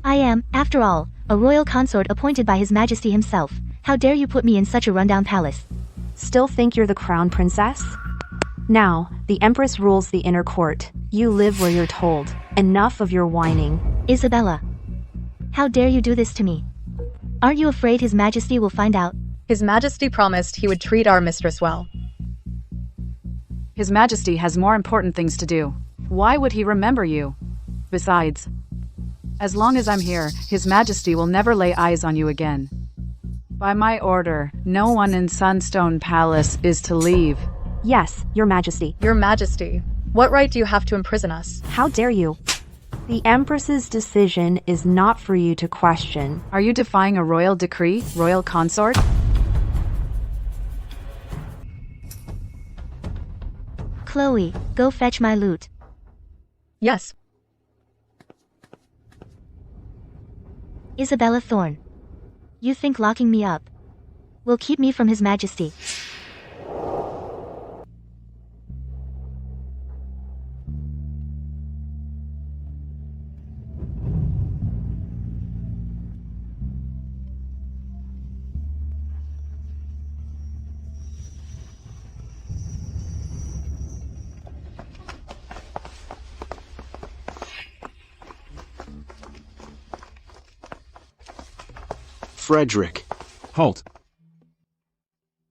I am, after all, a royal consort appointed by His Majesty himself. How dare you put me in such a rundown palace? Still think you're the crown princess? Now, the Empress rules the inner court. You live where you're told. Enough of your whining. Isabella. How dare you do this to me? Aren't you afraid His Majesty will find out? His Majesty promised he would treat our mistress well. His Majesty has more important things to do. Why would he remember you? Besides, as long as I'm here, His Majesty will never lay eyes on you again. By my order, no one in Sunstone Palace is to leave. Yes, Your Majesty. Your Majesty, what right do you have to imprison us? How dare you? The Empress's decision is not for you to question. Are you defying a royal decree, royal consort? Chloe, go fetch my loot. Yes. Isabella Thorn. You think locking me up will keep me from His Majesty? Frederick. Halt.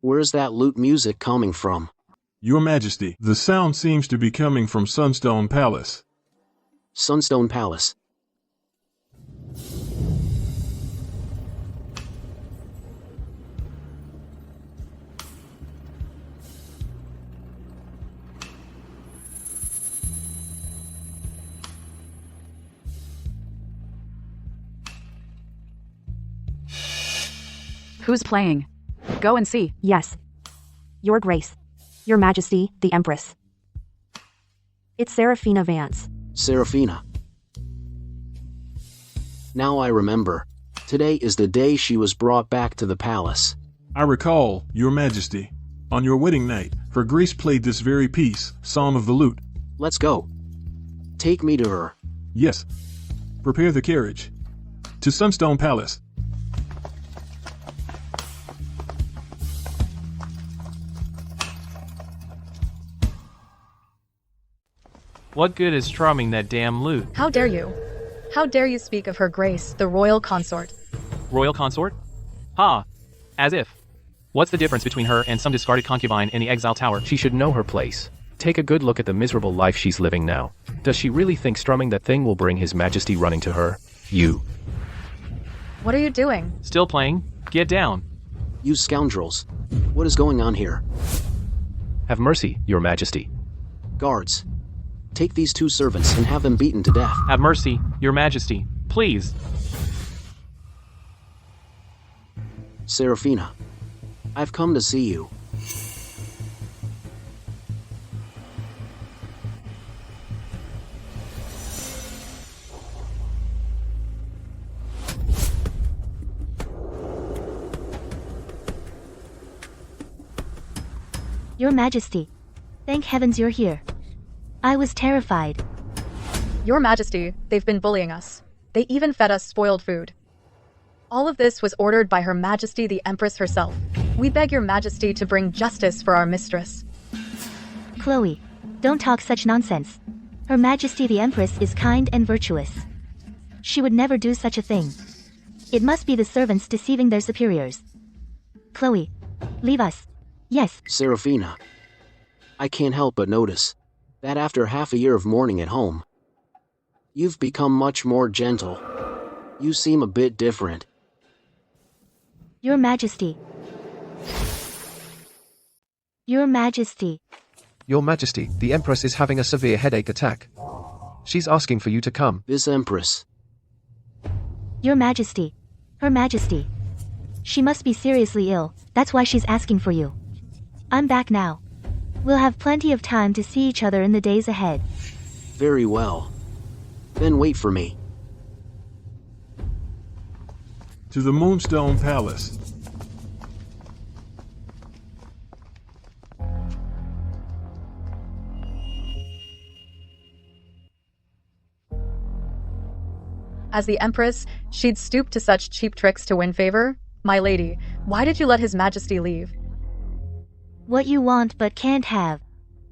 Where's that lute music coming from? Your Majesty, the sound seems to be coming from Sunstone Palace. Sunstone Palace. Who's playing? Go and see. Yes. Your Grace. Your Majesty, the Empress. It's Saraphina Vance. Saraphina. Now I remember. Today is the day she was brought back to the palace. I recall, Your Majesty, on your wedding night, her Grace played this very piece, Psalm of the Lute. Let's go. Take me to her. Yes. Prepare the carriage. To Sunstone Palace. What good is strumming that damn lute? How dare you? How dare you speak of her grace, the royal consort? Royal consort? Ha! As if. What's the difference between her and some discarded concubine in the Exile Tower? She should know her place. Take a good look at the miserable life she's living now. Does she really think strumming that thing will bring His Majesty running to her? You. What are you doing? Still playing? Get down. You scoundrels. What is going on here? Have mercy, Your Majesty. Guards. Take these two servants and have them beaten to death. Have mercy, Your Majesty. Please. Saraphina. I've come to see you. Your Majesty. Thank heavens you're here. I was terrified. Your Majesty, they've been bullying us. They even fed us spoiled food. All of this was ordered by Her Majesty the Empress herself. We beg Your Majesty to bring justice for our mistress. Chloe, don't talk such nonsense. Her Majesty the Empress is kind and virtuous. She would never do such a thing. It must be the servants deceiving their superiors. Chloe, leave us. Yes. Saraphina. I can't help but notice that after half a year of mourning at home, you've become much more gentle. You seem a bit different. Your Majesty. Your Majesty. Your Majesty, the Empress is having a severe headache attack. She's asking for you to come. This Empress. Your Majesty. Her Majesty. She must be seriously ill, that's why she's asking for you. I'm back now. We'll have plenty of time to see each other in the days ahead. Very well. Then wait for me. To the Moonstone Palace. As the Empress, she'd stoop to such cheap tricks to win favor. My lady, why did you let His Majesty leave? What you want but can't have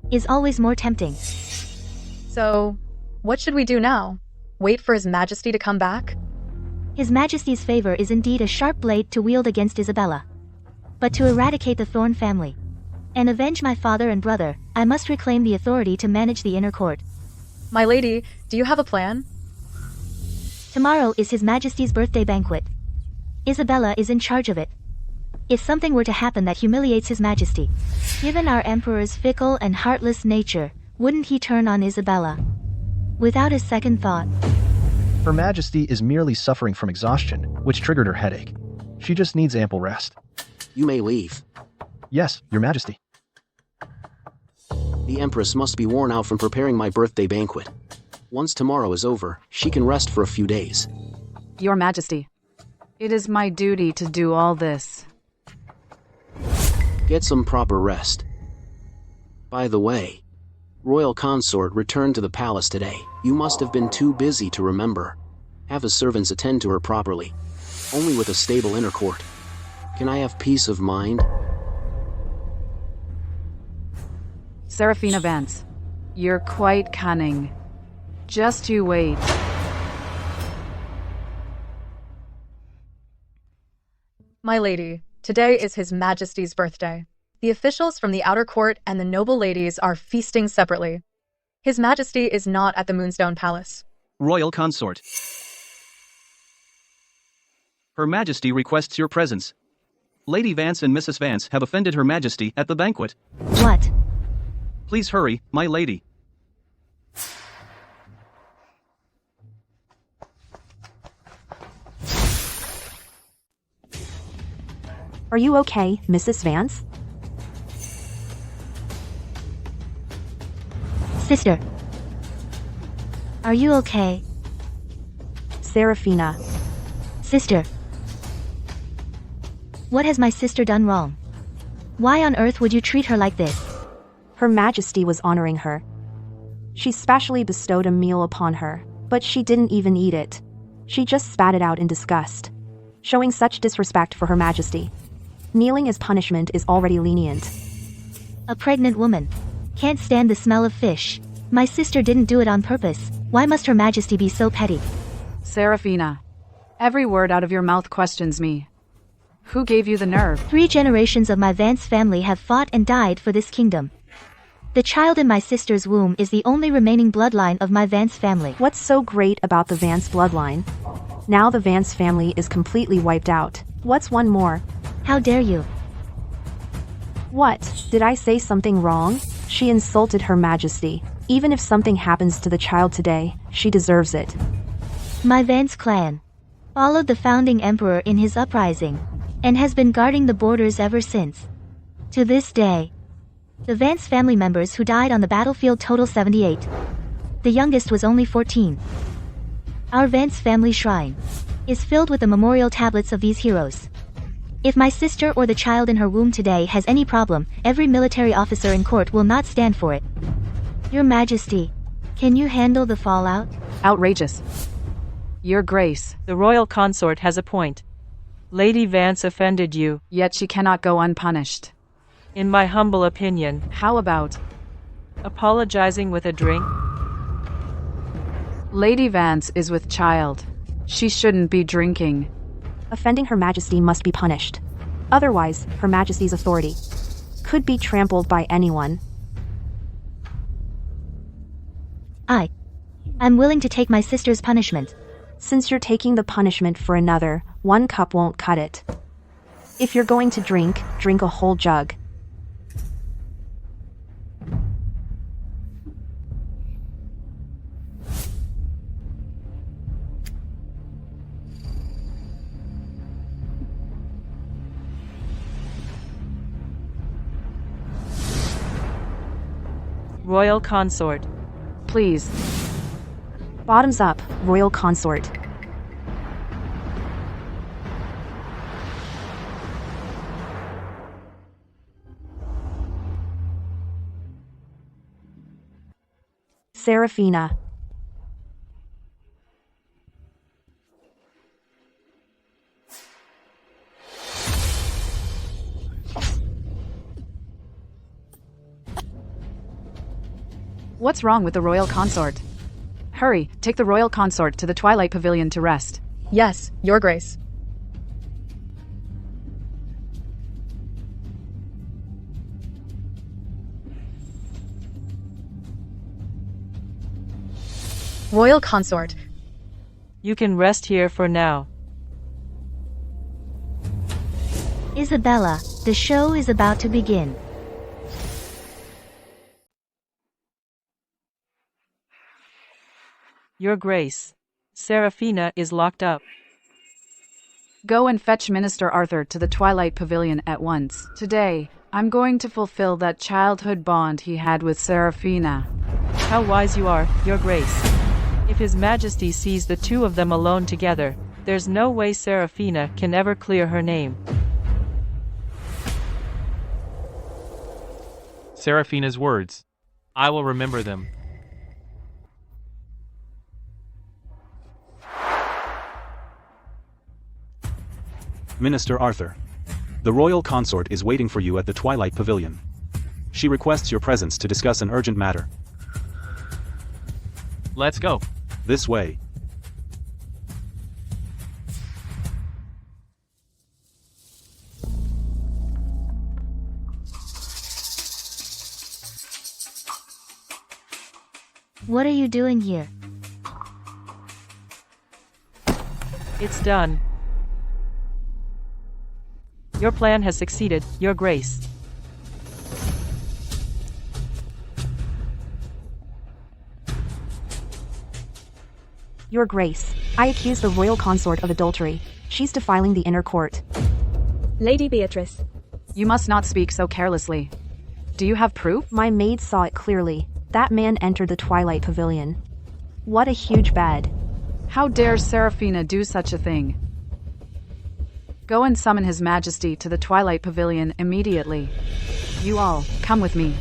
is always more tempting. So, what should we do now? Wait for His Majesty to come back? His Majesty's favor is indeed a sharp blade to wield against Isabella. But to eradicate the Thorn family and avenge my father and brother, I must reclaim the authority to manage the inner court. My lady, do you have a plan? Tomorrow is His Majesty's birthday banquet. Isabella is in charge of it. If something were to happen that humiliates His Majesty, given our Emperor's fickle and heartless nature, wouldn't he turn on Isabella? Without a second thought. Her Majesty is merely suffering from exhaustion, which triggered her headache. She just needs ample rest. You may leave. Yes, Your Majesty. The Empress must be worn out from preparing my birthday banquet. Once tomorrow is over, she can rest for a few days. Your Majesty, it is my duty to do all this. Get some proper rest. By the way, Royal Consort returned to the palace today. You must have been too busy to remember. Have his servants attend to her properly. Only with a stable inner court can I have peace of mind. Saraphina Vance, you're quite cunning. Just you wait. My lady, today is His Majesty's birthday. The officials from the outer court and the noble ladies are feasting separately. His Majesty is not at the Moonstone Palace. Royal Consort. Her Majesty requests your presence. Lady Vance and Mrs. Vance have offended Her Majesty at the banquet. What? Please hurry, my lady. Are you okay, Mrs. Vance? Sister. Are you okay? Saraphina. Sister. What has my sister done wrong? Why on earth would you treat her like this? Her Majesty was honoring her. She specially bestowed a meal upon her, but she didn't even eat it. She just spat it out in disgust, showing such disrespect for Her Majesty. Kneeling as punishment is already lenient. A pregnant woman can't stand the smell of fish. My sister didn't do it on purpose. Why must Her Majesty be so petty? Saraphina, every word out of your mouth questions me. Who gave you the nerve? 3 generations of my Vance family have fought and died for this kingdom. The child in my sister's womb is the only remaining bloodline of my Vance family. What's so great about the Vance bloodline? Now the Vance family is completely wiped out. What's one more? How dare you? What? Did I say something wrong? She insulted Her Majesty. Even if something happens to the child today, she deserves it. My Vance clan followed the founding emperor in his uprising and has been guarding the borders ever since. To this day, the Vance family members who died on the battlefield total 78. The youngest was only 14. Our Vance family shrine is filled with the memorial tablets of these heroes. If my sister or the child in her womb today has any problem, every military officer in court will not stand for it. Your Majesty, can you handle the fallout? Outrageous. Your Grace, The royal consort has a point. Lady Vance offended you. yet she cannot go unpunished. In my humble opinion, How about apologizing with a drink? Lady Vance is with child? She shouldn't be drinking. Offending Her Majesty must be punished. Otherwise, Her Majesty's authority could be trampled by anyone. I'm willing to take my sister's punishment. Since you're taking the punishment for another, 1 cup won't cut it. If you're going to drink, drink a whole jug. Royal consort. Please. Bottoms up, Royal Consort. Saraphina. What's wrong with the royal consort? Hurry, take the royal consort to the Twilight Pavilion to rest. Yes, Your Grace. Royal consort. You can rest here for now. Isabella, the show is about to begin. Your Grace. Saraphina is locked up. Go and fetch Minister Arthur to the Twilight Pavilion at once. Today, I'm going to fulfill that childhood bond he had with Saraphina. How wise you are, Your Grace. If His Majesty sees the two of them alone together, there's no way Saraphina can ever clear her name. Saraphina's words. I will remember them. Minister Arthur. The royal consort is waiting for you at the Twilight Pavilion. She requests your presence to discuss an urgent matter. Let's go. This way. What are you doing here? It's done. Your plan has succeeded, Your Grace. Your Grace, I accuse the royal consort of adultery. She's defiling the inner court. Lady Beatrice. You must not speak so carelessly. Do you have proof? My maid saw it clearly. That man entered the Twilight Pavilion. What a huge bed. How dare Saraphina do such a thing? Go and summon His Majesty to the Twilight Pavilion immediately. You all, come with me.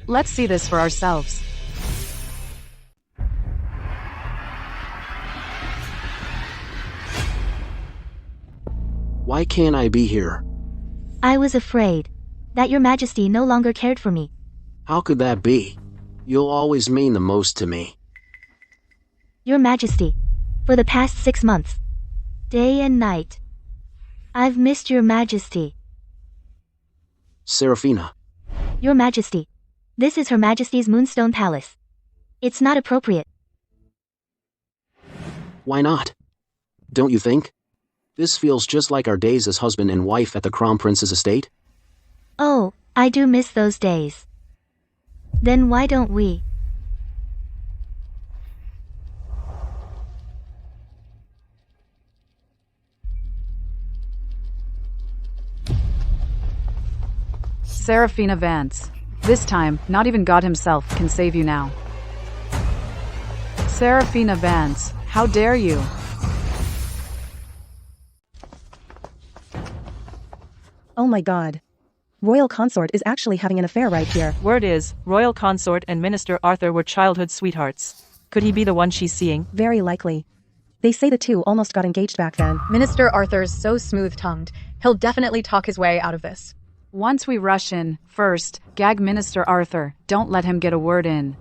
Let's see this for ourselves. Why can't I be here? I was afraid that Your Majesty no longer cared for me. How could that be? You'll always mean the most to me. Your Majesty, for the past 6 months, day and night, I've missed Your Majesty. Saraphina. Your Majesty, this is Her Majesty's Moonstone Palace. It's not appropriate. Why not? Don't you think? This feels just like our days as husband and wife at the Crown Prince's estate. Oh, I do miss those days. Then why don't we? Saraphina Vance. This time, not even God himself can save you now. Saraphina Vance, how dare you? Oh my god. Royal consort is actually having an affair right here. Word is, royal consort and Minister Arthur were childhood sweethearts. Could he be the one she's seeing? Very likely. They say the two almost got engaged back then. Minister Arthur's so smooth-tongued. He'll definitely talk his way out of this. Once we rush in, first, gag Minister Arthur, don't let him get a word in.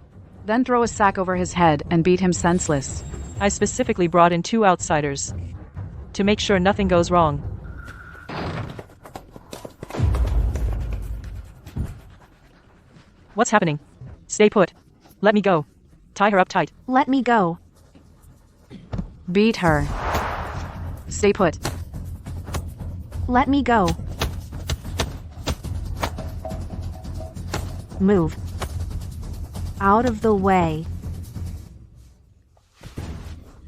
Then throw a sack over his head and beat him senseless. I specifically brought in 2 outsiders. To make sure nothing goes wrong. What's happening? Stay put. Let me go. Tie her up tight. Let me go. Beat her. Stay put. Let me go. Move. Out of the way.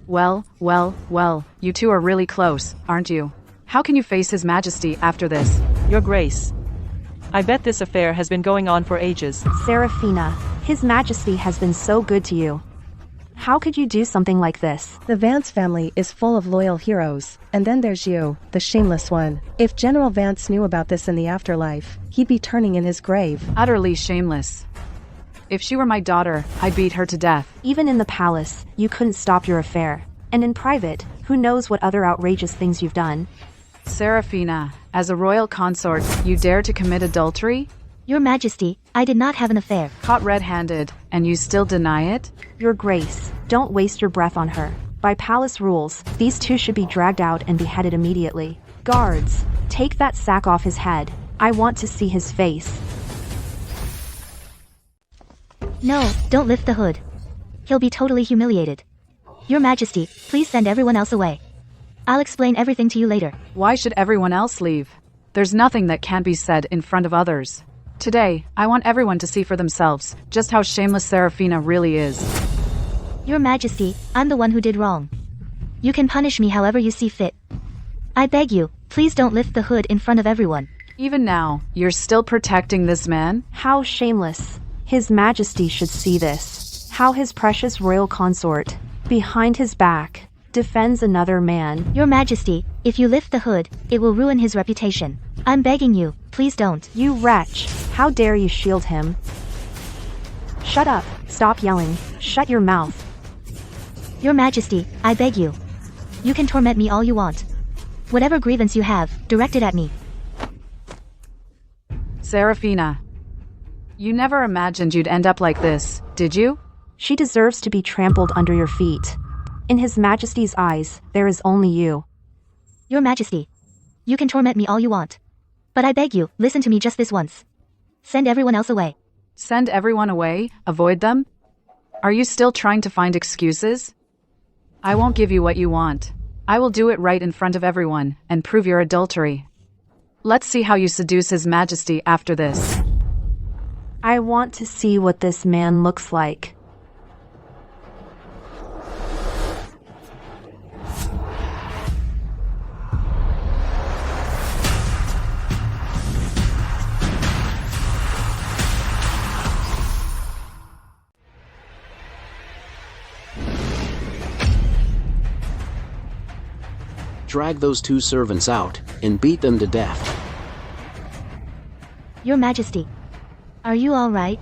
Well, you two are really close, aren't you? How can you face His Majesty after this? Your Grace. I bet this affair has been going on for ages. Saraphina, His Majesty has been so good to you. How could you do something like this? The Vance family is full of loyal heroes. And then there's you, the shameless one. If General Vance knew about this in the afterlife, he'd be turning in his grave. Utterly shameless. If she were my daughter, I'd beat her to death. Even in the palace, you couldn't stop your affair. And in private, who knows what other outrageous things you've done? Saraphina, as a royal consort, you dare to commit adultery? Your Majesty, I did not have an affair. Caught red-handed, and you still deny it? Your Grace, don't waste your breath on her. By palace rules, these two should be dragged out and beheaded immediately. Guards, take that sack off his head. I want to see his face. No, don't lift the hood. He'll be totally humiliated. Your Majesty, please send everyone else away. I'll explain everything to you later. Why should everyone else leave? There's nothing that can't be said in front of others. Today, I want everyone to see for themselves just how shameless Saraphina really is. Your Majesty, I'm the one who did wrong. You can punish me however you see fit. I beg you, please don't lift the hood in front of everyone. Even now, you're still protecting this man? How shameless. His Majesty should see this. How his precious royal consort, behind his back, defends another man. Your Majesty, if you lift the hood, it will ruin his reputation. I'm begging you, please don't. You wretch. How dare you shield him? Shut up. Stop yelling. Shut your mouth. Your Majesty, I beg you. You can torment me all you want. Whatever grievance you have, direct it at me. Saraphina, you never imagined you'd end up like this, did you? She deserves to be trampled under your feet. In His Majesty's eyes, there is only you. Your Majesty, you can torment me all you want. But I beg you, listen to me just this once. Send everyone else away. Send everyone away? Avoid them? Are you still trying to find excuses? I won't give you what you want. I will do it right in front of everyone and prove your adultery. Let's see how you seduce His Majesty after this. I want to see what this man looks like. Drag those two servants out and beat them to death. Your Majesty, are you all right?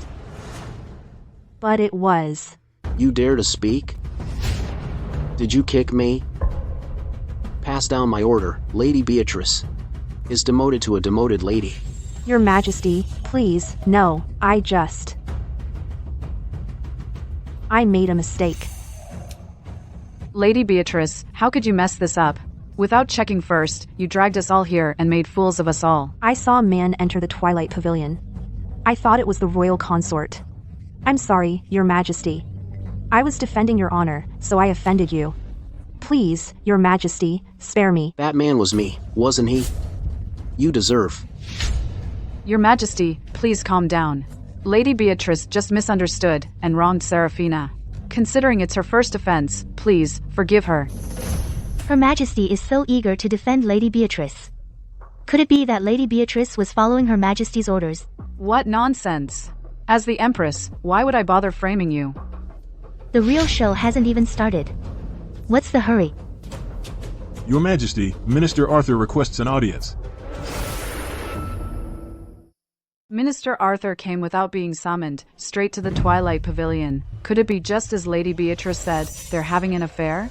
But it was. You dare to speak? Did you kick me? Pass down my order. Lady Beatrice is demoted to a demoted lady. Your Majesty, please, no, I made a mistake. Lady Beatrice, how could you mess this up? Without checking first, you dragged us all here and made fools of us all. I saw a man enter the Twilight Pavilion. I thought it was the royal consort. I'm sorry, Your Majesty. I was defending your honor, so I offended you. Please, Your Majesty, spare me. That man was me, wasn't he? You deserve. Your Majesty, please calm down. Lady Beatrice just misunderstood and wronged Saraphina. Considering it's her first offense, please, forgive her. Her Majesty is so eager to defend Lady Beatrice. Could it be that Lady Beatrice was following Her Majesty's orders? What nonsense! As the Empress, why would I bother framing you? The real show hasn't even started. What's the hurry? Your Majesty, Minister Arthur requests an audience. Minister Arthur came without being summoned, straight to the Twilight Pavilion. Could it be just as Lady Beatrice said, they're having an affair?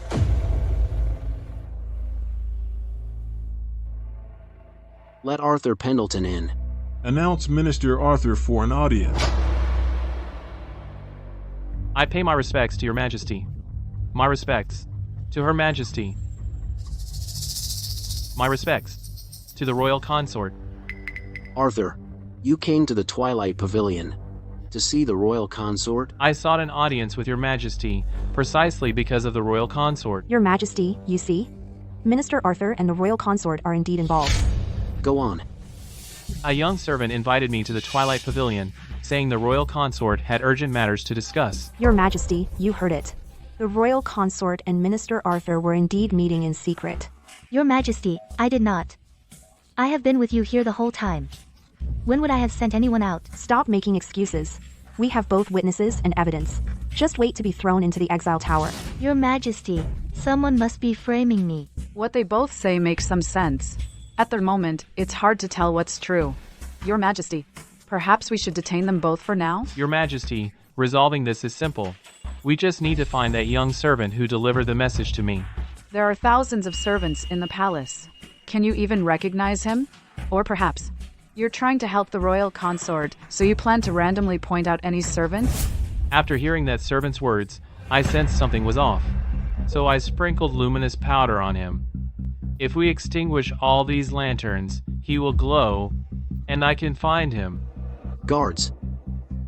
Let Arthur Pendleton in. Announce Minister Arthur for an audience. I pay my respects to Your Majesty. My respects to Her Majesty. My respects to the royal consort. Arthur, you came to the Twilight Pavilion to see the royal consort? I sought an audience with Your Majesty precisely because of the royal consort. Your Majesty, you see? Minister Arthur and the royal consort are indeed involved. Go on. A young servant invited me to the Twilight Pavilion, saying the royal consort had urgent matters to discuss. Your Majesty, you heard it. The royal consort and Minister Arthur were indeed meeting in secret. Your Majesty, I did not. I have been with you here the whole time. When would I have sent anyone out? Stop making excuses. We have both witnesses and evidence. Just wait to be thrown into the exile tower. Your Majesty, someone must be framing me. What they both say makes some sense. At the moment, it's hard to tell what's true. Your Majesty, perhaps we should detain them both for now? Your Majesty, resolving this is simple. We just need to find that young servant who delivered the message to me. There are thousands of servants in the palace. Can you even recognize him? Or perhaps, You're trying to help the royal consort, so you plan to randomly point out any servants? After hearing that servant's words, I sensed something was off. So I sprinkled luminous powder on him. If we extinguish all these lanterns, he will glow, and I can find him. Guards,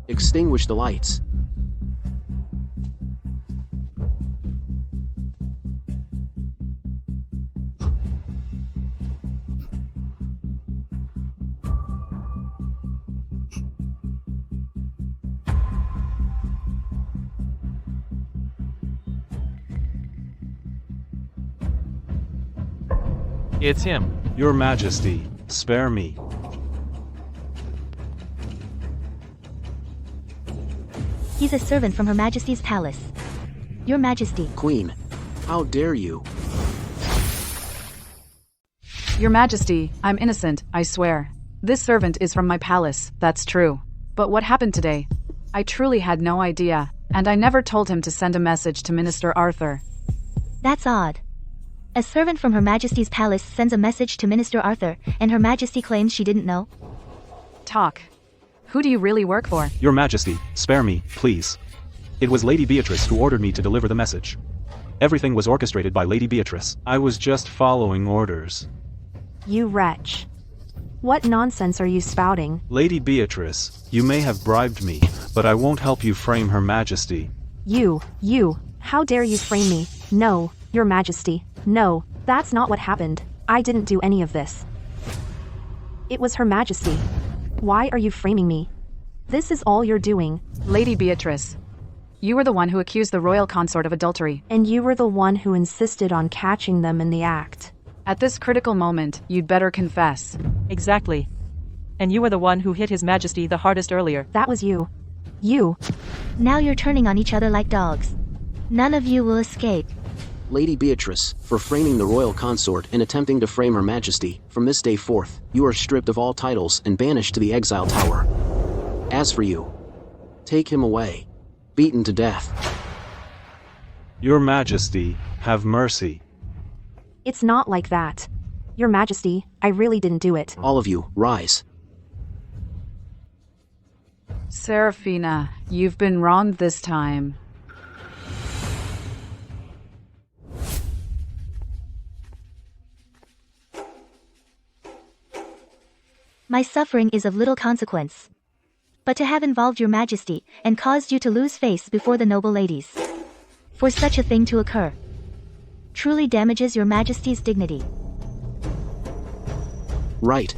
extinguish the lights. It's him. Your Majesty, spare me. He's a servant from Her Majesty's palace. Your Majesty. Queen, how dare you? Your Majesty, I'm innocent, I swear. This servant is from my palace, that's true. But what happened today? I truly had no idea, and I never told him to send a message to Minister Arthur. That's odd. A servant from Her Majesty's palace sends a message to Minister Arthur, and Her Majesty claims she didn't know? Talk. Who do you really work for? Your Majesty, spare me, please. It was Lady Beatrice who ordered me to deliver the message. Everything was orchestrated by Lady Beatrice. I was just following orders. You wretch. What nonsense are you spouting? Lady Beatrice, you may have bribed me, but I won't help you frame Her Majesty. You, how dare you frame me? No, Your Majesty, no, that's not what happened. I didn't do any of this. It was Her Majesty. Why are you framing me? This is all you're doing. Lady Beatrice, you were the one who accused the royal consort of adultery. And you were the one who insisted on catching them in the act. At this critical moment, you'd better confess. Exactly. And you were the one who hit His Majesty the hardest earlier. That was you. You. Now you're turning on each other like dogs. None of you will escape. Lady Beatrice, for framing the royal consort and attempting to frame Her Majesty, from this day forth, you are stripped of all titles and banished to the Exile Tower. As for you, take him away, beaten to death. Your Majesty, have mercy. It's not like that. Your Majesty, I really didn't do it. All of you, rise. Saraphina, you've been wronged this time. My suffering is of little consequence. But to have involved Your Majesty, and caused you to lose face before the noble ladies. For such a thing to occur, truly damages Your Majesty's dignity. Right.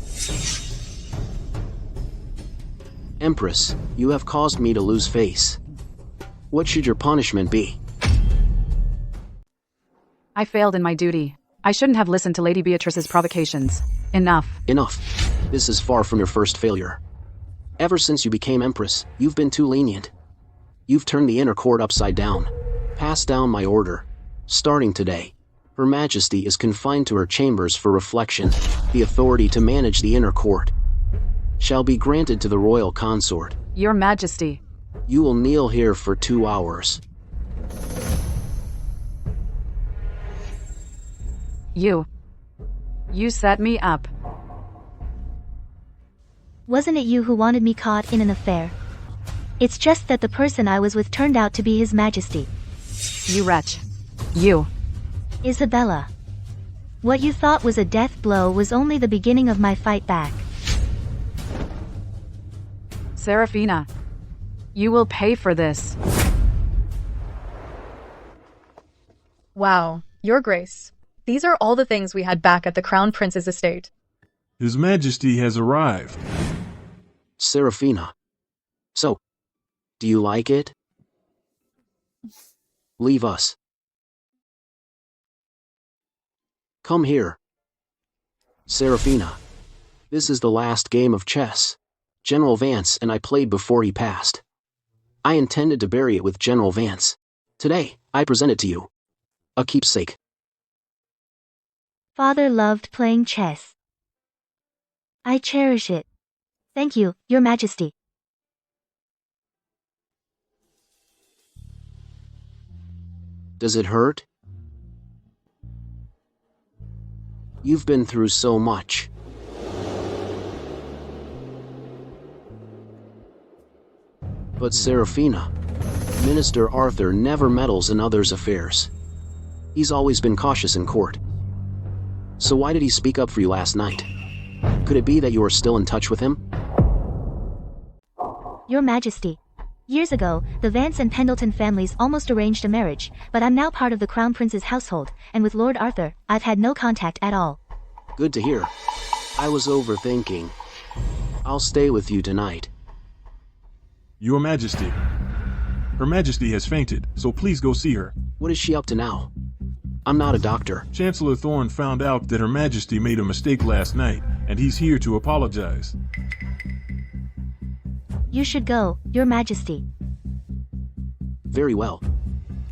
Empress, you have caused me to lose face. What should your punishment be? I failed in my duty. I shouldn't have listened to Lady Beatrice's provocations. Enough. Enough. This is far from your first failure. Ever since you became Empress, you've been too lenient. You've turned the inner court upside down. Pass down my order. Starting today, Her Majesty is confined to her chambers for reflection. The authority to manage the inner court shall be granted to the royal consort. Your Majesty. You will kneel here for 2 hours. You set me up. Wasn't it you who wanted me caught in an affair? It's just that the person I was with turned out to be His Majesty. You wretch. You. Isabella. What you thought was a death blow was only the beginning of my fight back. Saraphina. You will pay for this. Wow, Your Grace. These are all the things we had back at the Crown Prince's estate. His Majesty has arrived. Saraphina. So, do you like it? Leave us. Come here. Saraphina. This is the last game of chess. General Vance and I played before he passed. I intended to bury it with General Vance. Today, I present it to you. A keepsake. Father loved playing chess. I cherish it. Thank you, Your Majesty. Does it hurt? You've been through so much. But Saraphina, Minister Arthur never meddles in others' affairs. He's always been cautious in court. So why did he speak up for you last night? Could it be that you are still in touch with him? Your Majesty. Years ago, the Vance and Pendleton families almost arranged a marriage, but I'm now part of the Crown Prince's household, and with Lord Arthur, I've had no contact at all. Good to hear. I was overthinking. I'll stay with you tonight. Your Majesty. Her Majesty has fainted, so please go see her. What is she up to now? I'm not a doctor. Chancellor Thorn found out that Her Majesty made a mistake last night, and he's here to apologize. You should go, Your Majesty. Very well.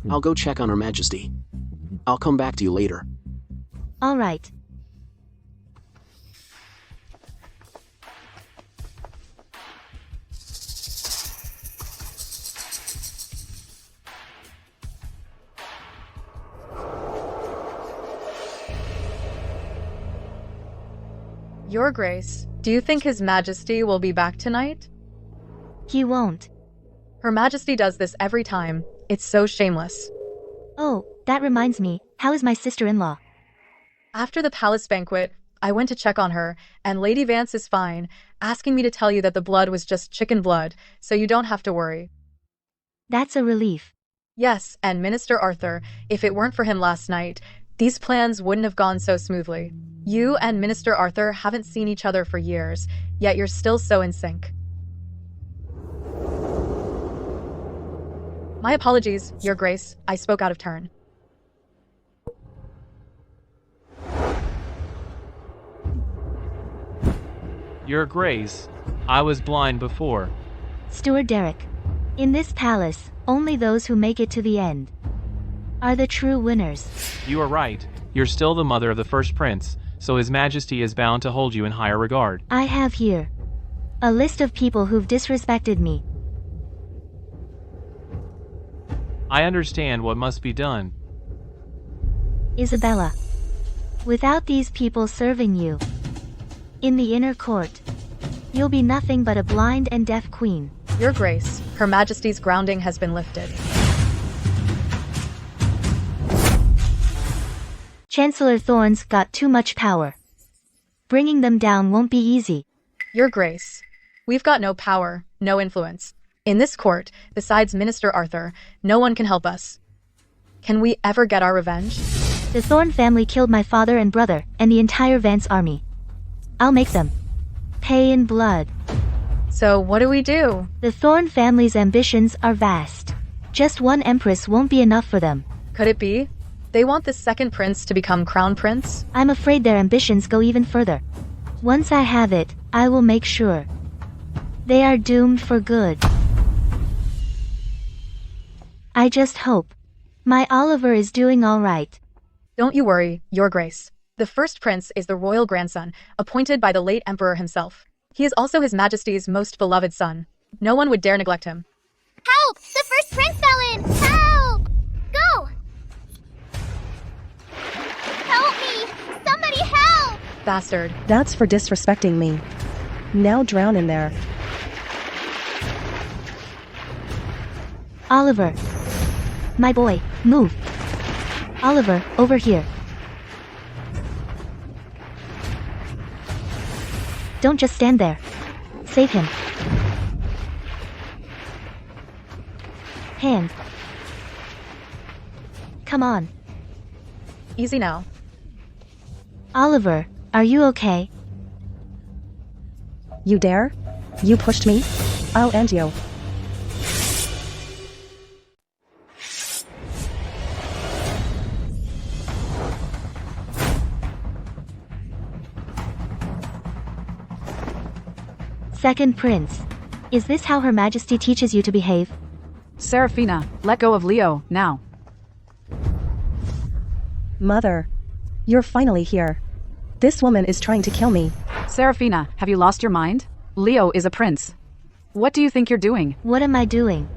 I'll go check on Her Majesty. I'll come back to you later. All right. Your Grace, do you think His Majesty will be back tonight? He won't. Her Majesty does this every time. It's so shameless. Oh, that reminds me, how is my sister-in-law? After the palace banquet, I went to check on her, and Lady Vance is fine, asking me to tell you that the blood was just chicken blood, so you don't have to worry. That's a relief. Yes, and Minister Arthur, if it weren't for him last night, these plans wouldn't have gone so smoothly. You and Minister Arthur haven't seen each other for years, yet you're still so in sync. My apologies, Your Grace. I spoke out of turn. Your Grace, I was blind before. Steward Derek. In this palace, only those who make it to the end are the true winners. You are right. You're still the mother of the first prince, so His Majesty is bound to hold you in higher regard. I have here a list of people who've disrespected me. I understand what must be done. Isabella. Without these people serving you in the inner court, you'll be nothing but a blind and deaf queen. Your Grace, Her Majesty's grounding has been lifted. Chancellor Thorn's got too much power. Bringing them down won't be easy. Your Grace, we've got no power, no influence. In this court, besides Minister Arthur, no one can help us. Can we ever get our revenge? The Thorn family killed my father and brother, and the entire Vance army. I'll make them pay in blood. So what do we do? The Thorn family's ambitions are vast. Just one Empress won't be enough for them. Could it be? They want the second prince to become crown prince? I'm afraid their ambitions go even further. Once I have it, I will make sure they are doomed for good. I just hope my Oliver is doing all right. Don't you worry, Your Grace. The first prince is the royal grandson, appointed by the late emperor himself. He is also His Majesty's most beloved son. No one would dare neglect him. Help! The first prince fell in! Help! Go! Help me! Somebody help! Bastard. That's for disrespecting me. Now drown in there. Oliver. My boy, move. Oliver, over here. Don't just stand there. Save him. Hand. Come on. Easy now. Oliver, are you okay? You dare? You pushed me? I'll end you. Second Prince. Is this how Her Majesty teaches you to behave? Saraphina, let go of Leo, now. Mother. You're finally here. This woman is trying to kill me. Saraphina, have you lost your mind? Leo is a prince. What do you think you're doing? What am I doing?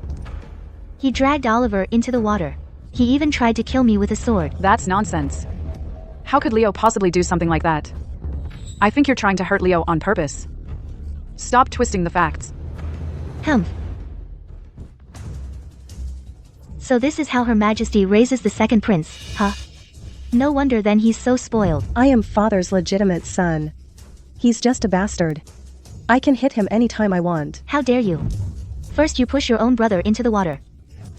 He dragged Oliver into the water. He even tried to kill me with a sword. That's nonsense. How could Leo possibly do something like that? I think you're trying to hurt Leo on purpose. Stop twisting the facts. Humph. So this is how Her Majesty raises the second prince, huh? No wonder then he's so spoiled. I am father's legitimate son. He's just a bastard. I can hit him anytime I want. How dare you? First you push your own brother into the water.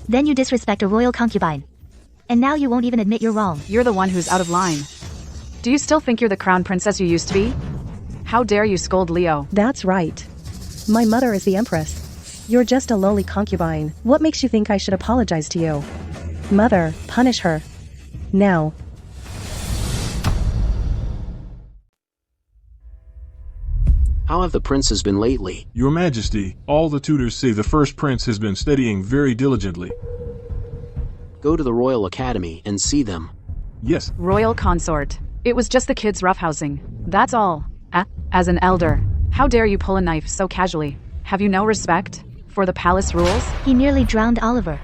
Then you disrespect a royal concubine. And now you won't even admit you're wrong. You're the one who's out of line. Do you still think you're the crown princess you used to be? How dare you scold Leo? That's right. My mother is the Empress. You're just a lowly concubine. What makes you think I should apologize to you? Mother, punish her. Now. How have the princes been lately? Your Majesty, all the tutors say the first prince has been studying very diligently. Go to the Royal Academy and see them. Yes. Royal consort. It was just the kids roughhousing. That's all. As an elder, how dare you pull a knife so casually? Have you no respect for the palace rules? He nearly drowned Oliver.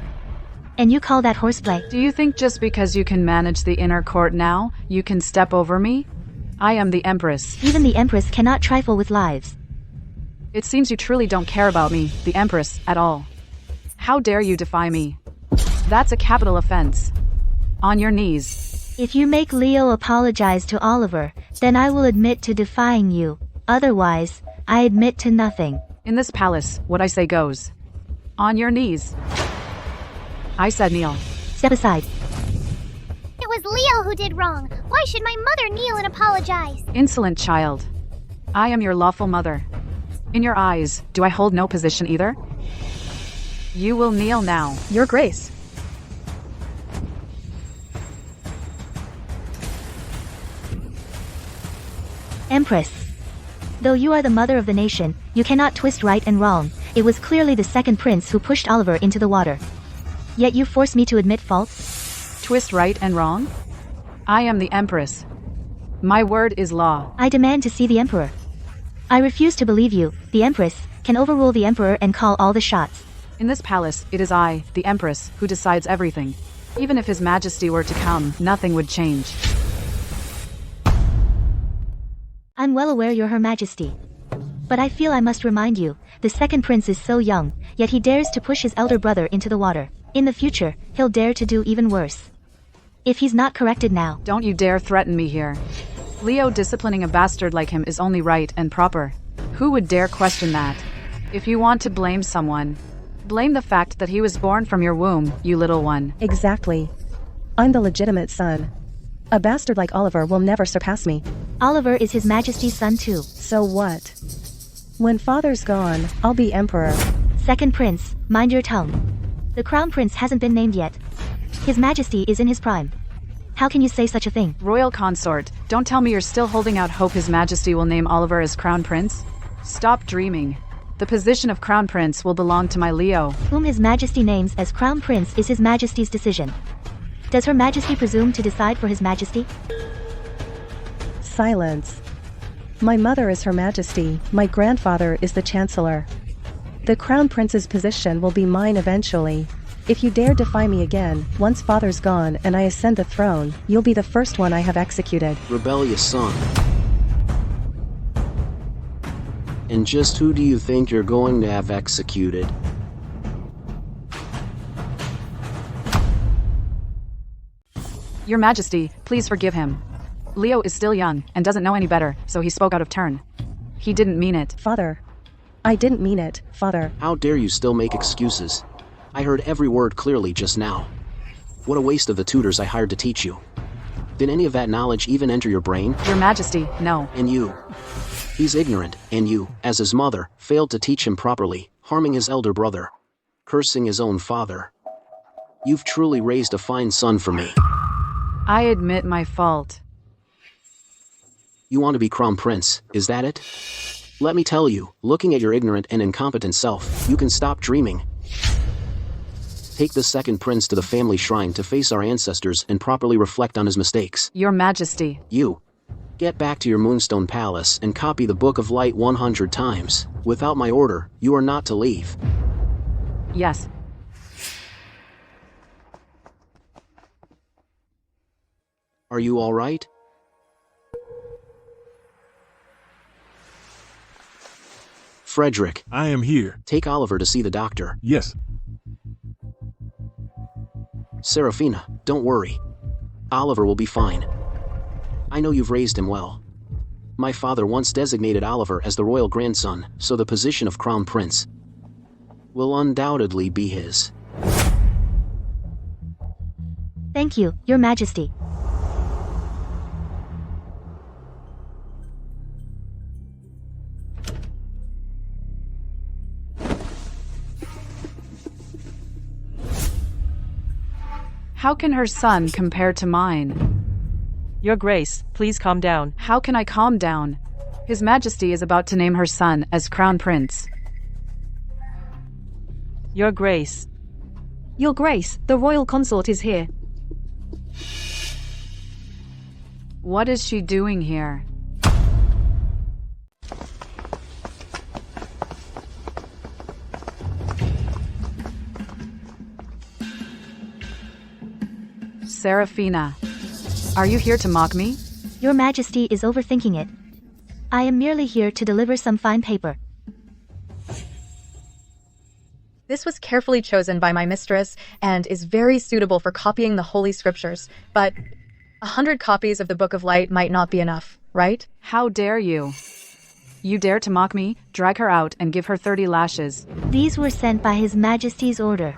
And you call that horseplay? Do you think just because you can manage the inner court now, you can step over me? I am the Empress. Even the Empress cannot trifle with lives. It seems you truly don't care about me, the Empress, at all. How dare you defy me? That's a capital offense. On your knees. If you make Leo apologize to Oliver, then I will admit to defying you. Otherwise, I admit to nothing. In this palace, what I say goes. On your knees. I said kneel. Step aside. It was Leo who did wrong. Why should my mother kneel and apologize? Insolent child. I am your lawful mother. In your eyes, do I hold no position either? You will kneel now. Your Grace. Empress. Though you are the mother of the nation, you cannot twist right and wrong. It was clearly the second prince who pushed Oliver into the water. Yet you force me to admit fault? Twist right and wrong? I am the Empress. My word is law. I demand to see the Emperor. I refuse to believe you. The Empress can overrule the Emperor and call all the shots. In this palace, it is I, the Empress, who decides everything. Even if His Majesty were to come, nothing would change. I'm well aware you're Her Majesty. But I feel I must remind you, the second prince is so young, yet he dares to push his elder brother into the water. In the future, he'll dare to do even worse. If he's not corrected now. Don't you dare threaten me here. Leo disciplining a bastard like him is only right and proper. Who would dare question that? If you want to blame someone, blame the fact that he was born from your womb, you little one. Exactly. I'm the legitimate son. A bastard like Oliver will never surpass me. Oliver is His Majesty's son too. So what? When father's gone, I'll be emperor. Second prince, mind your tongue. The crown prince hasn't been named yet. His Majesty is in his prime. How can you say such a thing? Royal consort, don't tell me you're still holding out hope His Majesty will name Oliver as crown prince? Stop dreaming. The position of crown prince will belong to my Leo. Whom His Majesty names as crown prince is His Majesty's decision. Does Her Majesty presume to decide for His Majesty? Silence. My mother is Her Majesty. My grandfather is the chancellor. The crown prince's position will be mine eventually. If you dare defy me again, once father's gone and I ascend the throne, you'll be the first one I have executed. Rebellious son. And just who do you think you're going to have executed? Your Majesty, please forgive him. Leo is still young and doesn't know any better, so he spoke out of turn. He didn't mean it. Father. I didn't mean it, father. How dare you still make excuses? I heard every word clearly just now. What a waste of the tutors I hired to teach you. Did any of that knowledge even enter your brain? Your Majesty, no. And you. He's ignorant, and you, as his mother, failed to teach him properly, harming his elder brother, cursing his own father. You've truly raised a fine son for me. I admit my fault. You want to be crown prince, is that it? Let me tell you, looking at your ignorant and incompetent self, you can stop dreaming. Take the second prince to the family shrine to face our ancestors and properly reflect on his mistakes. Your Majesty. You. Get back to your Moonstone Palace and copy the Book of Light 100 times. Without my order, you are not to leave. Yes. Are you all right? Frederick. I am here. Take Oliver to see the doctor. Yes. Saraphina, don't worry. Oliver will be fine. I know you've raised him well. My father once designated Oliver as the royal grandson, so the position of crown prince will undoubtedly be his. Thank you, Your Majesty. How can her son compare to mine? Your Grace, please calm down. How can I calm down? His Majesty is about to name her son as Crown Prince. Your Grace. Your Grace, the royal consort is here. What is she doing here? Saraphina, are you here to mock me? Your Majesty is overthinking it. I am merely here to deliver some fine paper. This was carefully chosen by my mistress and is very suitable for copying the Holy Scriptures, but 100 copies of the Book of Light might not be enough, right? How dare you? You dare to mock me? Drag her out and give her 30 lashes. These were sent by His Majesty's order.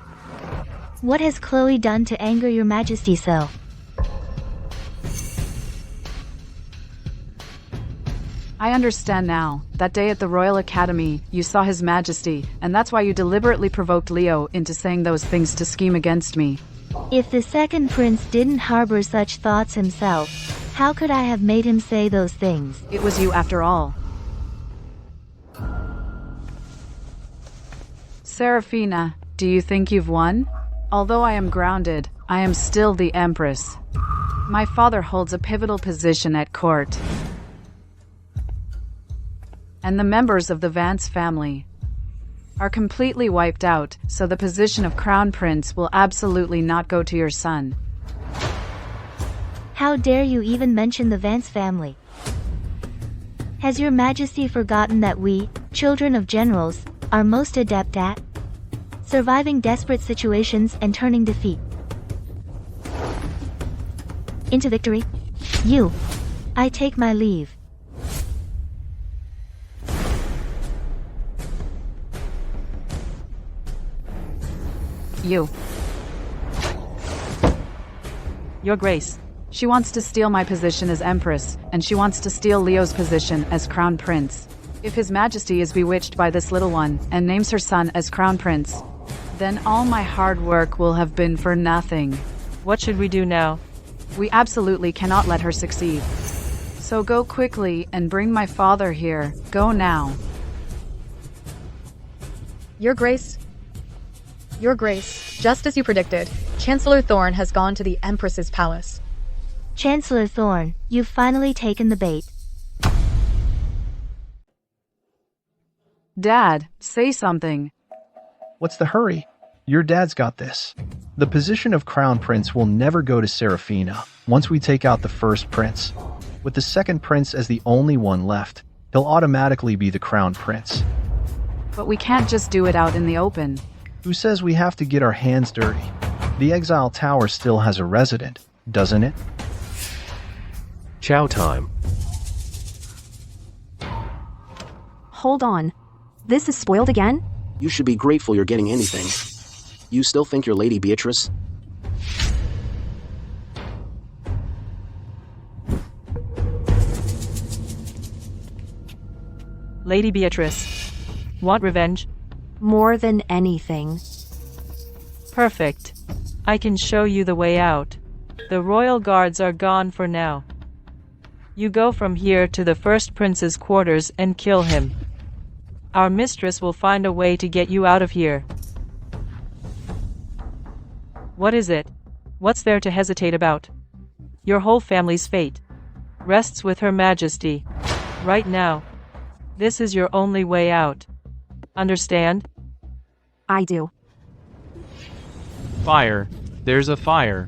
What has Chloe done to anger Your Majesty so? I understand now. That day at the Royal Academy, you saw His Majesty, and that's why you deliberately provoked Leo into saying those things to scheme against me. If the second prince didn't harbor such thoughts himself, how could I have made him say those things? It was you after all. Saraphina, do you think you've won? Although I am grounded, I am still the Empress. My father holds a pivotal position at court. And the members of the Vance family are completely wiped out, so the position of Crown Prince will absolutely not go to your son. How dare you even mention the Vance family? Has Your Majesty forgotten that we, children of generals, are most adept at surviving desperate situations and turning defeat into victory? I take my leave. Your Grace. She wants to steal my position as Empress, and she wants to steal Leo's position as Crown Prince. If His Majesty is bewitched by this little one and names her son as Crown Prince, then all my hard work will have been for nothing. What should we do now? We absolutely cannot let her succeed. So go quickly and bring my father here. Go now. Your Grace. Your Grace, just as you predicted, Chancellor Thorn has gone to the Empress's palace. Chancellor Thorn, you've finally taken the bait. Dad, say something. What's the hurry? Your dad's got this. The position of Crown Prince will never go to Saraphina once we take out the first prince. With the second prince as the only one left, he'll automatically be the Crown Prince. But we can't just do it out in the open. Who says we have to get our hands dirty? The Exile Tower still has a resident, doesn't it? Chow time. Hold on. This is spoiled again? You should be grateful you're getting anything. You still think you're Lady Beatrice? Lady Beatrice. Want revenge? More than anything. Perfect. I can show you the way out. The royal guards are gone for now. You go from here to the first prince's quarters and kill him. Our mistress will find a way to get you out of here. What is it? What's there to hesitate about? Your whole family's fate rests with Her Majesty. Right now. This is your only way out. Understand? I do. Fire. There's a fire.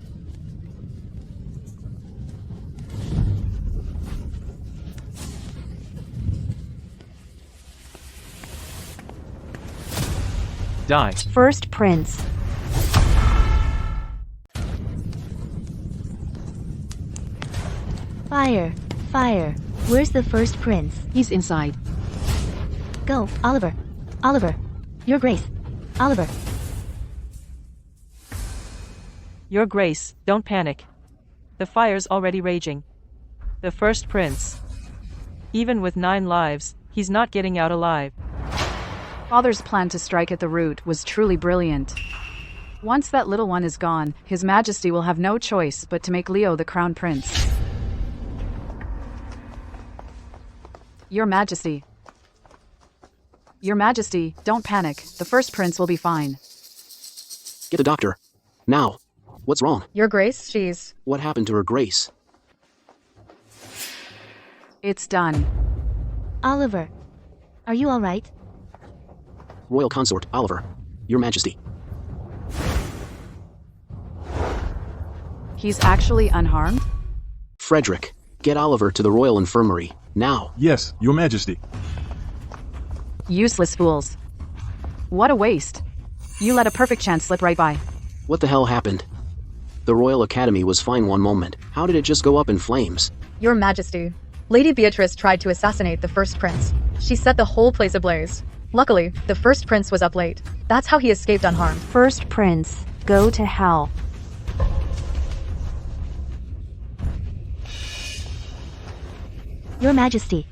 Die. First prince. Fire! Fire! Where's the first prince? He's inside. Go, Oliver! Oliver! Your Grace! Oliver! Your Grace, don't panic. The fire's already raging. The first prince. Even with 9 lives, he's not getting out alive. Father's plan to strike at the root was truly brilliant. Once that little one is gone, His Majesty will have no choice but to make Leo the crown prince. Your Majesty. Your Majesty, don't panic. The first prince will be fine. Get the doctor. Now. What's wrong? Your Grace, she's... What happened to her Grace? It's done. Oliver! Are you alright? Royal consort, Oliver. Your Majesty. He's actually unharmed? Frederick, get Oliver to the Royal Infirmary, now. Yes, Your Majesty. Useless fools. What a waste. You let a perfect chance slip right by. What the hell happened? The Royal Academy was fine one moment. How did it just go up in flames? Your Majesty. Lady Beatrice tried to assassinate the first prince. She set the whole place ablaze. Luckily, the first prince was up late. That's how he escaped unharmed. First prince, go to hell. Your Majesty.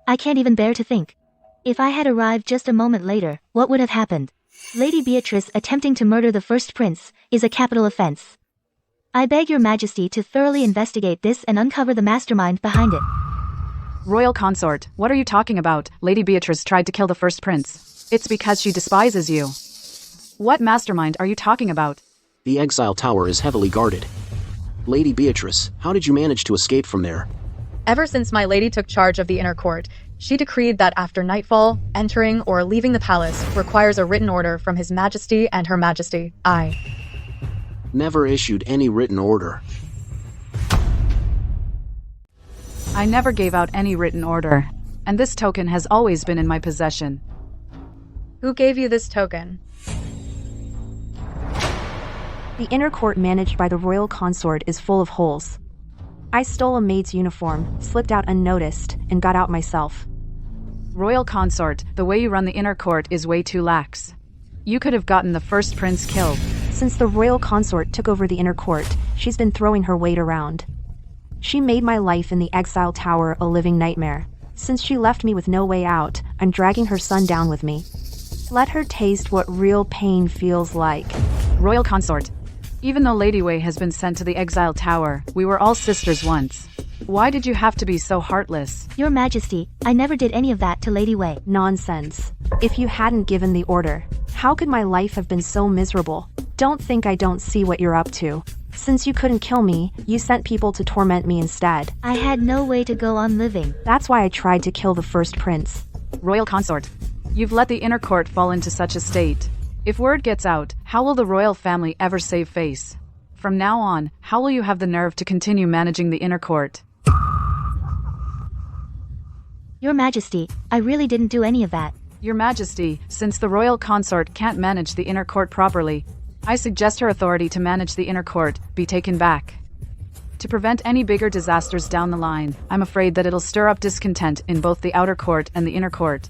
I can't even bear to think. If I had arrived just a moment later, what would have happened? Lady Beatrice attempting to murder the first prince is a capital offense. I beg Your Majesty to thoroughly investigate this and uncover the mastermind behind it. Royal consort, what are you talking about? Lady Beatrice tried to kill the first prince. It's because she despises you. What mastermind are you talking about? The Exile Tower is heavily guarded. Lady Beatrice, how did you manage to escape from there? Ever since my lady took charge of the inner court, she decreed that after nightfall, entering or leaving the palace requires a written order from His Majesty and Her Majesty. I never issued any written order. I never gave out any written order, and this token has always been in my possession. Who gave you this token? The inner court managed by the royal consort is full of holes. I stole a maid's uniform, slipped out unnoticed, and got out myself. Royal consort, the way you run the inner court is way too lax. You could have gotten the first prince killed. Since the royal consort took over the inner court, she's been throwing her weight around. She made my life in the Exile Tower a living nightmare. Since she left me with no way out, I'm dragging her son down with me. Let her taste what real pain feels like. Royal consort, even though Lady Wei has been sent to the Exile Tower, we were all sisters once. Why did you have to be so heartless? Your Majesty, I never did any of that to Lady Wei. Nonsense. If you hadn't given the order, how could my life have been so miserable? Don't think I don't see what you're up to. Since you couldn't kill me, you sent people to torment me instead. I had no way to go on living. That's why I tried to kill the first prince. Royal consort, you've let the inner court fall into such a state. If word gets out, how will the royal family ever save face? From now on, how will you have the nerve to continue managing the inner court? Your Majesty, I really didn't do any of that. Your Majesty, since the royal consort can't manage the inner court properly, I suggest her authority to manage the inner court be taken back. To prevent any bigger disasters down the line, I'm afraid that it'll stir up discontent in both the outer court and the inner court.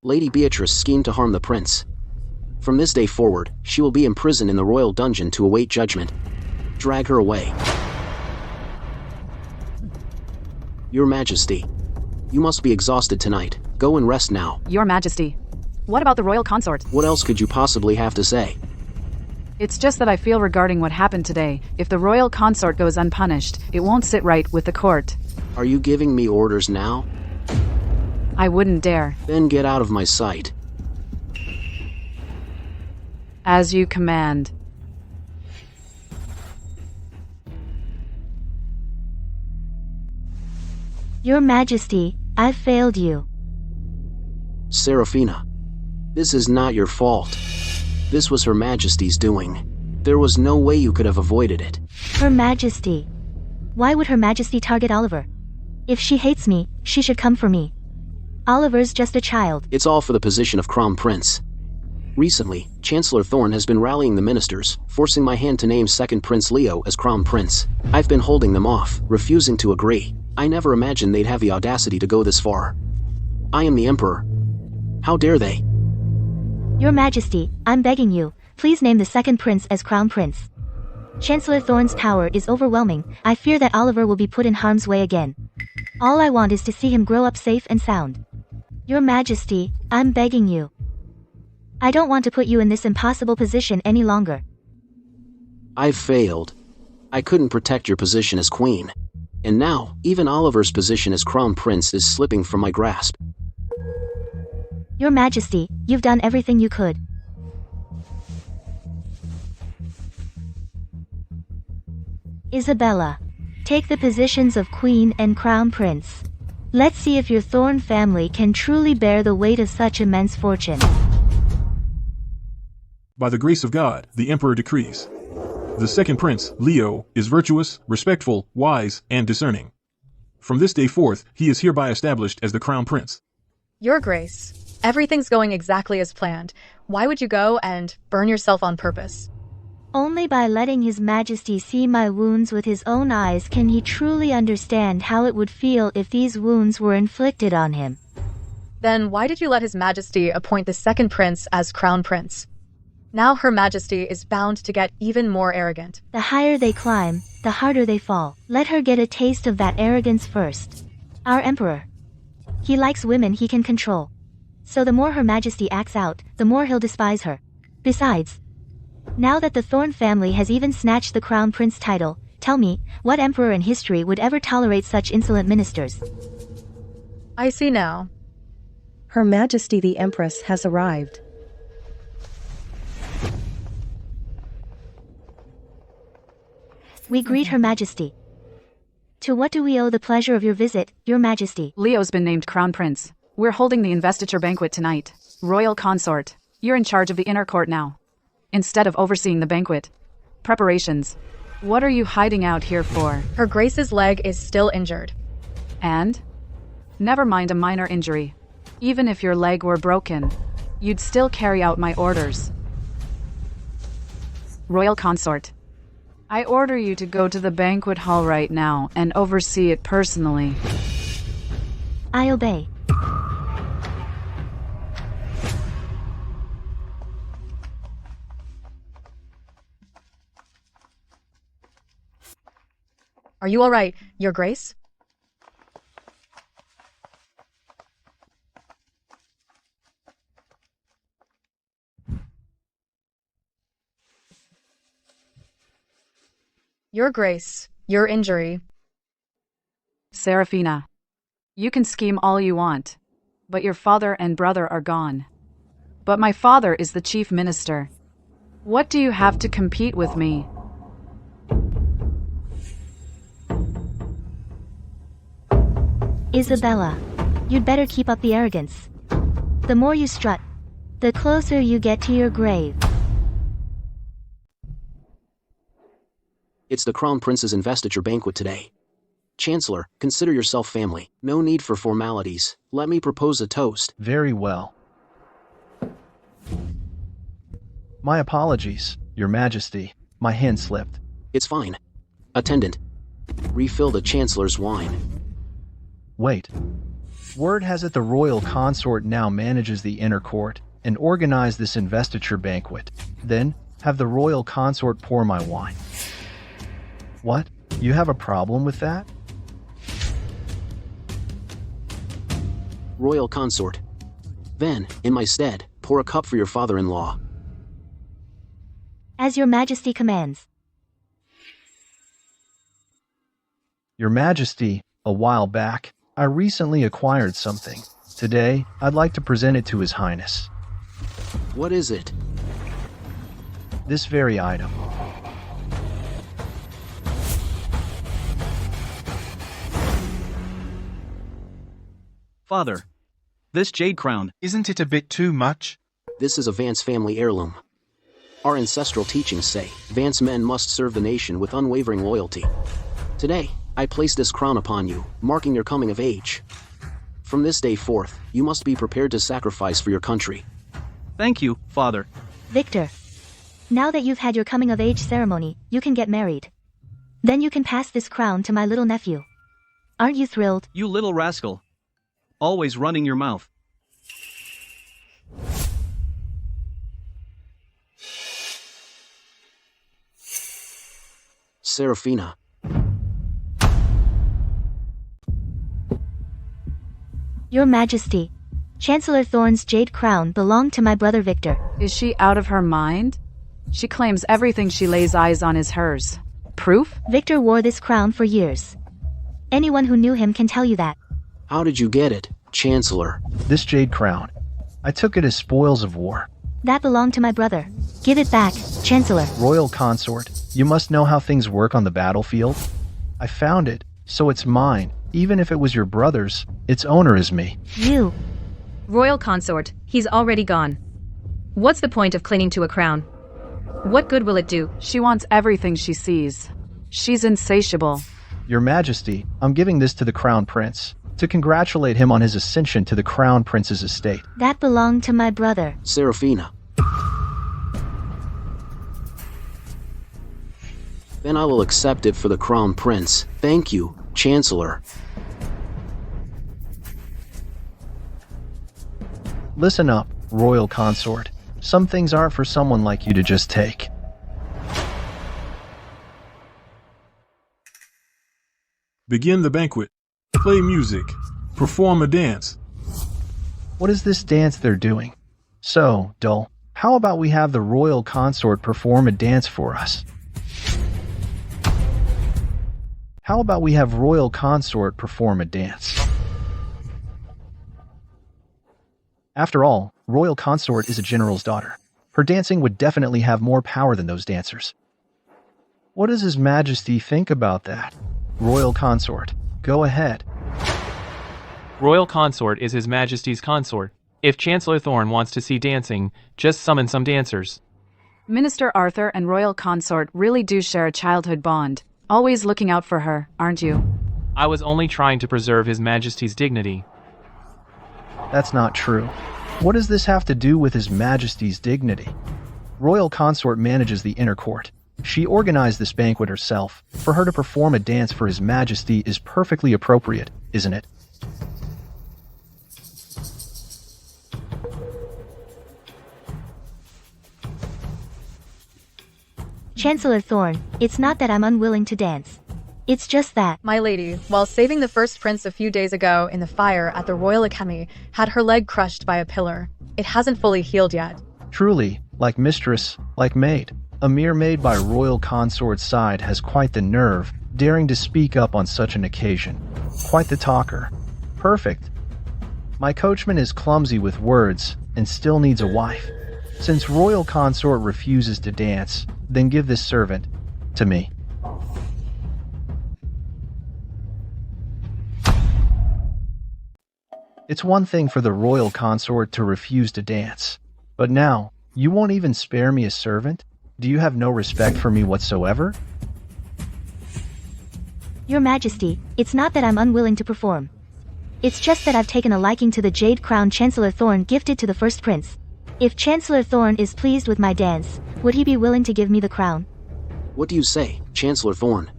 Lady Beatrice schemed to harm the prince. From this day forward, she will be imprisoned in the royal dungeon to await judgment. Drag her away. Your Majesty, you must be exhausted tonight. Go and rest now. Your Majesty, what about the royal consort? What else could you possibly have to say? It's just that I feel regarding what happened today, if the royal consort goes unpunished, it won't sit right with the court. Are you giving me orders now? I wouldn't dare. Then get out of my sight. As you command. Your Majesty, I've failed you. Saraphina, this is not your fault. This was Her Majesty's doing. There was no way you could have avoided it. Her Majesty. Why would Her Majesty target Oliver? If she hates me, she should come for me. Oliver's just a child. It's all for the position of Crown Prince. Recently, Chancellor Thorn has been rallying the ministers, forcing my hand to name second Prince Leo as Crown Prince. I've been holding them off, refusing to agree. I never imagined they'd have the audacity to go this far. I am the Emperor. How dare they? Your Majesty, I'm begging you, please name the second prince as Crown Prince. Chancellor Thorn's power is overwhelming. I fear that Oliver will be put in harm's way again. All I want is to see him grow up safe and sound. Your Majesty, I'm begging you. I don't want to put you in this impossible position any longer. I've failed. I couldn't protect your position as Queen. And now, even Oliver's position as Crown Prince is slipping from my grasp. Your Majesty, you've done everything you could. Isabella, take the positions of Queen and Crown Prince. Let's see if your Thorn family can truly bear the weight of such immense fortune. By the grace of God, the Emperor decrees. The second prince, Leo, is virtuous, respectful, wise, and discerning. From this day forth, he is hereby established as the Crown Prince. Your Grace, everything's going exactly as planned. Why would you go and burn yourself on purpose? Only by letting His Majesty see my wounds with his own eyes can he truly understand how it would feel if these wounds were inflicted on him. Then why did you let His Majesty appoint the second prince as Crown Prince? Now Her Majesty is bound to get even more arrogant. The higher they climb, the harder they fall. Let her get a taste of that arrogance first. Our Emperor. He likes women he can control. So the more Her Majesty acts out, the more he'll despise her. Besides, now that the Thorn family has even snatched the Crown Prince title, tell me, what emperor in history would ever tolerate such insolent ministers? I see now. Her Majesty the Empress has arrived. We greet Her Majesty. To what do we owe the pleasure of your visit, Your Majesty? Leo's been named Crown Prince. We're holding the investiture banquet tonight. Royal consort, you're in charge of the inner court now, instead of overseeing the banquet. Preparations. What are you hiding out here for? Her Grace's leg is still injured. And? Never mind a minor injury. Even if your leg were broken, you'd still carry out my orders. Royal consort, I order you to go to the banquet hall right now and oversee it personally. I obey. Are you all right, Your Grace? Your Grace, your injury. Saraphina, you can scheme all you want, but your father and brother are gone. But my father is the chief minister. What do you have to compete with me? Isabella, you'd better keep up the arrogance. The more you strut, the closer you get to your grave. It's the Crown Prince's investiture banquet today. Chancellor, consider yourself family. No need for formalities. Let me propose a toast. Very well. My apologies, Your Majesty. My hand slipped. It's fine. Attendant, refill the Chancellor's wine. Wait. Word has it the royal consort now manages the inner court and organize this investiture banquet. Then, have the royal consort pour my wine. What? You have a problem with that? Royal consort. Then, in my stead, pour a cup for your father-in-law. As Your Majesty commands. Your Majesty, a while back, I recently acquired something. Today, I'd like to present it to His Highness. What is it? This very item. Father, this jade crown, isn't it a bit too much? This is a Vance family heirloom. Our ancestral teachings say, Vance men must serve the nation with unwavering loyalty. Today, I place this crown upon you, marking your coming of age. From this day forth, you must be prepared to sacrifice for your country. Thank you, father. Victor. Now that you've had your coming-of-age ceremony, you can get married. Then you can pass this crown to my little nephew. Aren't you thrilled? You little rascal. Always running your mouth. Saraphina. Your Majesty. Chancellor Thorn's jade crown belonged to my brother Victor. Is she out of her mind? She claims everything she lays eyes on is hers. Proof? Victor wore this crown for years. Anyone who knew him can tell you that. How did you get it, Chancellor? This jade crown. I took it as spoils of war. That belonged to my brother. Give it back, Chancellor. Royal consort, you must know how things work on the battlefield. I found it, so it's mine. Even if it was your brother's, its owner is me. You. Royal consort, he's already gone. What's the point of clinging to a crown? What good will it do? She wants everything she sees. She's insatiable. Your Majesty, I'm giving this to the Crown Prince, to congratulate him on his ascension to the Crown Prince's estate. That belonged to my brother. Saraphina. Then I will accept it for the Crown Prince. Thank you, Chancellor. Listen up, Royal Consort. Some things aren't for someone like you to just take. Begin the banquet. Play music. Perform a dance. What is this dance they're doing? So, Dull, how about we have the Royal Consort perform a dance for us? How about we have Royal Consort perform a dance? After all, Royal Consort is a general's daughter. Her dancing would definitely have more power than those dancers. What does His Majesty think about that? Royal Consort, go ahead. Royal consort is His Majesty's consort. If Chancellor Thorn wants to see dancing, just summon some dancers. Minister Arthur and Royal Consort really do share a childhood bond. Always looking out for her, aren't you? I was only trying to preserve His Majesty's dignity. That's not true. What does this have to do with His Majesty's dignity? Royal Consort manages the inner court. She organized this banquet herself. For her to perform a dance for His Majesty is perfectly appropriate, isn't it? Chancellor Thorn, it's not that I'm unwilling to dance. It's just that... My lady, while saving the first prince a few days ago in the fire at the Royal Academy, had her leg crushed by a pillar. It hasn't fully healed yet. Truly, like mistress, like maid. A mere maid by Royal Consort's side has quite the nerve, daring to speak up on such an occasion. Quite the talker. Perfect. My coachman is clumsy with words, and still needs a wife. Since Royal Consort refuses to dance, then give this servant to me. It's one thing for the Royal Consort to refuse to dance, but now, you won't even spare me a servant? Do you have no respect for me whatsoever? Your Majesty, it's not that I'm unwilling to perform. It's just that I've taken a liking to the jade crown Chancellor Thorn gifted to the first prince. If Chancellor Thorn is pleased with my dance, would he be willing to give me the crown? What do you say, Chancellor Thorn?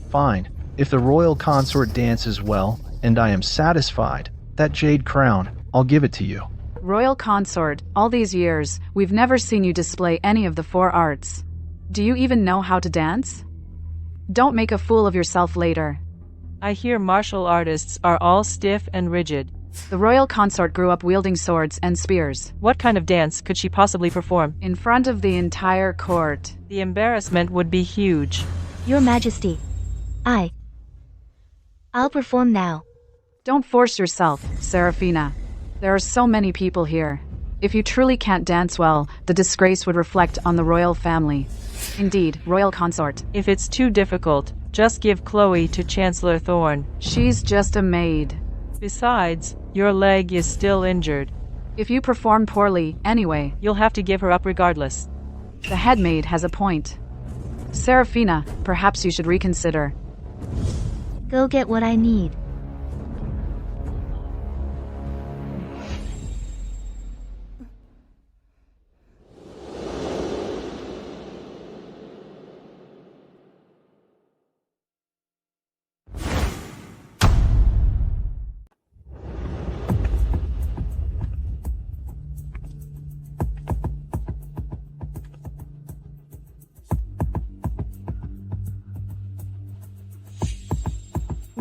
Fine. If the Royal Consort dances well, and I am satisfied, that jade crown, I'll give it to you. Royal Consort, all these years, we've never seen you display any of the 4 arts. Do you even know how to dance? Don't make a fool of yourself later. I hear martial artists are all stiff and rigid. The Royal Consort grew up wielding swords and spears. What kind of dance could she possibly perform? In front of the entire court. The embarrassment would be huge. Your Majesty, I'll perform now. Don't force yourself, Saraphina. There are so many people here. If you truly can't dance well, the disgrace would reflect on the royal family. Indeed, Royal Consort. If it's too difficult, just give Chloe to Chancellor Thorn. She's just a maid. Besides, your leg is still injured. If you perform poorly, anyway, you'll have to give her up regardless. The head maid has a point. Saraphina, perhaps you should reconsider. Go get what I need.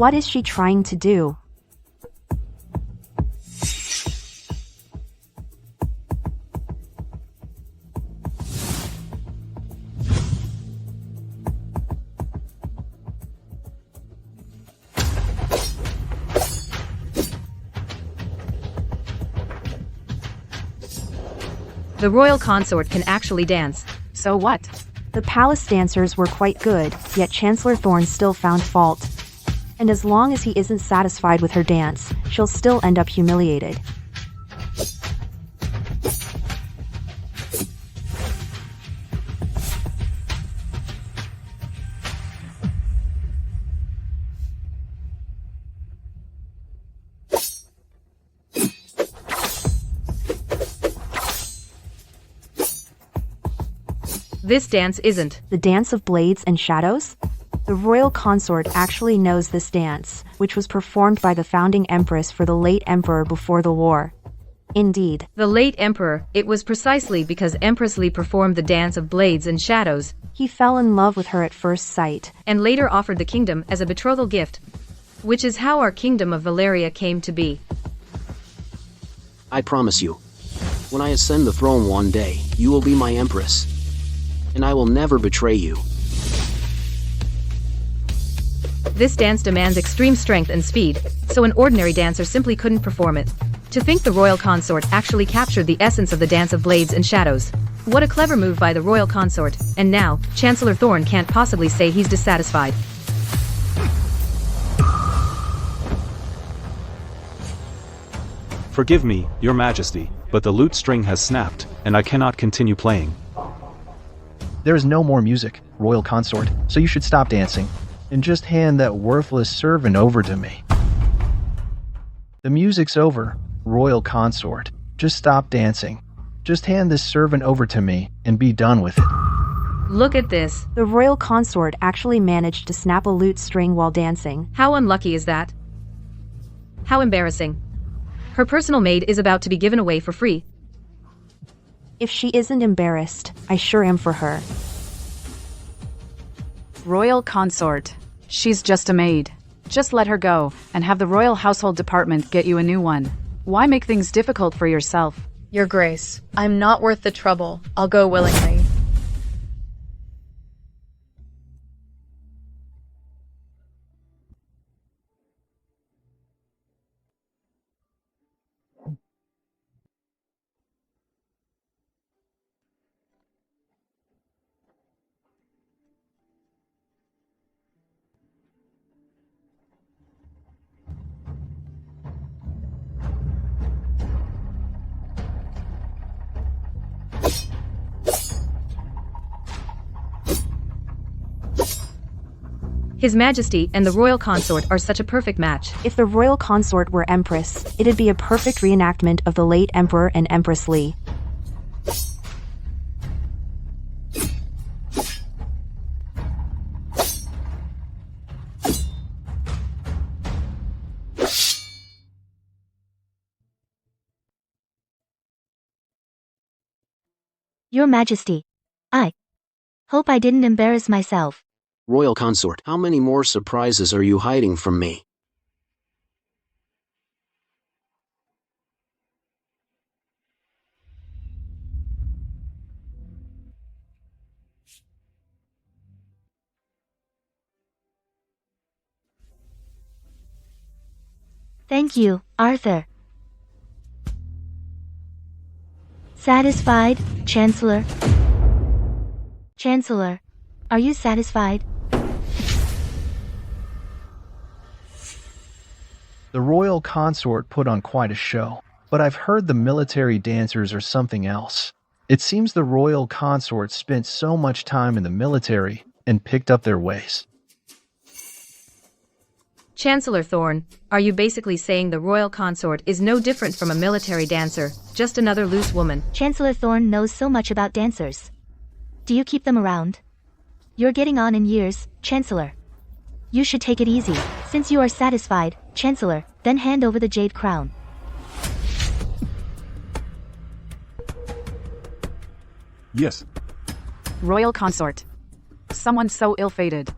What is she trying to do? The royal consort can actually dance. So what? The palace dancers were quite good, yet Chancellor Thorn still found fault. And as long as he isn't satisfied with her dance, she'll still end up humiliated. This dance isn't the dance of blades and shadows? The royal consort actually knows this dance, which was performed by the founding empress for the late emperor before the war. Indeed. The late emperor. It was precisely because Empress Li performed the dance of blades and shadows. He fell in love with her at first sight, and later offered the kingdom as a betrothal gift, which is how our kingdom of Valeria came to be. I promise you, when I ascend the throne one day, you will be my empress. And I will never betray you. This dance demands extreme strength and speed, so an ordinary dancer simply couldn't perform it. To think the royal consort actually captured the essence of the dance of blades and shadows. What a clever move by the royal consort, and now, Chancellor Thorn can't possibly say he's dissatisfied. Forgive me, Your Majesty, but the lute string has snapped, and I cannot continue playing. There is no more music, royal consort, so you should stop dancing, and just hand that worthless servant over to me. The music's over, royal consort. Just stop dancing. Just hand this servant over to me, and be done with it. Look at this. The royal consort actually managed to snap a lute string while dancing. How unlucky is that? How embarrassing. Her personal maid is about to be given away for free. If she isn't embarrassed, I sure am for her. Royal consort. She's just a maid. Just let her go, and have the royal household department get you a new one. Why make things difficult for yourself? Your Grace, I'm not worth the trouble. I'll go willingly. His Majesty and the royal consort are such a perfect match. If the royal consort were empress, it'd be a perfect reenactment of the late emperor and Empress Li. Your Majesty, I hope I didn't embarrass myself. Royal consort, how many more surprises are you hiding from me? Thank you, Arthur. Satisfied, Chancellor? Chancellor, are you satisfied? The royal consort put on quite a show, but I've heard the military dancers are something else. It seems the royal consort spent so much time in the military and picked up their ways. Chancellor Thorn, are you basically saying the royal consort is no different from a military dancer, just another loose woman? Chancellor Thorn knows so much about dancers. Do you keep them around? You're getting on in years, Chancellor. You should take it easy. Since you are satisfied, Chancellor, then hand over the jade crown. Yes. Royal consort. Someone so ill-fated.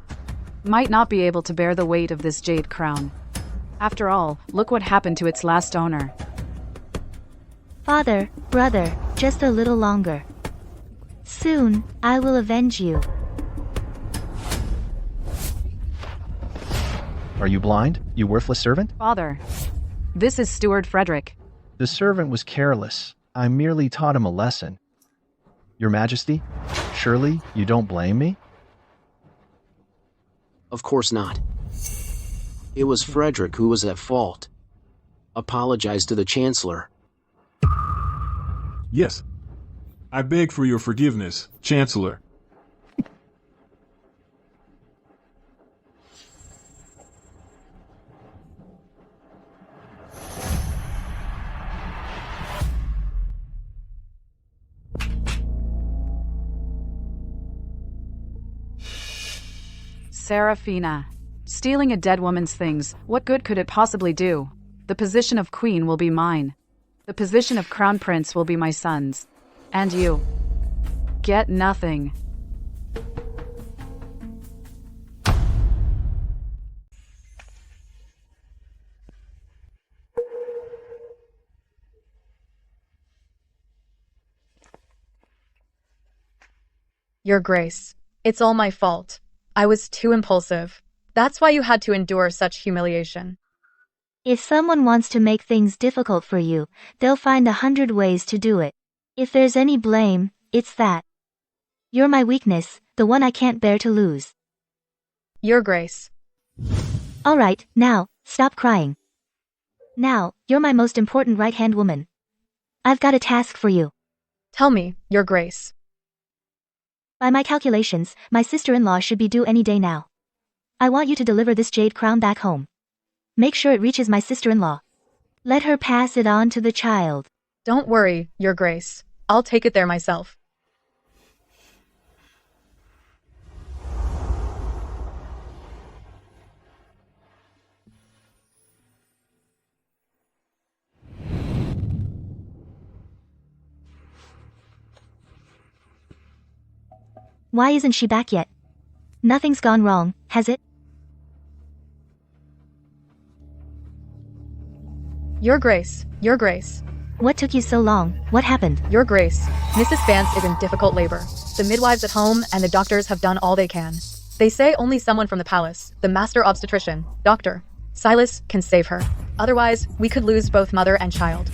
might not be able to bear the weight of this jade crown. After all, look what happened to its last owner. Father, brother, just a little longer. Soon, I will avenge you. Are you blind, you worthless servant? Father, this is Steward Frederick. The servant was careless. I merely taught him a lesson. Your Majesty, surely you don't blame me? Of course not. It was Frederick who was at fault. Apologize to the Chancellor. Yes. I beg for your forgiveness, Chancellor. Saraphina. Stealing a dead woman's things, what good could it possibly do? The position of queen will be mine. The position of crown prince will be my son's. And you. Get nothing. Your Grace, it's all my fault. I was too impulsive. That's why you had to endure such humiliation. If someone wants to make things difficult for you, they'll find 100 ways to do it. If there's any blame, it's that. You're my weakness, the one I can't bear to lose. Your Grace. All right, now, stop crying. Now, you're my most important right-hand woman. I've got a task for you. Tell me, Your Grace. By my calculations, my sister-in-law should be due any day now. I want you to deliver this jade crown back home. Make sure it reaches my sister-in-law. Let her pass it on to the child. Don't worry, Your Grace. I'll take it there myself. Why isn't she back yet? Nothing's gone wrong, has it? Your Grace, Your Grace. What took you so long? What happened? Your Grace, Mrs. Vance is in difficult labor. The midwives at home and the doctors have done all they can. They say only someone from the palace, the master obstetrician, Dr. Silas, can save her. Otherwise, we could lose both mother and child.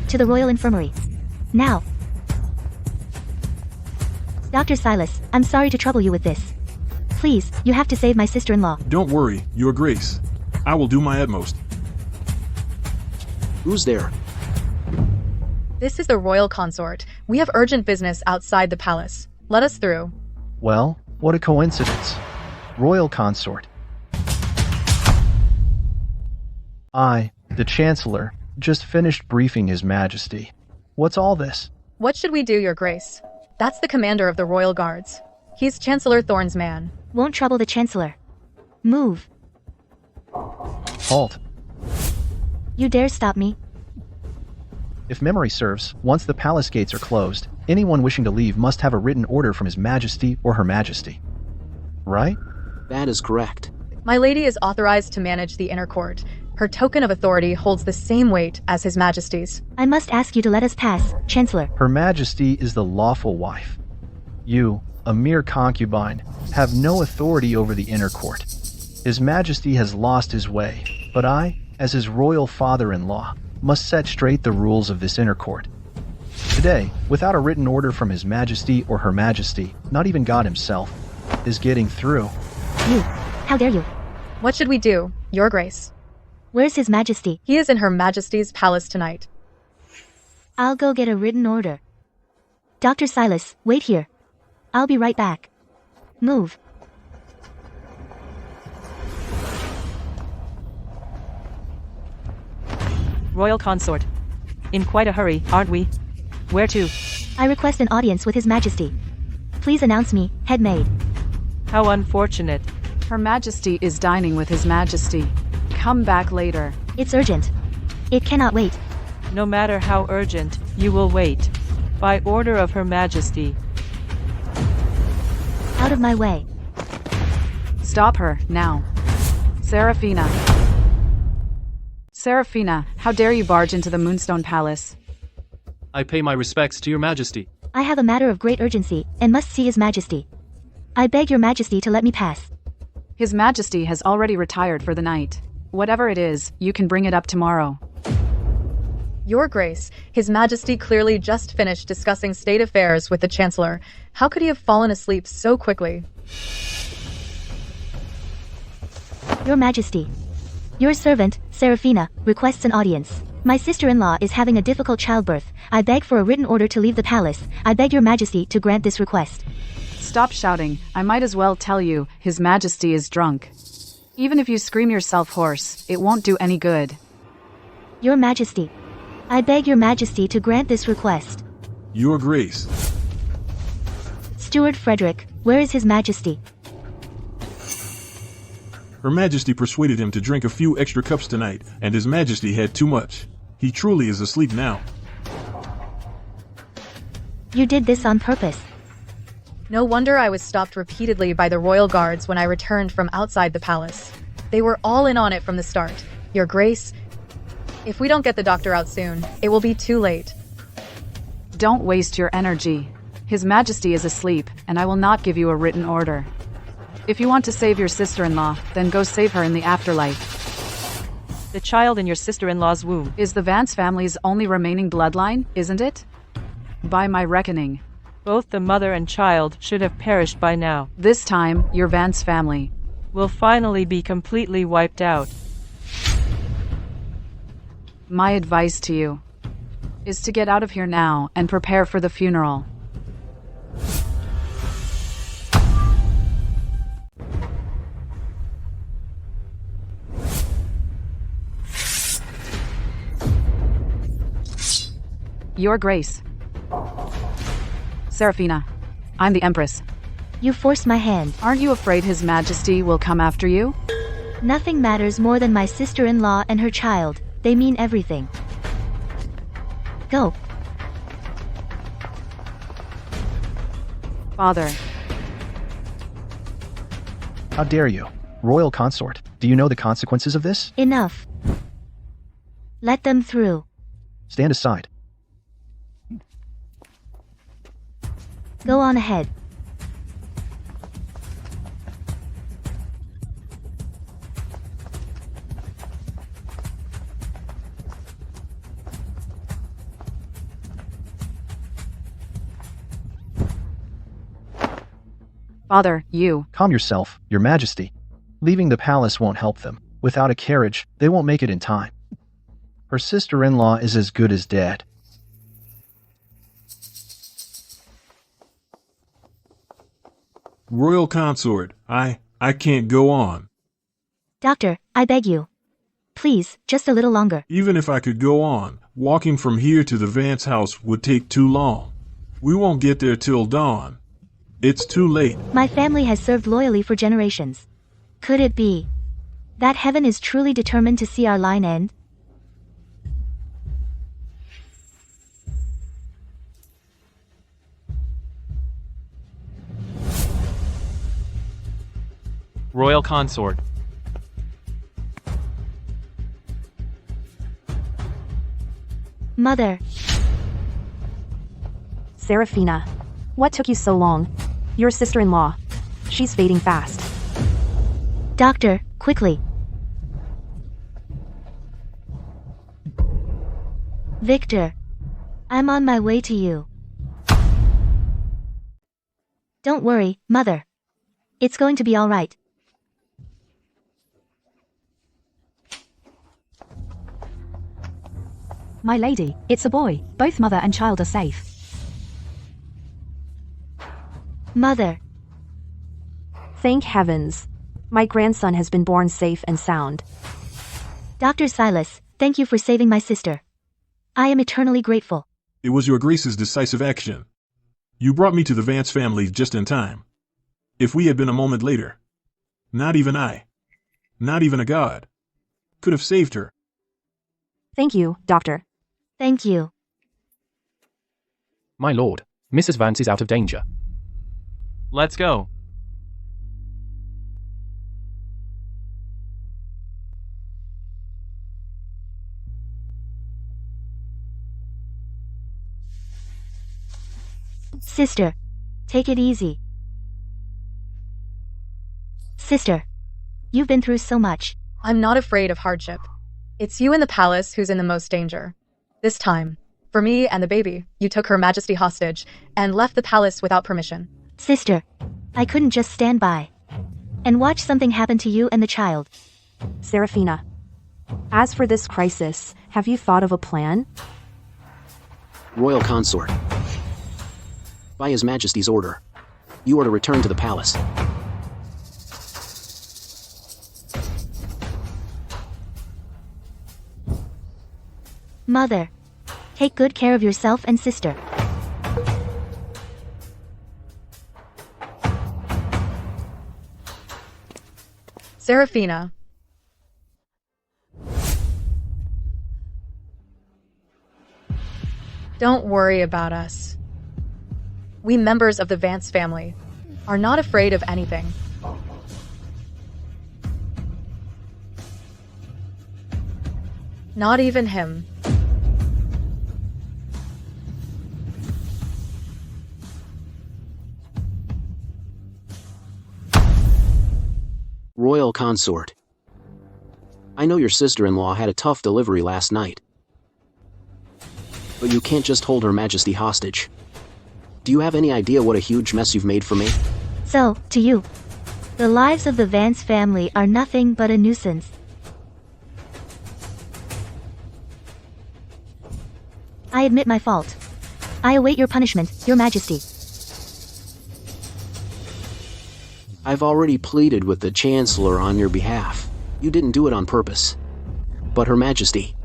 To the royal infirmary. Now. Dr. Silas, I'm sorry to trouble you with this. Please, you have to save my sister-in-law. Don't worry, Your Grace. I will do my utmost. Who's there? This is the royal consort. We have urgent business outside the palace. Let us through. Well, what a coincidence. Royal consort. I, the Chancellor, just finished briefing His Majesty. What's all this? What should we do, Your Grace? That's the commander of the royal guards. He's Chancellor Thorn's man. Won't trouble the Chancellor. Move. Halt. You dare stop me? If memory serves, once the palace gates are closed, anyone wishing to leave must have a written order from His Majesty or Her Majesty. Right? That is correct. My lady is authorized to manage the inner court. Her token of authority holds the same weight as His Majesty's. I must ask you to let us pass, Chancellor. Her Majesty is the lawful wife. You, a mere concubine, have no authority over the inner court. His Majesty has lost his way, but I, as his royal father-in-law, must set straight the rules of this inner court. Today, without a written order from His Majesty or Her Majesty, not even God himself, is getting through. You! How dare you! What should we do, Your Grace? Where's His Majesty? He is in Her Majesty's palace tonight. I'll go get a written order. Dr. Silas, wait here. I'll be right back. Move. Royal consort. In quite a hurry, aren't we? Where to? I request an audience with His Majesty. Please announce me, head maid. How unfortunate. Her Majesty is dining with His Majesty. Come back later. It's urgent. It cannot wait. No matter how urgent, you will wait. By order of Her Majesty. Out of my way. Stop her, now. Saraphina. Saraphina, how dare you barge into the Moonstone Palace? I pay my respects to your majesty. I have a matter of great urgency, and must see His Majesty. I beg your Majesty to let me pass. His Majesty has already retired for the night. Whatever it is, you can bring it up tomorrow. Your Grace, His Majesty clearly just finished discussing state affairs with the Chancellor. How could he have fallen asleep so quickly? Your Majesty. Your servant, Saraphina, requests an audience. My sister-in-law is having a difficult childbirth. I beg for a written order to leave the palace. I beg your Majesty to grant this request. Stop shouting. I might as well tell you, His Majesty is drunk. Even if you scream yourself hoarse, it won't do any good. Your Majesty. I beg your Majesty to grant this request. Your Grace. Steward Frederick, where is His Majesty? Her Majesty persuaded him to drink a few extra cups tonight, and His Majesty had too much. He truly is asleep now. You did this on purpose. No wonder I was stopped repeatedly by the royal guards when I returned from outside the palace. They were all in on it from the start. Your Grace, if we don't get the doctor out soon, it will be too late. Don't waste your energy. His Majesty is asleep, and I will not give you a written order. If you want to save your sister-in-law, then go save her in the afterlife. The child in your sister-in-law's womb is the Vance family's only remaining bloodline, isn't it? By my reckoning. Both the mother and child should have perished by now. This time, your Vance family will finally be completely wiped out. My advice to you is to get out of here now and prepare for the funeral. Your Grace. Saraphina, I'm the Empress. You forced my hand. Aren't you afraid His Majesty will come after you? Nothing matters more than my sister-in-law and her child. They mean everything. Go. Father. How dare you? Royal consort, do you know the consequences of this? Enough. Let them through. Stand aside. Go on ahead. Father, you. Calm yourself, Your Majesty. Leaving the palace won't help them. Without a carriage, they won't make it in time. Her sister-in-law is as good as dead. Royal consort, I can't go on. Doctor, I beg you. Please, just a little longer. Even if I could go on, walking from here to the Vance house would take too long. We won't get there till dawn. It's too late. My family has served loyally for generations. Could it be that heaven is truly determined to see our line end? Royal consort. Mother. Saraphina. What took you so long? Your sister-in-law. She's fading fast. Doctor, quickly. Victor. I'm on my way to you. Don't worry, Mother. It's going to be all right. My lady, it's a boy. Both mother and child are safe. Mother. Thank heavens. My grandson has been born safe and sound. Dr. Silas, thank you for saving my sister. I am eternally grateful. It was your Grace's decisive action. You brought me to the Vance family just in time. If we had been a moment later, not even I, not even a god, could have saved her. Thank you, Doctor. Thank you. My lord, Mrs. Vance is out of danger. Let's go. Sister, take it easy. Sister, you've been through so much. I'm not afraid of hardship. It's you in the palace who's in the most danger. This time, for me and the baby, you took Her Majesty hostage and left the palace without permission. Sister, I couldn't just stand by and watch something happen to you and the child. Saraphina. As for this crisis, have you thought of a plan? Royal consort. By His Majesty's order, you are to return to the palace. Mother, take good care of yourself and sister. Saraphina. Don't worry about us. We members of the Vance family are not afraid of anything. Not even him. Royal consort. I know your sister-in-law had a tough delivery last night. But you can't just hold Her Majesty hostage. Do you have any idea what a huge mess you've made for me? So, to you, the lives of the Vance family are nothing but a nuisance. I admit my fault. I await your punishment, Your Majesty. I've already pleaded with the chancellor on your behalf. You didn't do it on purpose. But Her Majesty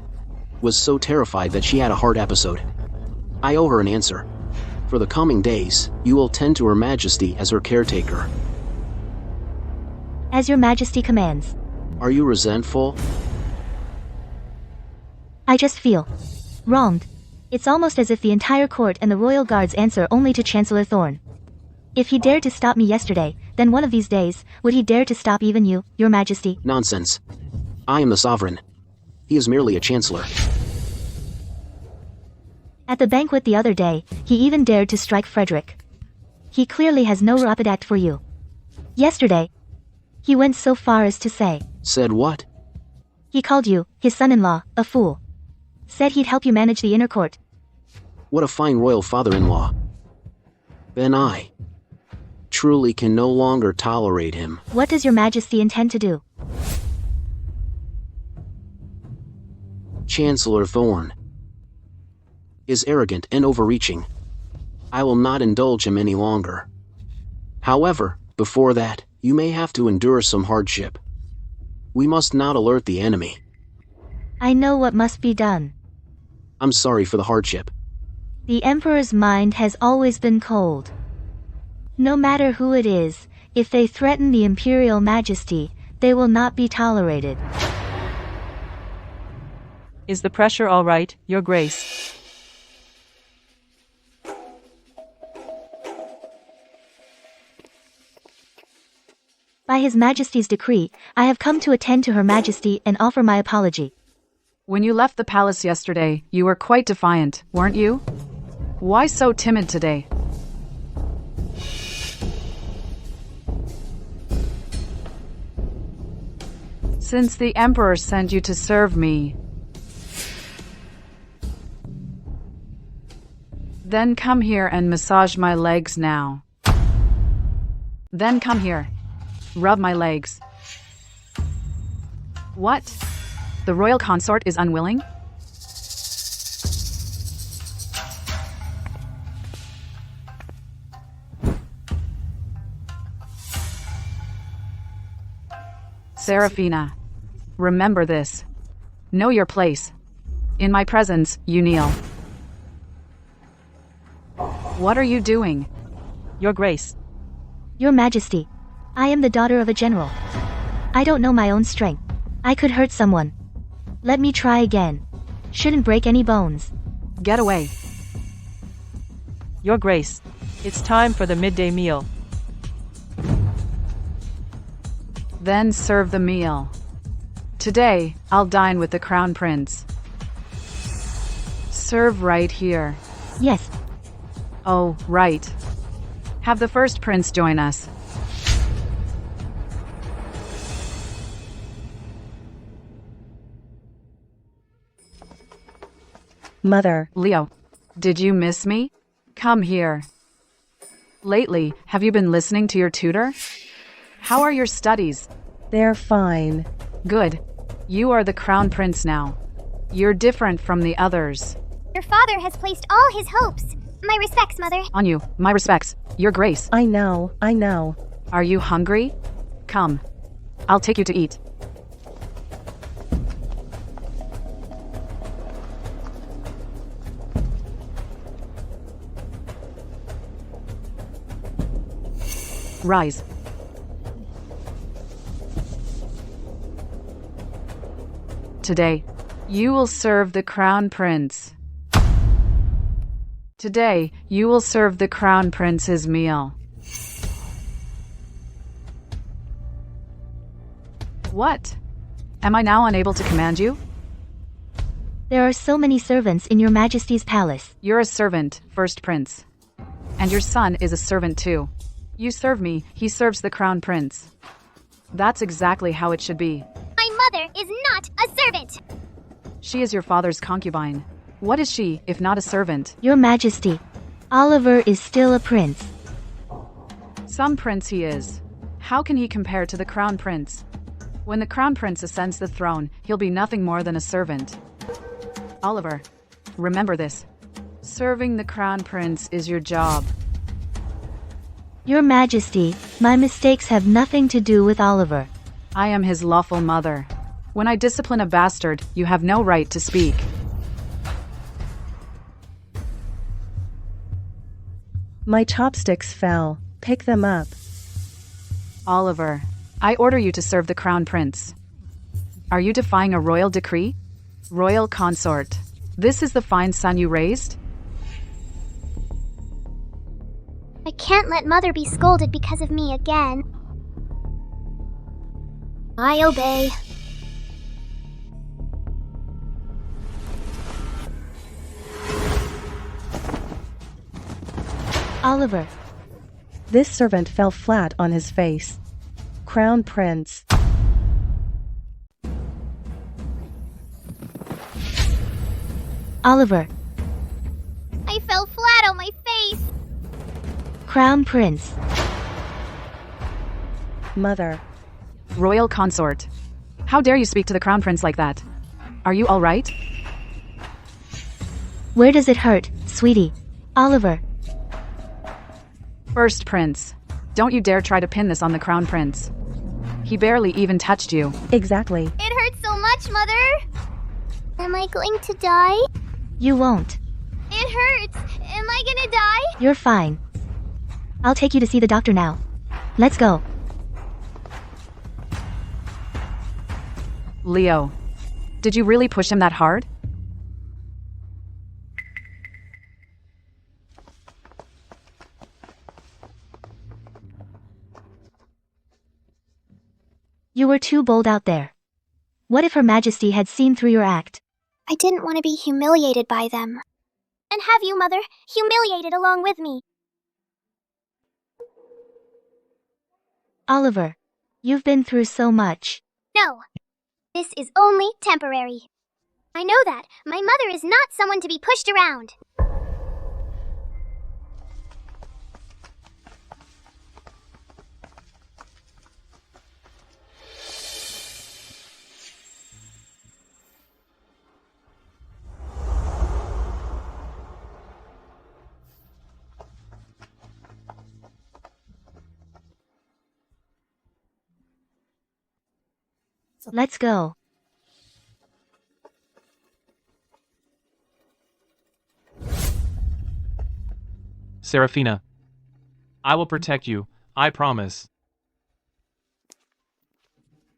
was so terrified that she had a heart episode. I owe her an answer. For the coming days, you will tend to Her Majesty as her caretaker. As Your Majesty commands. Are you resentful? I just feel wronged. It's almost as if the entire court and the royal guards answer only to Chancellor Thorn. If he dared to stop me yesterday, then one of these days, would he dare to stop even you, Your Majesty? Nonsense. I am the sovereign. He is merely a chancellor. At the banquet the other day, he even dared to strike Frederick. He clearly has no appetite for you. Yesterday, he went so far as to say... Said what? He called you, his son-in-law, a fool. Said he'd help you manage the inner court. What a fine royal father-in-law. Then I truly can no longer tolerate him. What does Your Majesty intend to do? Chancellor Thorn is arrogant and overreaching. I will not indulge him any longer. However, before that, you may have to endure some hardship. We must not alert the enemy. I know what must be done. I'm sorry for the hardship. The Emperor's mind has always been cold. No matter who it is, if they threaten the Imperial Majesty, they will not be tolerated. Is the pressure all right, Your Grace? By His Majesty's decree, I have come to attend to Her Majesty and offer my apology. When you left the palace yesterday, you were quite defiant, weren't you? Why so timid today? Since the Emperor sent you to serve me, then come here and massage my legs now. Then come here. Rub my legs. What? The royal consort is unwilling? Saraphina, remember this. Know your place. In my presence, you kneel. What are you doing? Your Grace. Your Majesty, I am the daughter of a general. I don't know my own strength. I could hurt someone. Let me try again. Shouldn't break any bones. Get away. Your Grace, it's time for the midday meal. Then serve the meal. Today, I'll dine with the Crown Prince. Serve right here. Yes. Oh, right. Have the first prince join us. Mother. Leo, did you miss me? Come here. Lately, have you been listening to your tutor? How are your studies? They're fine. Good. You are the crown prince now. You're different from the others. Your father has placed all his hopes. My respects, Mother. On you, my respects, your grace. I know. Are you hungry? Come. I'll take you to eat. Rise. Today, you will serve the crown prince. Today, you will serve the crown prince his meal. What? Am I now unable to command you? There are so many servants in your majesty's palace. You're a servant, first prince. And your son is a servant too. You serve me, he serves the crown prince. That's exactly how it should be. My mother is not a servant. She is your father's concubine. What is she, if not a servant? Your majesty, Oliver is still a prince. Some prince he is. How can he compare to the crown prince? When the crown prince ascends the throne, he'll be nothing more than a servant. Oliver, remember this. Serving the crown prince is your job. Your majesty, my mistakes have nothing to do with Oliver. I am his lawful mother. When I discipline a bastard, you have no right to speak. My chopsticks fell. Pick them up. Oliver, I order you to serve the crown prince. Are you defying a royal decree? Royal consort. This is the fine son you raised? I can't let Mother be scolded because of me again. I obey. Oliver. This servant fell flat on his face. Crown Prince. Oliver. I fell flat on my face. Crown Prince. Mother. Royal consort. How dare you speak to the crown prince like that? Are you all right? Where does it hurt, sweetie? Oliver. First prince. Don't you dare try to pin this on the crown prince. He barely even touched you. Exactly. It hurts so much, Mother. Am I going to die? You won't. It hurts. Am I gonna die? You're fine. I'll take you to see the doctor now. Let's go. Leo. Did you really push him that hard? You were too bold out there. What if Her Majesty had seen through your act? I didn't want to be humiliated by them. And have you, Mother, humiliated along with me. Oliver, you've been through so much. No. This is only temporary. I know that. My mother is not someone to be pushed around. Let's go. Saraphina. I will protect you, I promise.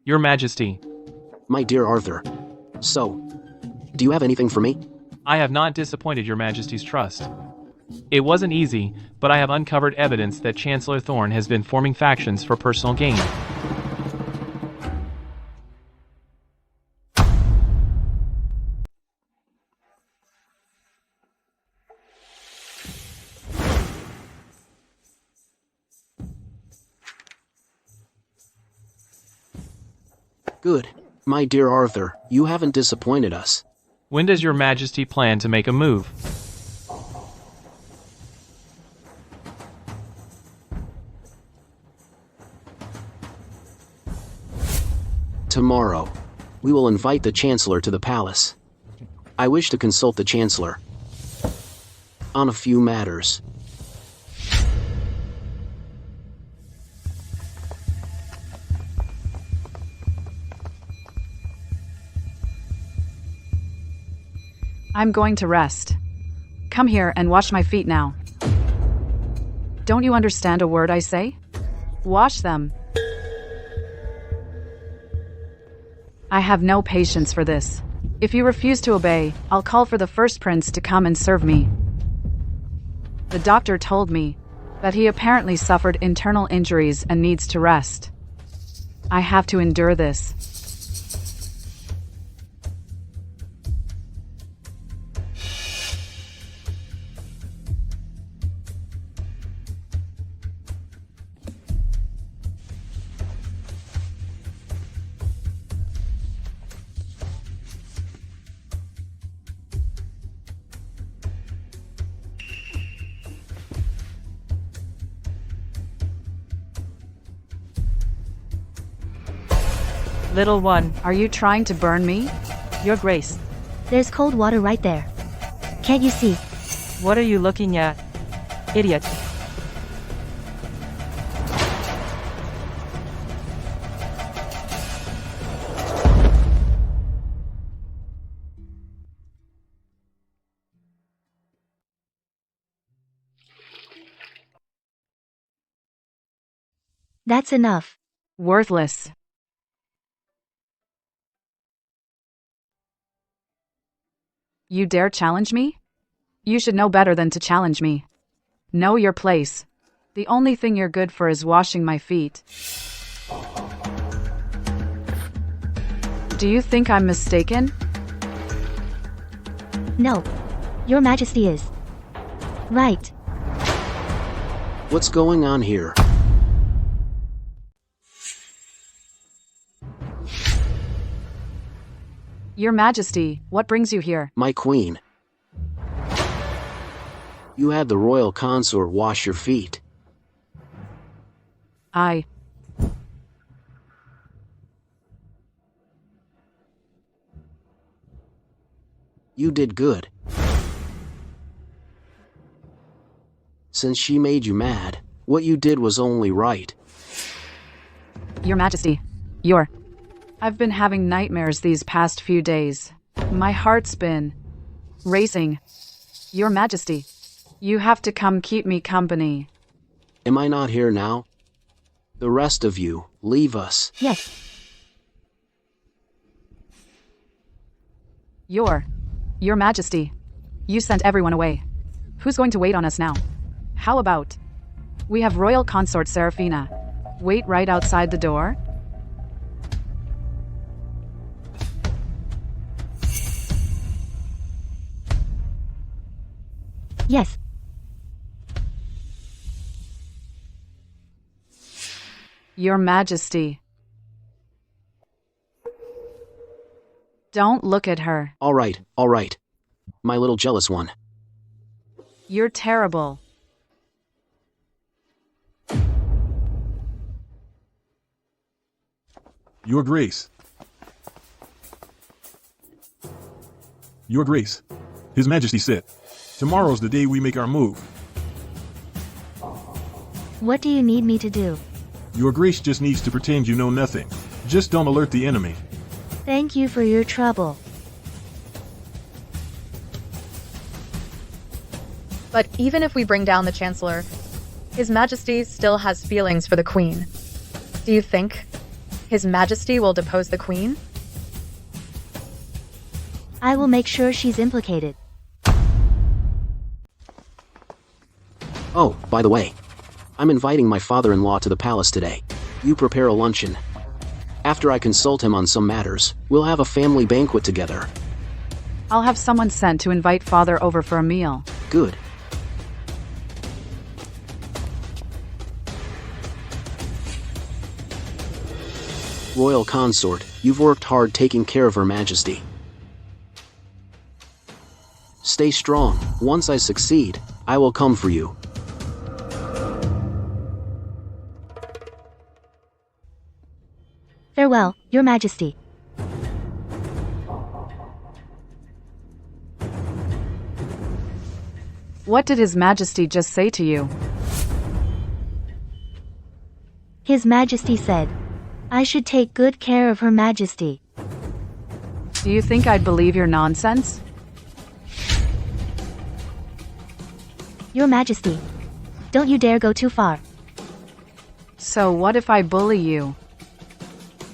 Your Majesty. My dear Arthur. So, do you have anything for me? I have not disappointed your Majesty's trust. It wasn't easy, but I have uncovered evidence that Chancellor Thorn has been forming factions for personal gain. Good. My dear Arthur, you haven't disappointed us. When does your majesty plan to make a move? Tomorrow. We will invite the chancellor to the palace. I wish to consult the chancellor on a few matters. I'm going to rest. Come here and wash my feet now. Don't you understand a word I say? Wash them. I have no patience for this. If you refuse to obey, I'll call for the first prince to come and serve me. The doctor told me that he apparently suffered internal injuries and needs to rest. I have to endure this. Little one, Are you trying to burn me? Your Grace. There's cold water right there. Can't you see? What are you looking at? Idiot. That's enough. Worthless. You dare challenge me? You should know better than to challenge me. Know your place. The only thing you're good for is washing my feet. Do you think I'm mistaken? No. Your Majesty is right. What's going on here? Your Majesty, what brings you here? My queen. You had the royal consort wash your feet. You did good. Since she made you mad, what you did was only right. Your Majesty, I've been having nightmares these past few days. My heart's been racing. Your Majesty, you have to come keep me company. Am I not here now? The rest of you, leave us. Yes. Your Majesty, you sent everyone away. Who's going to wait on us now? How about we have royal consort Saraphina wait right outside the door? Yes. Your Majesty. Don't look at her. All right. My little jealous one. You're terrible. Your Grace. Your Grace. His Majesty said, tomorrow's the day we make our move. What do you need me to do? Your Grace just needs to pretend you know nothing. Just don't alert the enemy. Thank you for your trouble. But even if we bring down the chancellor, His Majesty still has feelings for the Queen. Do you think His Majesty will depose the Queen? I will make sure she's implicated. Oh, by the way, I'm inviting my father-in-law to the palace today. You prepare a luncheon. After I consult him on some matters, we'll have a family banquet together. I'll have someone sent to invite father over for a meal. Good. Royal consort, you've worked hard taking care of Her Majesty. Stay strong. Once I succeed, I will come for you. Farewell, Your Majesty. What did His Majesty just say to you? His Majesty said, I should take good care of Her Majesty. Do you think I'd believe your nonsense? Your Majesty, don't you dare go too far. So what if I bully you?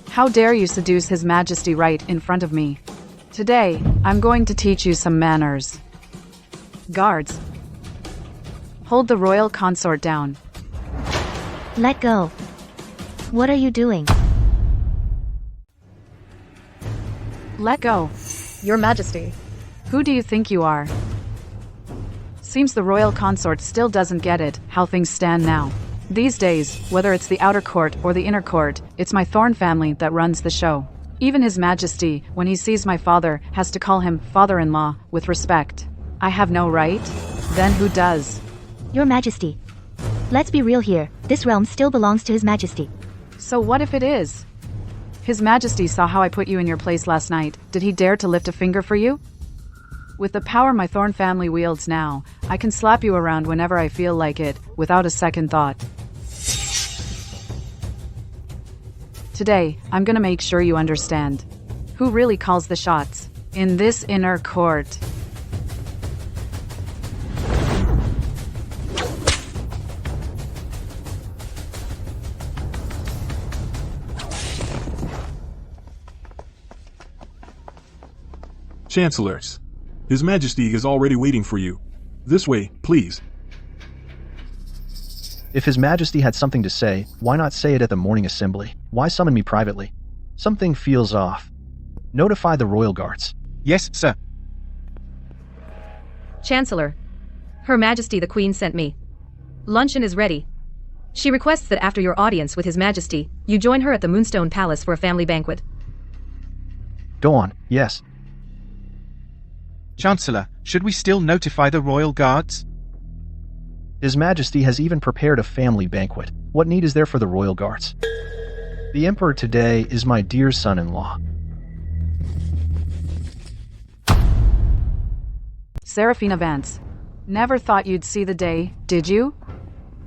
How dare you seduce His Majesty right in front of me? Today, I'm going to teach you some manners. Guards, hold the royal consort down. Let go. What are you doing? Let go. Your Majesty. Who do you think you are? Seems the royal consort still doesn't get it, how things stand now. These days, whether it's the outer court or the inner court, it's my Thorn family that runs the show. Even His Majesty, when he sees my father, has to call him father-in-law with respect. I have no right? Then who does? Your Majesty. Let's be real here, this realm still belongs to His Majesty. So what if it is? His Majesty saw how I put you in your place last night. Did he dare to lift a finger for you? With the power my Thorn family wields now, I can slap you around whenever I feel like it, without a second thought. Today, I'm gonna make sure you understand. Who really calls the shots in this inner court? Chancellors, His Majesty is already waiting for you. This way, please. If His Majesty had something to say, why not say it at the morning assembly? Why summon me privately? Something feels off. Notify the royal guards. Yes, sir. Chancellor, Her Majesty the Queen sent me. Luncheon is ready. She requests that after your audience with His Majesty, you join her at the Moonstone Palace for a family banquet. Go on, yes. Chancellor, should we still notify the royal guards? His Majesty has even prepared a family banquet. What need is there for the royal guards? The Emperor today is my dear son-in-law. Saraphina Vance. Never thought you'd see the day, did you?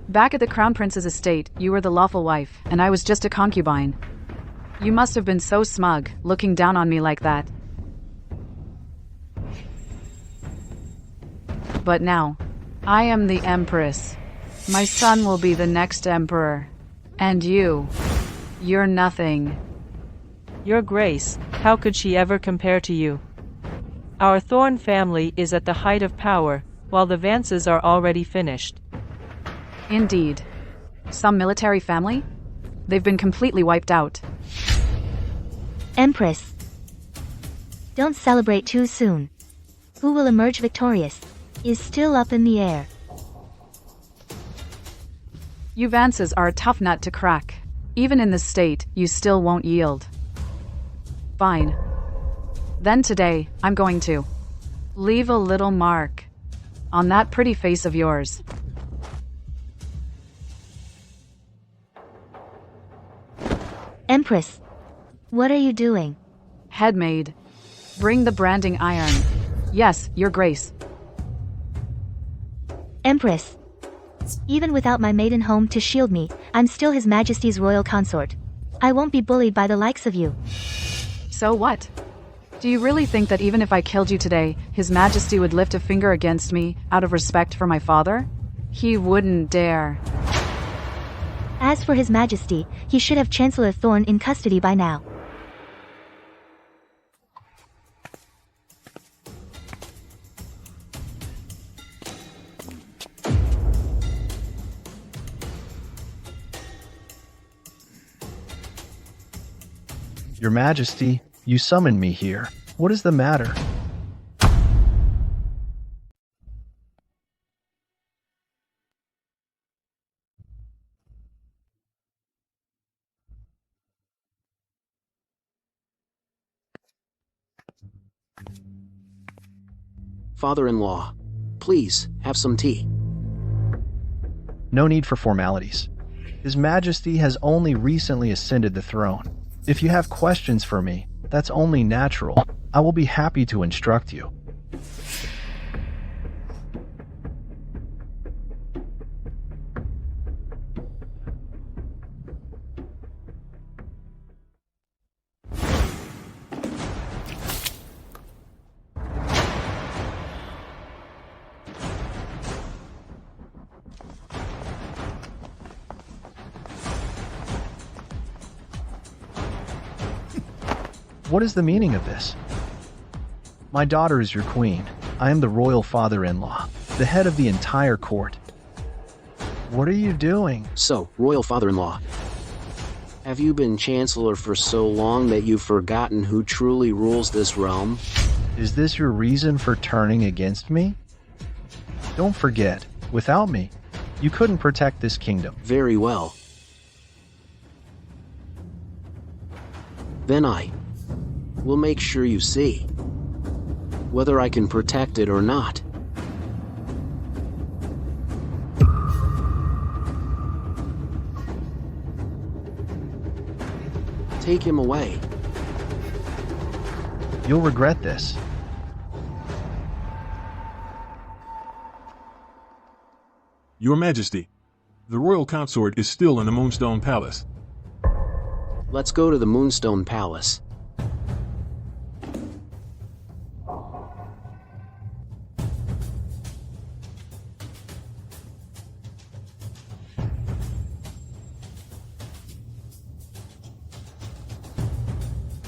Back at the Crown Prince's estate, you were the lawful wife, and I was just a concubine. You must have been so smug, looking down on me like that. But now, I am the Empress. My son will be the next emperor. And you're nothing. Your Grace, how could she ever compare to you? Our Thorn family is at the height of power, while the Vances are already finished. Indeed. Some military family? They've been completely wiped out. Empress. Don't celebrate too soon. Who will emerge victorious is still up in the air. You Vances are a tough nut to crack. Even in this state, you still won't yield. Fine. Then today, I'm going to leave a little mark on that pretty face of yours. Empress, what are you doing? Headmaid, bring the branding iron. Yes, Your Grace. Empress. Even without my maiden home to shield me, I'm still His Majesty's royal consort. I won't be bullied by the likes of you. So what? Do you really think that even if I killed you today, His Majesty would lift a finger against me out of respect for my father? He wouldn't dare. As for His Majesty, he should have Chancellor Thorn in custody by now. Your Majesty, you summoned me here. What is the matter? Father-in-law, please, have some tea. No need for formalities. His Majesty has only recently ascended the throne. If you have questions for me, that's only natural. I will be happy to instruct you. What is the meaning of this? My daughter is your queen. I am the royal father-in-law, the head of the entire court. What are you doing? So, royal father-in-law, have you been chancellor for so long that you've forgotten who truly rules this realm? Is this your reason for turning against me? Don't forget, without me, you couldn't protect this kingdom. Very well. Then I will make sure you see whether I can protect it or not. Take him away. You'll regret this. Your Majesty, the royal consort is still in the Moonstone Palace. Let's go to the Moonstone Palace.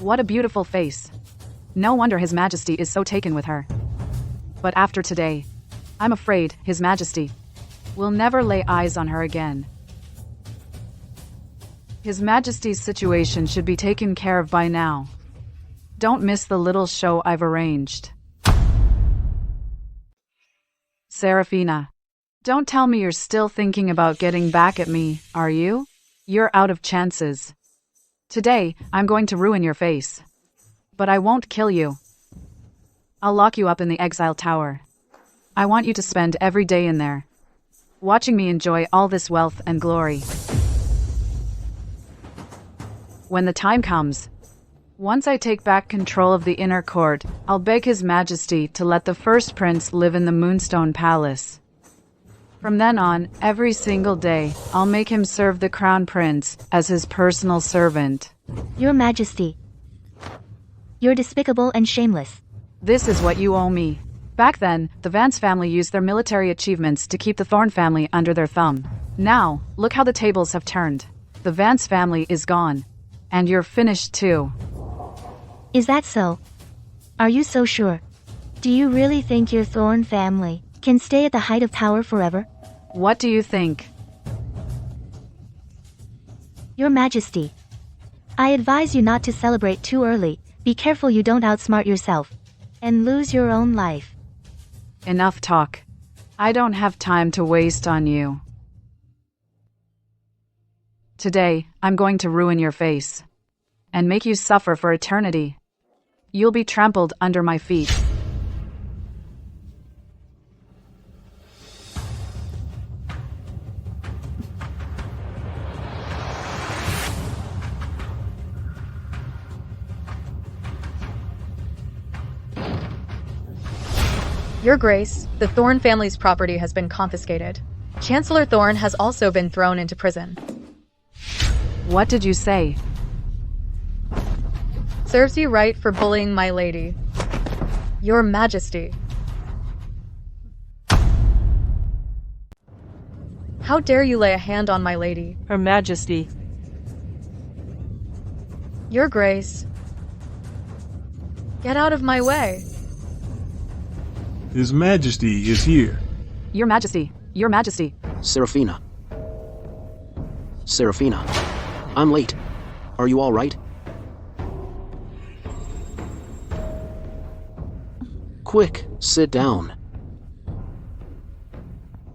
What a beautiful face. No wonder His Majesty is so taken with her. But after today, I'm afraid His Majesty will never lay eyes on her again. His Majesty's situation should be taken care of by now. Don't miss the little show I've arranged. Saraphina, don't tell me you're still thinking about getting back at me, are you? You're out of chances. Today, I'm going to ruin your face. But I won't kill you. I'll lock you up in the Exiled Tower. I want you to spend every day in there, watching me enjoy all this wealth and glory. When the time comes, once I take back control of the inner court, I'll beg His Majesty to let the first prince live in the Moonstone Palace. From then on, every single day, I'll make him serve the Crown Prince as his personal servant. Your Majesty, you're despicable and shameless. This is what you owe me. Back then, the Vance family used their military achievements to keep the Thorn family under their thumb. Now, look how the tables have turned. The Vance family is gone. And you're finished too. Is that so? Are you so sure? Do you really think your Thorn family can stay at the height of power forever? What do you think? Your Majesty, I advise you not to celebrate too early. Be careful you don't outsmart yourself and lose your own life. Enough talk. I don't have time to waste on you. Today, I'm going to ruin your face and make you suffer for eternity. You'll be trampled under my feet. Your Grace, the Thorn family's property has been confiscated. Chancellor Thorn has also been thrown into prison. What did you say? Serves you right for bullying my lady. Your Majesty. How dare you lay a hand on my lady? Her Majesty. Your Grace. Get out of my way. His Majesty is here. Your Majesty. Your Majesty. Saraphina. Saraphina. I'm late. Are you all right? Quick, sit down.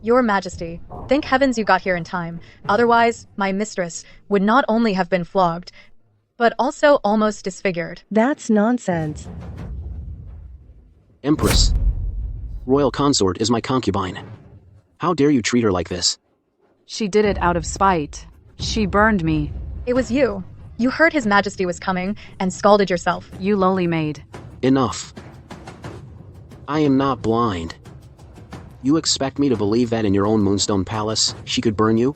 Your Majesty, thank heavens you got here in time. Otherwise, my mistress would not only have been flogged, but also almost disfigured. That's nonsense. Empress, Royal consort is my concubine. How dare you treat her like this? She did it out of spite. She burned me. It was you. You heard His Majesty was coming and scalded yourself. You lowly maid. Enough. I am not blind. You expect me to believe that in your own Moonstone Palace, she could burn you?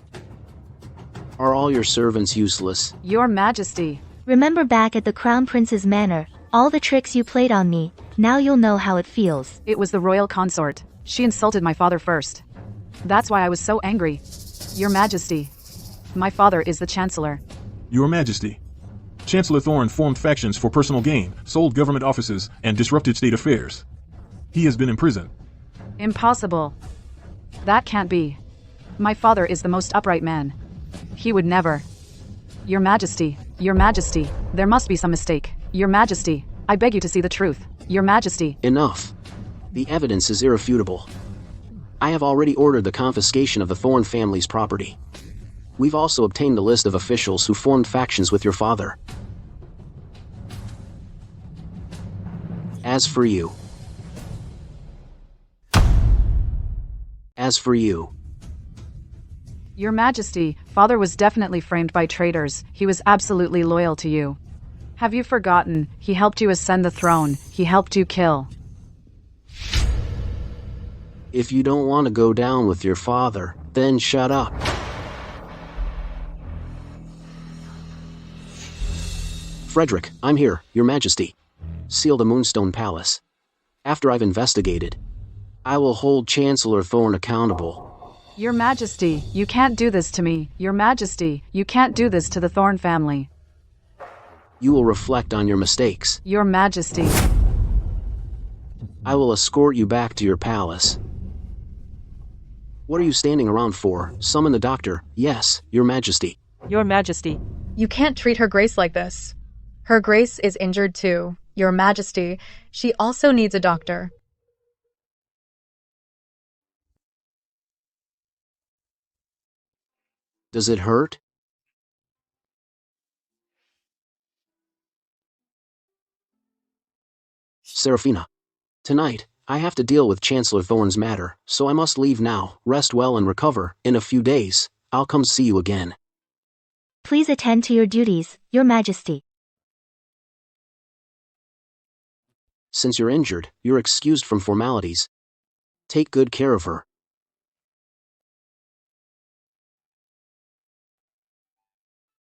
Are all your servants useless? Your Majesty. Remember back at the Crown Prince's manor, all the tricks you played on me, now you'll know how it feels. It was the royal consort. She insulted my father first. That's why I was so angry. Your Majesty. My father is the Chancellor. Your Majesty. Chancellor Thorn formed factions for personal gain, sold government offices, and disrupted state affairs. He has been imprisoned. Impossible. That can't be. My father is the most upright man. He would never. Your Majesty, there must be some mistake. Your Majesty, I beg you to see the truth. Your Majesty. Enough. The evidence is irrefutable. I have already ordered the confiscation of the Thorn family's property. We've also obtained a list of officials who formed factions with your father. As for you. Your Majesty, father was definitely framed by traitors. He was absolutely loyal to you. Have you forgotten? He helped you ascend the throne. He helped you kill. If you don't want to go down with your father, then shut up. Frederick, I'm here, Your Majesty. Seal the Moonstone Palace. After I've investigated, I will hold Chancellor Thorn accountable. Your Majesty, you can't do this to me. Your Majesty, you can't do this to the Thorn family. You will reflect on your mistakes. Your Majesty. I will escort you back to your palace. What are you standing around for? Summon the doctor. Yes, Your Majesty. Your Majesty. You can't treat Her Grace like this. Her Grace is injured too. Your Majesty, she also needs a doctor. Does it hurt? Saraphina. Tonight, I have to deal with Chancellor Thorn's matter, so I must leave now, rest well and recover. In a few days, I'll come see you again. Please attend to your duties, Your Majesty. Since you're injured, you're excused from formalities. Take good care of her.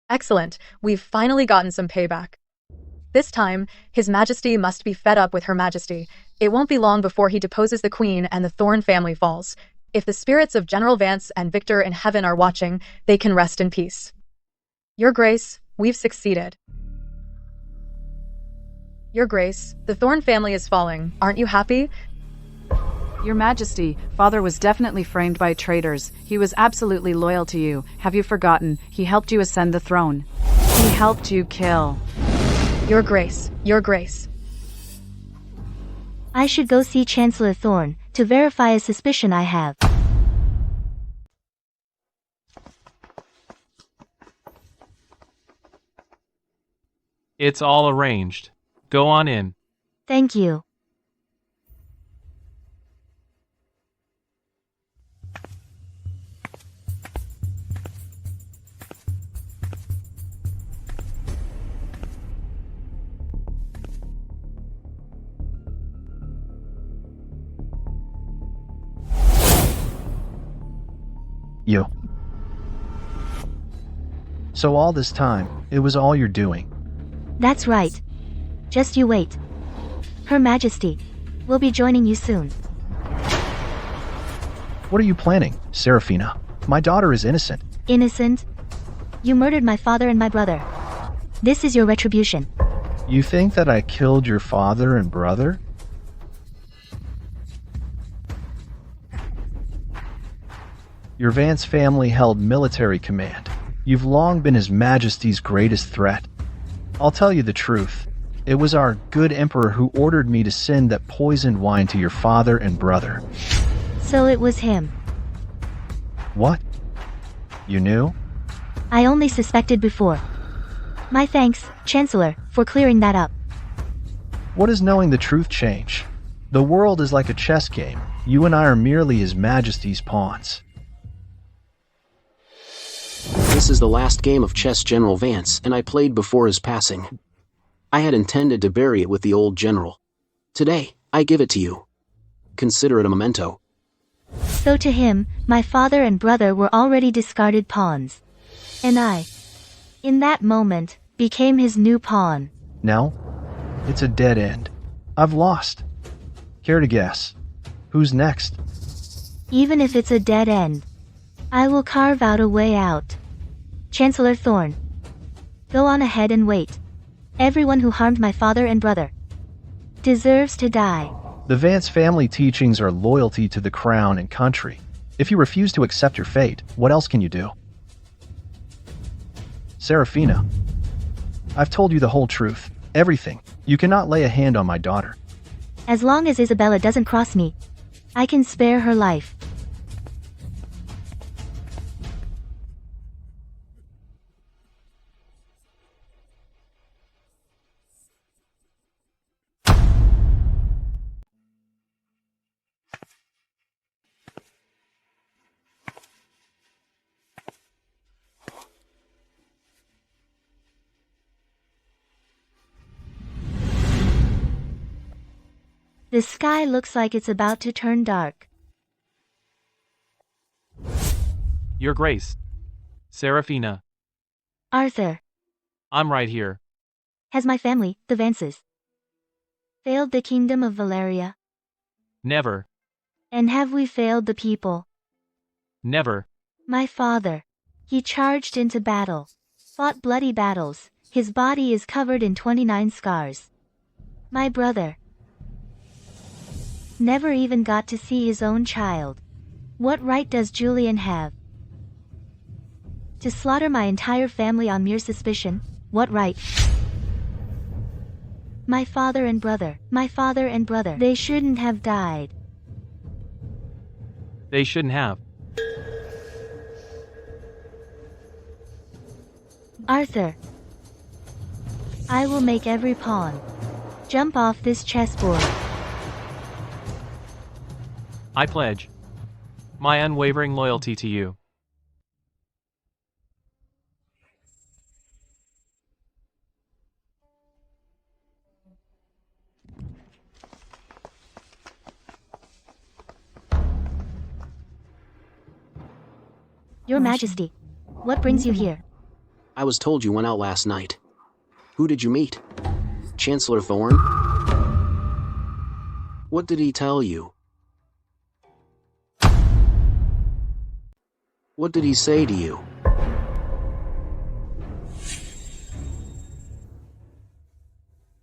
Excellent. We've finally gotten some payback. This time, His Majesty must be fed up with Her Majesty. It won't be long before he deposes the Queen and the Thorn family falls. If the spirits of General Vance and Victor in heaven are watching, they can rest in peace. Your Grace, we've succeeded. Your Grace, the Thorn family is falling. Aren't you happy? Your Majesty, father was definitely framed by traitors. He was absolutely loyal to you. Have you forgotten? He helped you ascend the throne. He helped you kill. Your Grace, Your Grace. I should go see Chancellor Thorn, to verify a suspicion I have. It's all arranged. Go on in. Thank you. You. So all this time, it was all you're doing. That's right. Just you wait. Her Majesty will be joining you soon. What are you planning, Saraphina? My daughter is innocent. Innocent? You murdered my father and my brother. This is your retribution. You think that I killed your father and brother? Your Vance family held military command. You've long been His Majesty's greatest threat. I'll tell you the truth. It was our good emperor who ordered me to send that poisoned wine to your father and brother. So it was him. What? You knew? I only suspected before. My thanks, Chancellor, for clearing that up. What does knowing the truth change? The world is like a chess game. You and I are merely His Majesty's pawns. This is the last game of chess General Vance and I played before his passing. I had intended to bury it with the old general. Today, I give it to you. Consider it a memento. So to him, my father and brother were already discarded pawns. And I, in that moment, became his new pawn. Now, it's a dead end. I've lost. Care to guess? Who's next? Even if it's a dead end, I will carve out a way out. Chancellor Thorn, go on ahead and wait. Everyone who harmed my father and brother deserves to die. The Vance family teachings are loyalty to the crown and country. If you refuse to accept your fate, what else can you do? Saraphina, I've told you the whole truth. Everything. You cannot lay a hand on my daughter. As long as Isabella doesn't cross me, I can spare her life. The sky looks like it's about to turn dark. Your Grace. Saraphina. Arthur, I'm right here. has my family, the Vances, failed the kingdom of Valeria? Never. And have we failed the people? Never. My father. He charged into battle, fought bloody battles. His body is covered in 29 scars. My brother never even got to see his own child. What right does Julian have to slaughter my entire family on mere suspicion? What right? My father and brother, they shouldn't have died. They shouldn't have. Arthur, I will make every pawn jump off this chessboard. I pledge my unwavering loyalty to you. Your Majesty, what brings you here? I was told you went out last night. Who did you meet? Chancellor Thorn? What did he tell you? What did he say to you?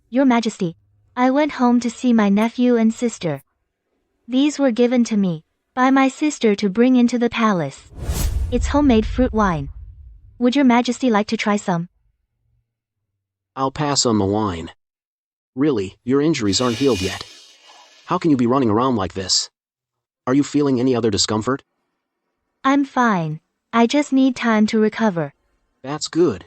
Your Majesty, I went home to see my nephew and sister. These were given to me by my sister to bring into the palace. It's homemade fruit wine. Would Your Majesty like to try some? I'll pass on the wine. Really, your injuries aren't healed yet. How can you be running around like this? Are you feeling any other discomfort? I'm fine. I just need time to recover. That's good.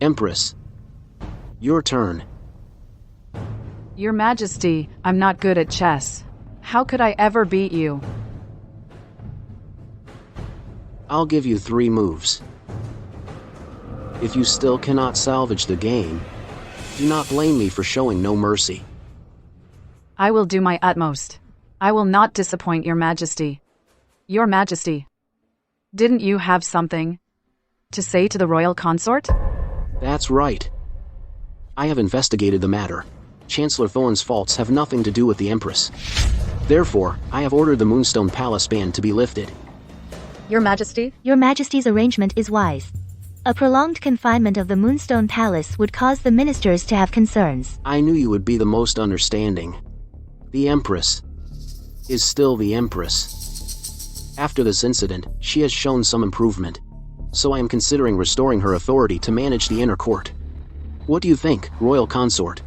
Empress. Your turn. Your Majesty, I'm not good at chess. How could I ever beat you? I'll give you 3 moves. If you still cannot salvage the game, do not blame me for showing no mercy. I will do my utmost. I will not disappoint Your Majesty. Your Majesty, didn't you have something to say to the royal consort? That's right. I have investigated the matter. Chancellor Thorn's faults have nothing to do with the Empress. Therefore, I have ordered the Moonstone Palace ban to be lifted. Your Majesty? Your Majesty's arrangement is wise. A prolonged confinement of the Moonstone Palace would cause the ministers to have concerns. I knew you would be the most understanding. The Empress is still the Empress. After this incident, she has shown some improvement, so I am considering restoring her authority to manage the inner court. What do you think, royal consort?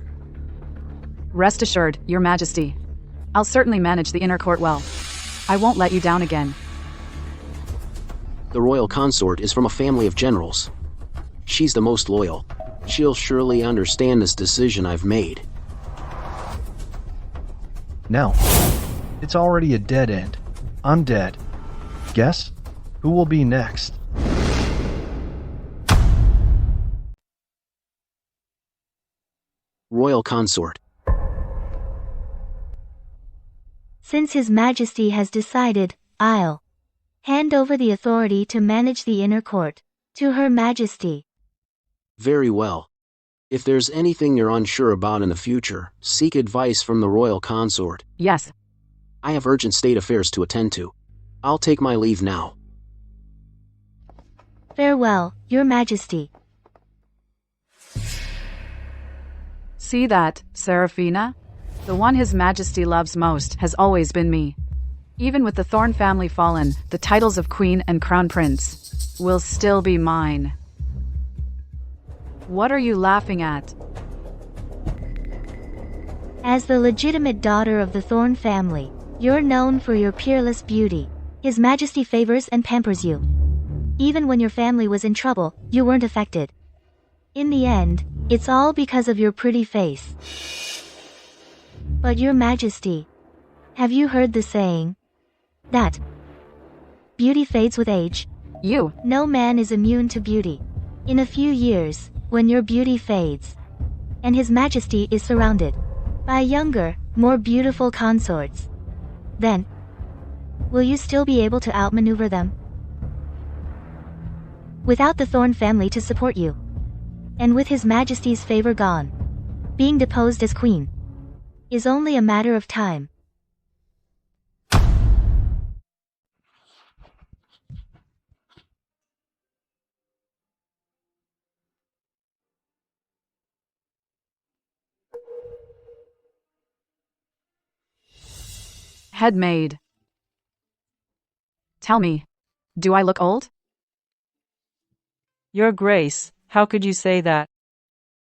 Rest assured, Your Majesty. I'll certainly manage the inner court well. I won't let you down again. The royal consort is from a family of generals. She's the most loyal. She'll surely understand this decision I've made. No. It's already a dead end. I'm dead. Guess? Who will be next? Royal consort. Since His Majesty has decided, I'll hand over the authority to manage the inner court to Her Majesty. Very well. If there's anything you're unsure about in the future, seek advice from the royal consort. Yes. I have urgent state affairs to attend to. I'll take my leave now. Farewell, Your Majesty. See that, Saraphina? The one His Majesty loves most has always been me. Even with the Thorn family fallen, the titles of Queen and Crown Prince will still be mine. What are you laughing at? As the legitimate daughter of the Thorn family, you're known for your peerless beauty. His Majesty favors and pampers you. Even when your family was in trouble, you weren't affected. In the end, it's all because of your pretty face. But Your Majesty, have you heard the saying that beauty fades with age? No man is immune to beauty. In a few years, when your beauty fades, and His Majesty is surrounded by younger, more beautiful consorts, then, will you still be able to outmaneuver them? Without the Thorn family to support you, and with His Majesty's favor gone, being deposed as queen is only a matter of time. Headmaid. Tell me, do I look old? Your Grace, how could you say that?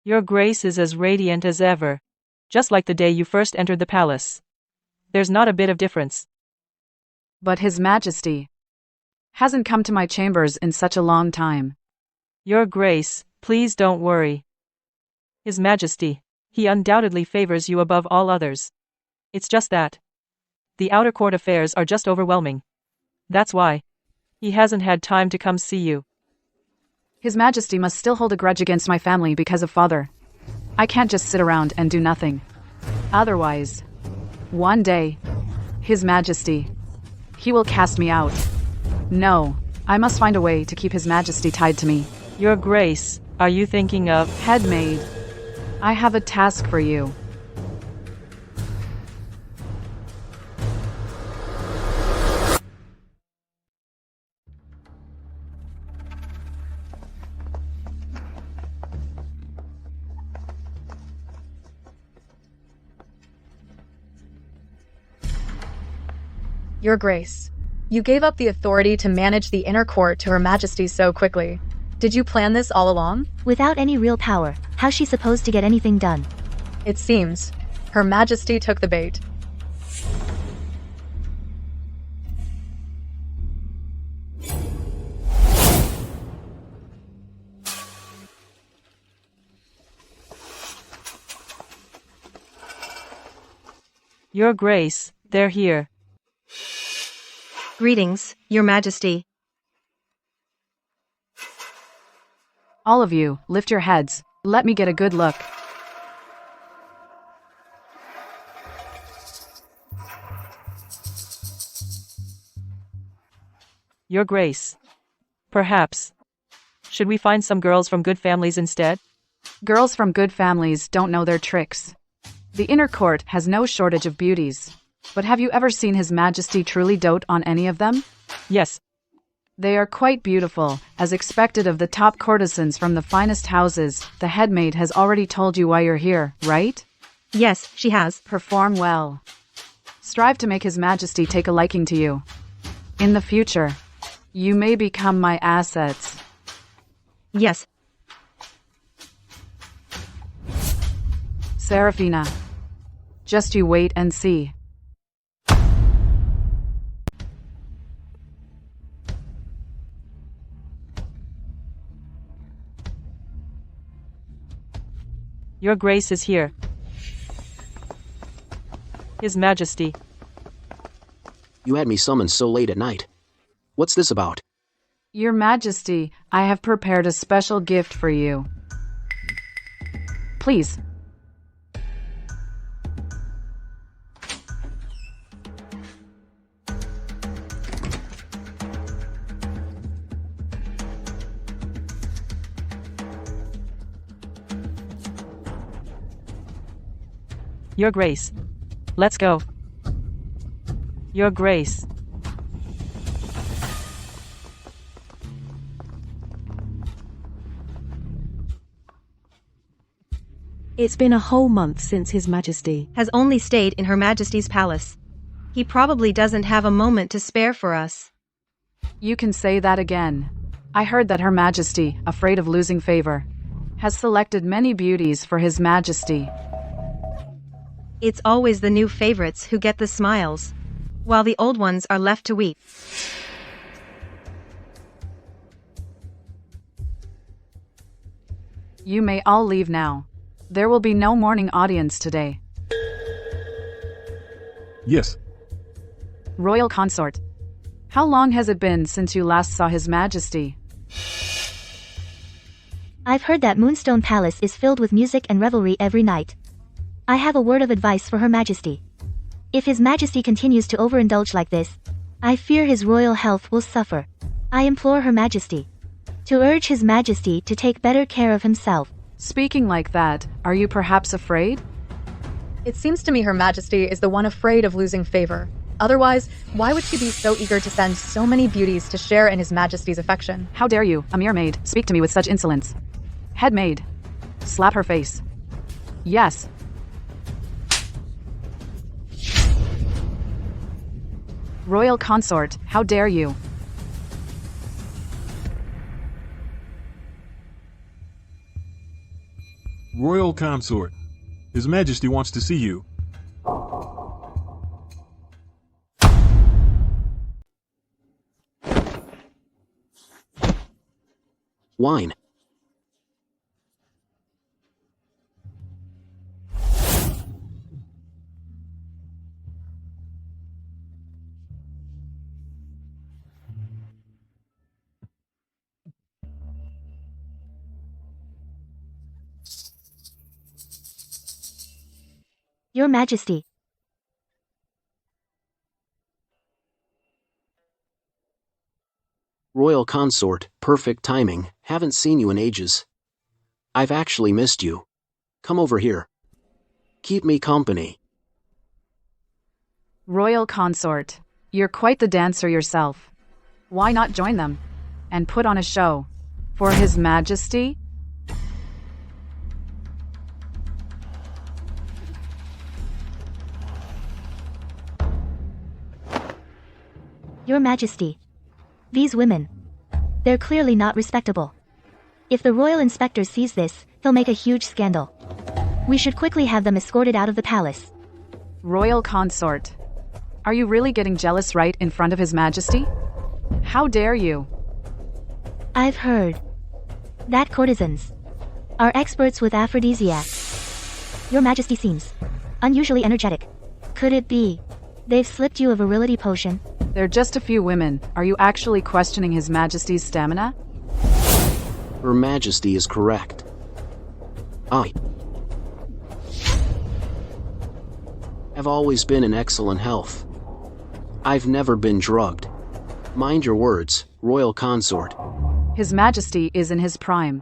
Your Grace is as radiant as ever, just like the day you first entered the palace. There's not a bit of difference. But His Majesty hasn't come to my chambers in such a long time. Your Grace, please don't worry. His Majesty, he undoubtedly favors you above all others. It's just that the outer court affairs are just overwhelming. That's why he hasn't had time to come see you. His Majesty must still hold a grudge against my family because of father. I can't just sit around and do nothing. Otherwise, one day, His Majesty, he will cast me out. No, I must find a way to keep His Majesty tied to me. Your Grace, are you thinking of... Headmaid, I have a task for you. Your Grace, you gave up the authority to manage the inner court to Her Majesty so quickly. Did you plan this all along? Without any real power, how's she supposed to get anything done? It seems Her Majesty took the bait. Your Grace, they're here. Greetings, Your Majesty. All of you, lift your heads. Let me get a good look. Your Grace. Perhaps. Should we find some girls from good families instead? Girls from good families don't know their tricks. The inner court has no shortage of beauties. But have you ever seen His Majesty truly dote on any of them? Yes. They are quite beautiful, as expected of the top courtesans from the finest houses. The headmaid has already told you why you're here, right? Yes, she has. Perform well. Strive to make His Majesty take a liking to you. In the future, you may become my assets. Yes. Saraphina. Just you wait and see. Your Grace is here. His Majesty. You had me summoned so late at night. What's this about? Your Majesty, I have prepared a special gift for you. Please. Your Grace. Let's go. Your Grace. It's been a whole month since His Majesty has only stayed in Her Majesty's palace. He probably doesn't have a moment to spare for us. You can say that again. I heard that Her Majesty, afraid of losing favor, has selected many beauties for His Majesty. It's always the new favorites who get the smiles, while the old ones are left to weep. You may all leave now. There will be no morning audience today. Yes. Royal consort. How long has it been since you last saw His Majesty? I've heard that Moonstone Palace is filled with music and revelry every night. I have a word of advice for Her Majesty. If His Majesty continues to overindulge like this, I fear his royal health will suffer. I implore Her Majesty to urge His Majesty to take better care of himself. Speaking like that, are you perhaps afraid? It seems to me Her Majesty is the one afraid of losing favor. Otherwise, why would she be so eager to send so many beauties to share in His Majesty's affection? How dare you, a mere maid, speak to me with such insolence? Head maid. Slap her face. Yes. Royal consort, how dare you? Royal consort. His Majesty wants to see you. Wine. Your Majesty. Royal consort, perfect timing, haven't seen you in ages. I've actually missed you. Come over here. Keep me company. Royal consort, you're quite the dancer yourself. Why not join them and put on a show for His Majesty? Your Majesty. These women. They're clearly not respectable. If the royal inspector sees this, he'll make a huge scandal. We should quickly have them escorted out of the palace. Royal consort. Are you really getting jealous right in front of His Majesty? How dare you? I've heard that courtesans are experts with aphrodisiacs. Your Majesty seems unusually energetic. Could it be they've slipped you a virility potion? They're just a few women. Are you actually questioning His Majesty's stamina? Her Majesty is correct. I have always been in excellent health. I've never been drugged. Mind your words, Royal consort. His Majesty is in his prime.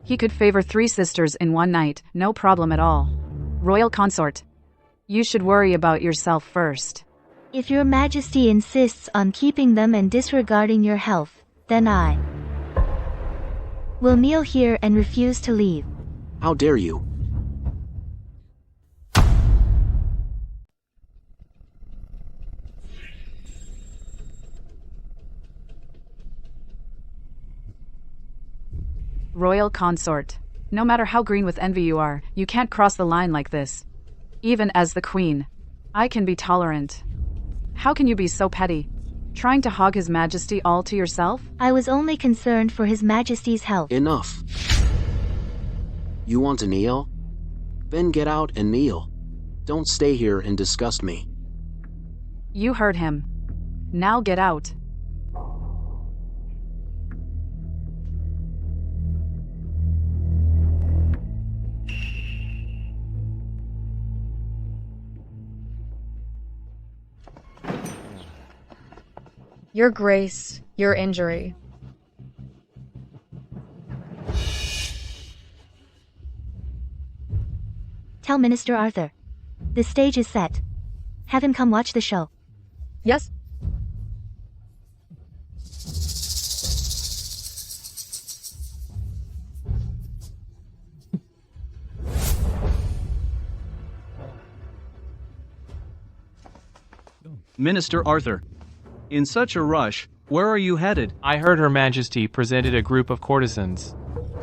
He could favor 3 sisters in one night, no problem at all. Royal consort. You should worry about yourself first. If Your Majesty insists on keeping them and disregarding your health, then I will kneel here and refuse to leave. How dare you? Royal consort. No matter how green with envy you are, you can't cross the line like this. Even as the queen, I can be tolerant. How can you be so petty? Trying to hog His Majesty all to yourself? I was only concerned for His Majesty's health. Enough. You want to kneel? Then get out and kneel. Don't stay here and disgust me. You heard him. Now get out. Your grace, your injury. Tell Minister Arthur. The stage is set. Have him come watch the show. Yes? Minister Arthur. In such a rush, where are you headed? I heard Her Majesty presented a group of courtesans.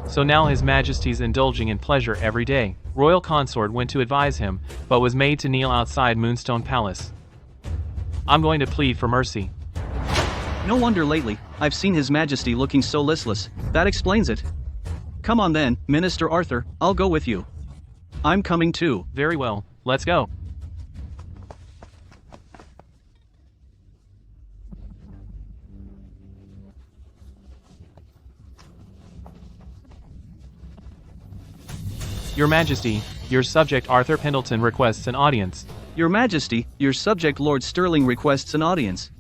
So now His Majesty's indulging in pleasure every day. Royal consort went to advise him, but was made to kneel outside Moonstone Palace. I'm going to plead for mercy. No wonder lately, I've seen His Majesty looking so listless. That explains it. Come on then, Minister Arthur, I'll go with you. I'm coming too. Very well, let's go. Your Majesty, your subject Arthur Pendleton requests an audience. Your Majesty, your subject Lord Sterling requests an audience.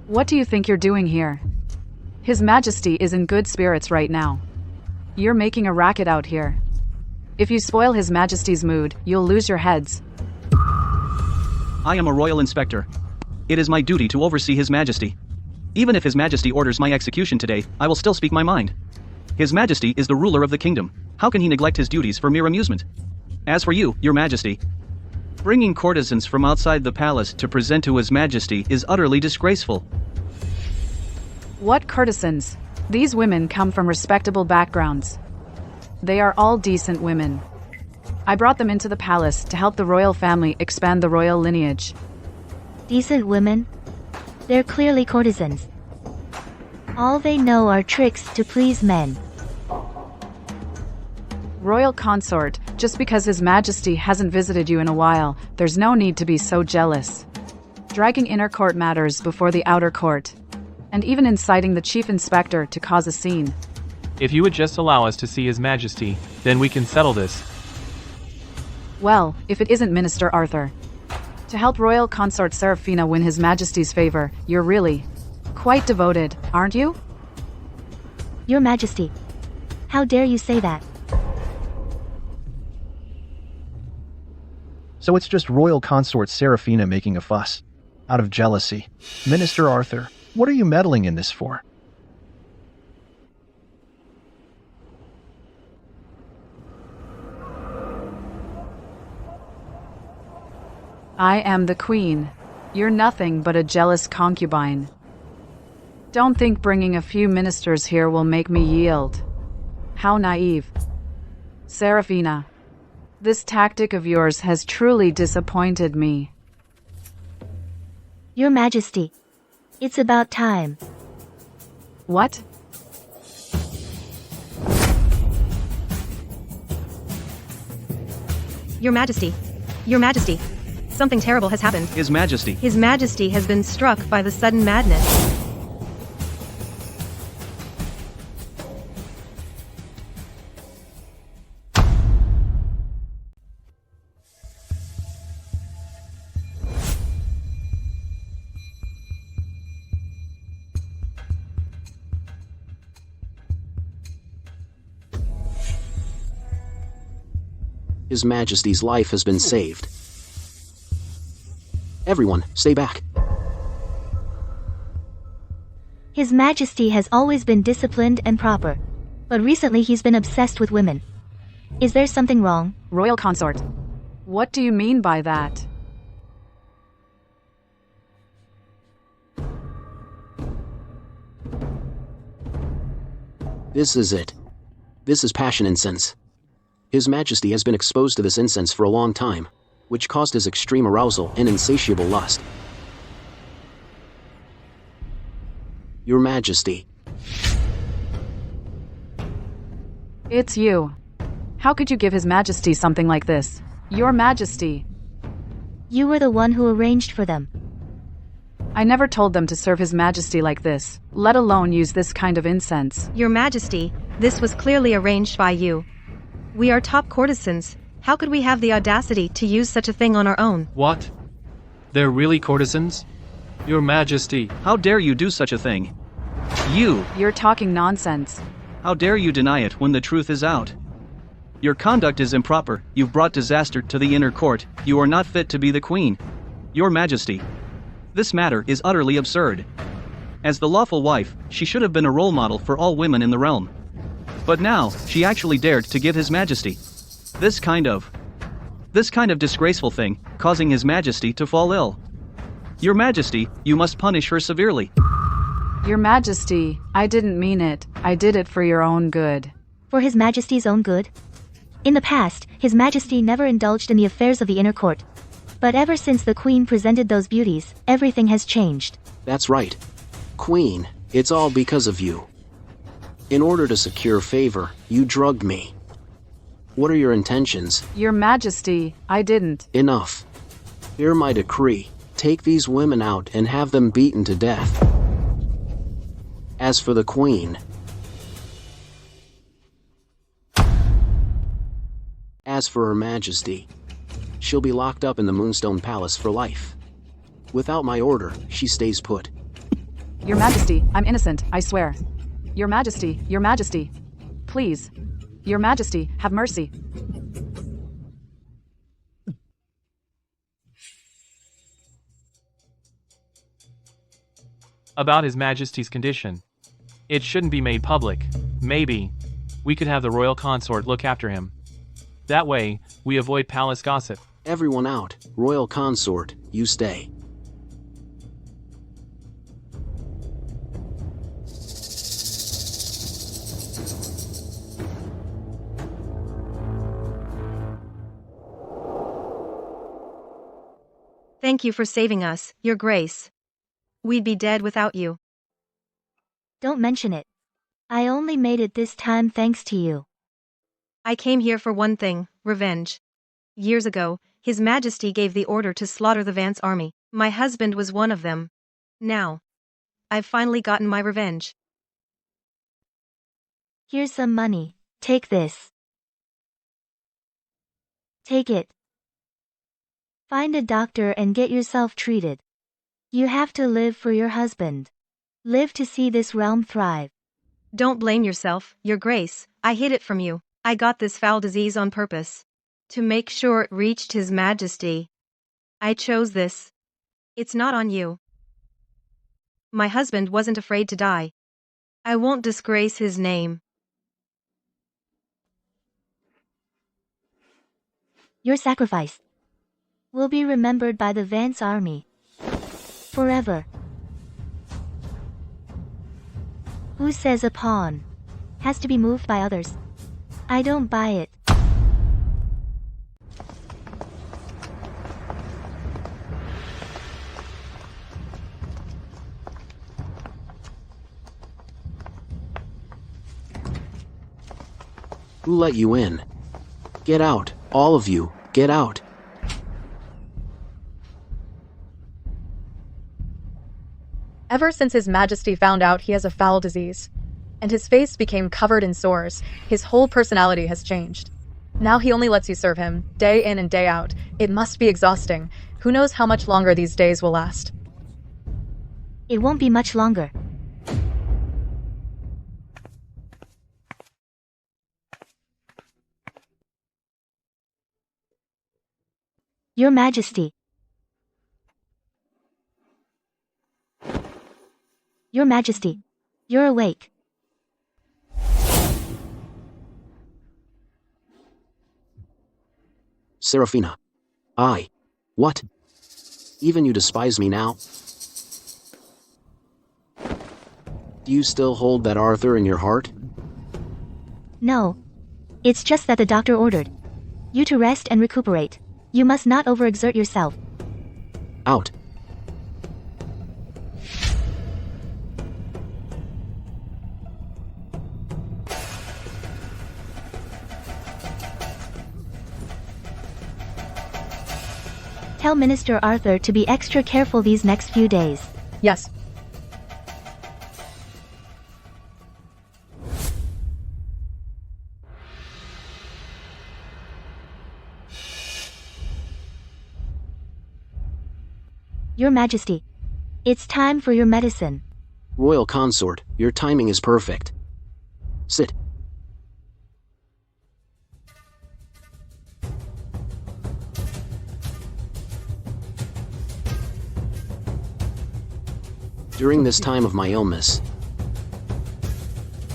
What do you think you're doing here? His Majesty is in good spirits right now. You're making a racket out here. If you spoil His Majesty's mood, you'll lose your heads. I am a royal inspector. It is my duty to oversee His Majesty. Even if His Majesty orders my execution today, I will still speak my mind. His Majesty is the ruler of the kingdom. How can he neglect his duties for mere amusement? As for you, Your Majesty, bringing courtesans from outside the palace to present to His Majesty is utterly disgraceful. What courtesans? These women come from respectable backgrounds. They are all decent women. I brought them into the palace to help the royal family expand the royal lineage. Decent women? They're clearly courtesans. All they know are tricks to please men. Royal consort, just because His Majesty hasn't visited you in a while, there's no need to be so jealous. Dragging inner court matters before the outer court. And even inciting the chief inspector to cause a scene. If you would just allow us to see His Majesty, then we can settle this. Well, if it isn't Minister Arthur. To help Royal Consort Saraphina win His Majesty's favor, you're really quite devoted, aren't you? Your Majesty. How dare you say that? So it's just Royal Consort Saraphina making a fuss. Out of jealousy. Minister Arthur, what are you meddling in this for? I am the queen. You're nothing but a jealous concubine. Don't think bringing a few ministers here will make me yield. How naive. Saraphina, this tactic of yours has truly disappointed me. Your Majesty, it's about time. What? Your Majesty. Your Majesty. Something terrible has happened. His Majesty. His Majesty has been struck by the sudden madness. His Majesty's life has been saved. Everyone, stay back. His Majesty has always been disciplined and proper. But recently he's been obsessed with women. Is there something wrong? Royal consort. What do you mean by that? This is it. This is passion incense. His Majesty has been exposed to this incense for a long time. which caused his extreme arousal and insatiable lust. Your Majesty. It's you. How could you give His Majesty something like this? Your Majesty. You were the one who arranged for them. I never told them to serve His Majesty like this, let alone use this kind of incense. Your Majesty, this was clearly arranged by you. We are top courtesans. How could we have the audacity to use such a thing on our own? What? They're really courtesans? Your Majesty. How dare you do such a thing? You! You're talking nonsense. How dare you deny it when the truth is out? Your conduct is improper, you've brought disaster to the inner court, you are not fit to be the queen. Your Majesty. This matter is utterly absurd. As the lawful wife, she should have been a role model for all women in the realm. But now, she actually dared to give His Majesty this kind of disgraceful thing, causing His Majesty to fall ill. Your Majesty, you must punish her severely. Your Majesty, I didn't mean it. I did it for your own good. For His Majesty's own good? In the past, His Majesty never indulged in the affairs of the inner court. But ever since the Queen presented those beauties, everything has changed. That's right. Queen, it's all because of you. In order to secure favor, you drugged me. What are your intentions? Your Majesty, I didn't. Enough. Hear my decree. Take these women out and have them beaten to death. As for the Queen, as for Her Majesty, she'll be locked up in the Moonstone Palace for life. Without my order, she stays put. Your Majesty, I'm innocent, I swear. Your Majesty, Your Majesty. Please. Your Majesty, have mercy. About His Majesty's condition. It shouldn't be made public. Maybe we could have the royal consort look after him. That way, we avoid palace gossip. Everyone out. Royal consort, you stay. Thank you for saving us, Your Grace. We'd be dead without you. Don't mention it. I only made it this time thanks to you. I came here for one thing, revenge. Years ago, His Majesty gave the order to slaughter the Vance army. My husband was one of them. Now, I've finally gotten my revenge. Here's some money. Take this. Take it. Find a doctor and get yourself treated. You have to live for your husband. Live to see this realm thrive. Don't blame yourself, Your Grace. I hid it from you. I got this foul disease on purpose. To make sure it reached His Majesty. I chose this. It's not on you. My husband wasn't afraid to die. I won't disgrace his name. Your sacrifice will be remembered by the Vance army. Forever. Who says a pawn has to be moved by others? I don't buy it. Who let you in? Get out, all of you, get out. Ever since His Majesty found out he has a foul disease, and his face became covered in sores, his whole personality has changed. Now he only lets you serve him, day in and day out. It must be exhausting. Who knows how much longer these days will last? It won't be much longer. Your Majesty. Your Majesty. You're awake. Saraphina. What? Even you despise me now? Do you still hold that Arthur in your heart? No. It's just that the doctor ordered you to rest and recuperate. You must not overexert yourself. Out. Tell Minister Arthur to be extra careful these next few days. Yes. Your Majesty, it's time for your medicine. Royal consort, your timing is perfect. Sit. During this time of my illness,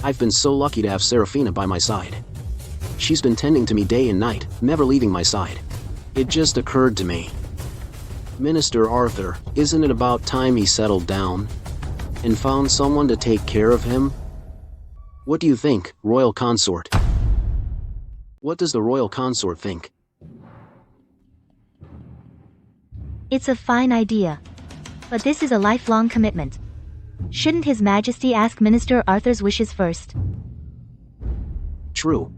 I've been so lucky to have Saraphina by my side. She's been tending to me day and night, never leaving my side. It just occurred to me. Minister Arthur, isn't it about time he settled down and found someone to take care of him? What do you think, Royal Consort? What does the Royal Consort think? It's a fine idea. But this is a lifelong commitment. Shouldn't His Majesty ask Minister Arthur's wishes first? True.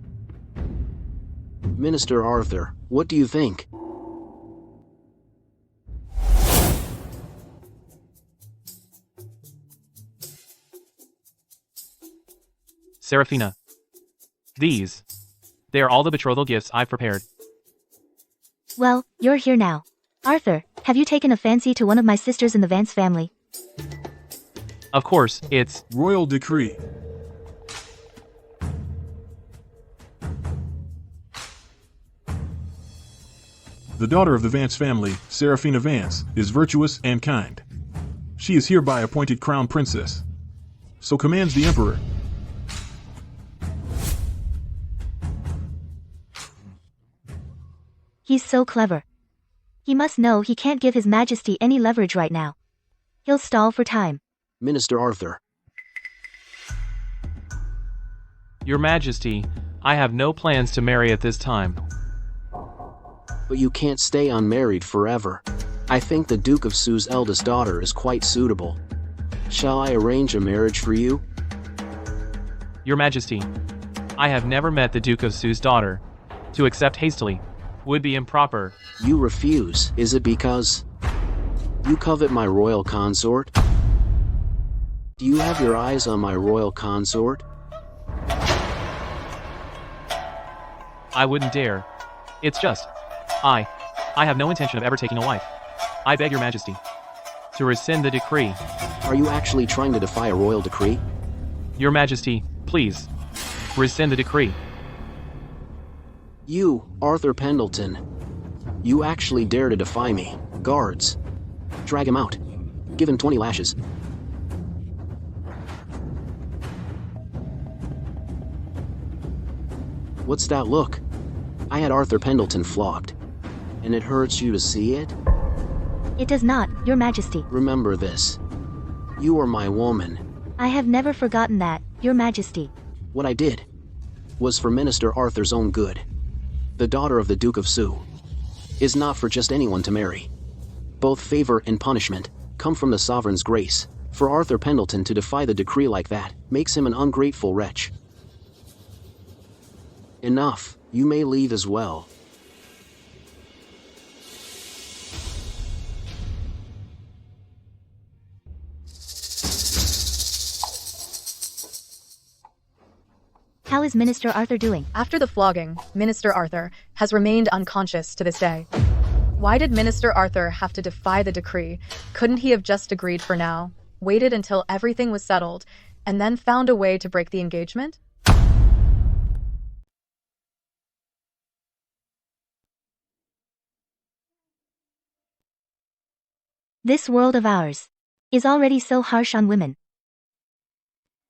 Minister Arthur, what do you think? Saraphina. They are all the betrothal gifts I've prepared. Well, you're here now. Arthur, have you taken a fancy to one of my sisters in the Vance family? Of course, it's Royal Decree. The daughter of the Vance family, Saraphina Vance, is virtuous and kind. She is hereby appointed Crown Princess. So commands the Emperor. He's so clever. He must know he can't give His Majesty any leverage right now. He'll stall for time. Minister Arthur. Your Majesty, I have no plans to marry at this time. But you can't stay unmarried forever. I think the Duke of Sue's eldest daughter is quite suitable. Shall I arrange a marriage for you? Your Majesty, I have never met the Duke of Sue's daughter. To accept hastily would be improper. You refuse. Is it because you covet my royal consort? Do you have your eyes on my royal consort? I wouldn't dare. It's just, I have no intention of ever taking a wife. I beg your Majesty to rescind the decree. Are you actually trying to defy a royal decree? Your Majesty, please, rescind the decree. You, Arthur Pendleton. You actually dare to defy me. Guards. Drag him out. Give him 20 lashes. What's that look? I had Arthur Pendleton flogged. And it hurts you to see it? It does not, Your Majesty. Remember this. You are my woman. I have never forgotten that, Your Majesty. What I did was for Minister Arthur's own good. The daughter of the Duke of Sue is not for just anyone to marry. Both favor and punishment come from the sovereign's grace. For Arthur Pendleton to defy the decree like that makes him an ungrateful wretch. Enough. You may leave as well. How is Minister Arthur doing? After the flogging, Minister Arthur has remained unconscious to this day. Why did Minister Arthur have to defy the decree? Couldn't he have just agreed for now, waited until everything was settled, and then found a way to break the engagement? This world of ours is already so harsh on women.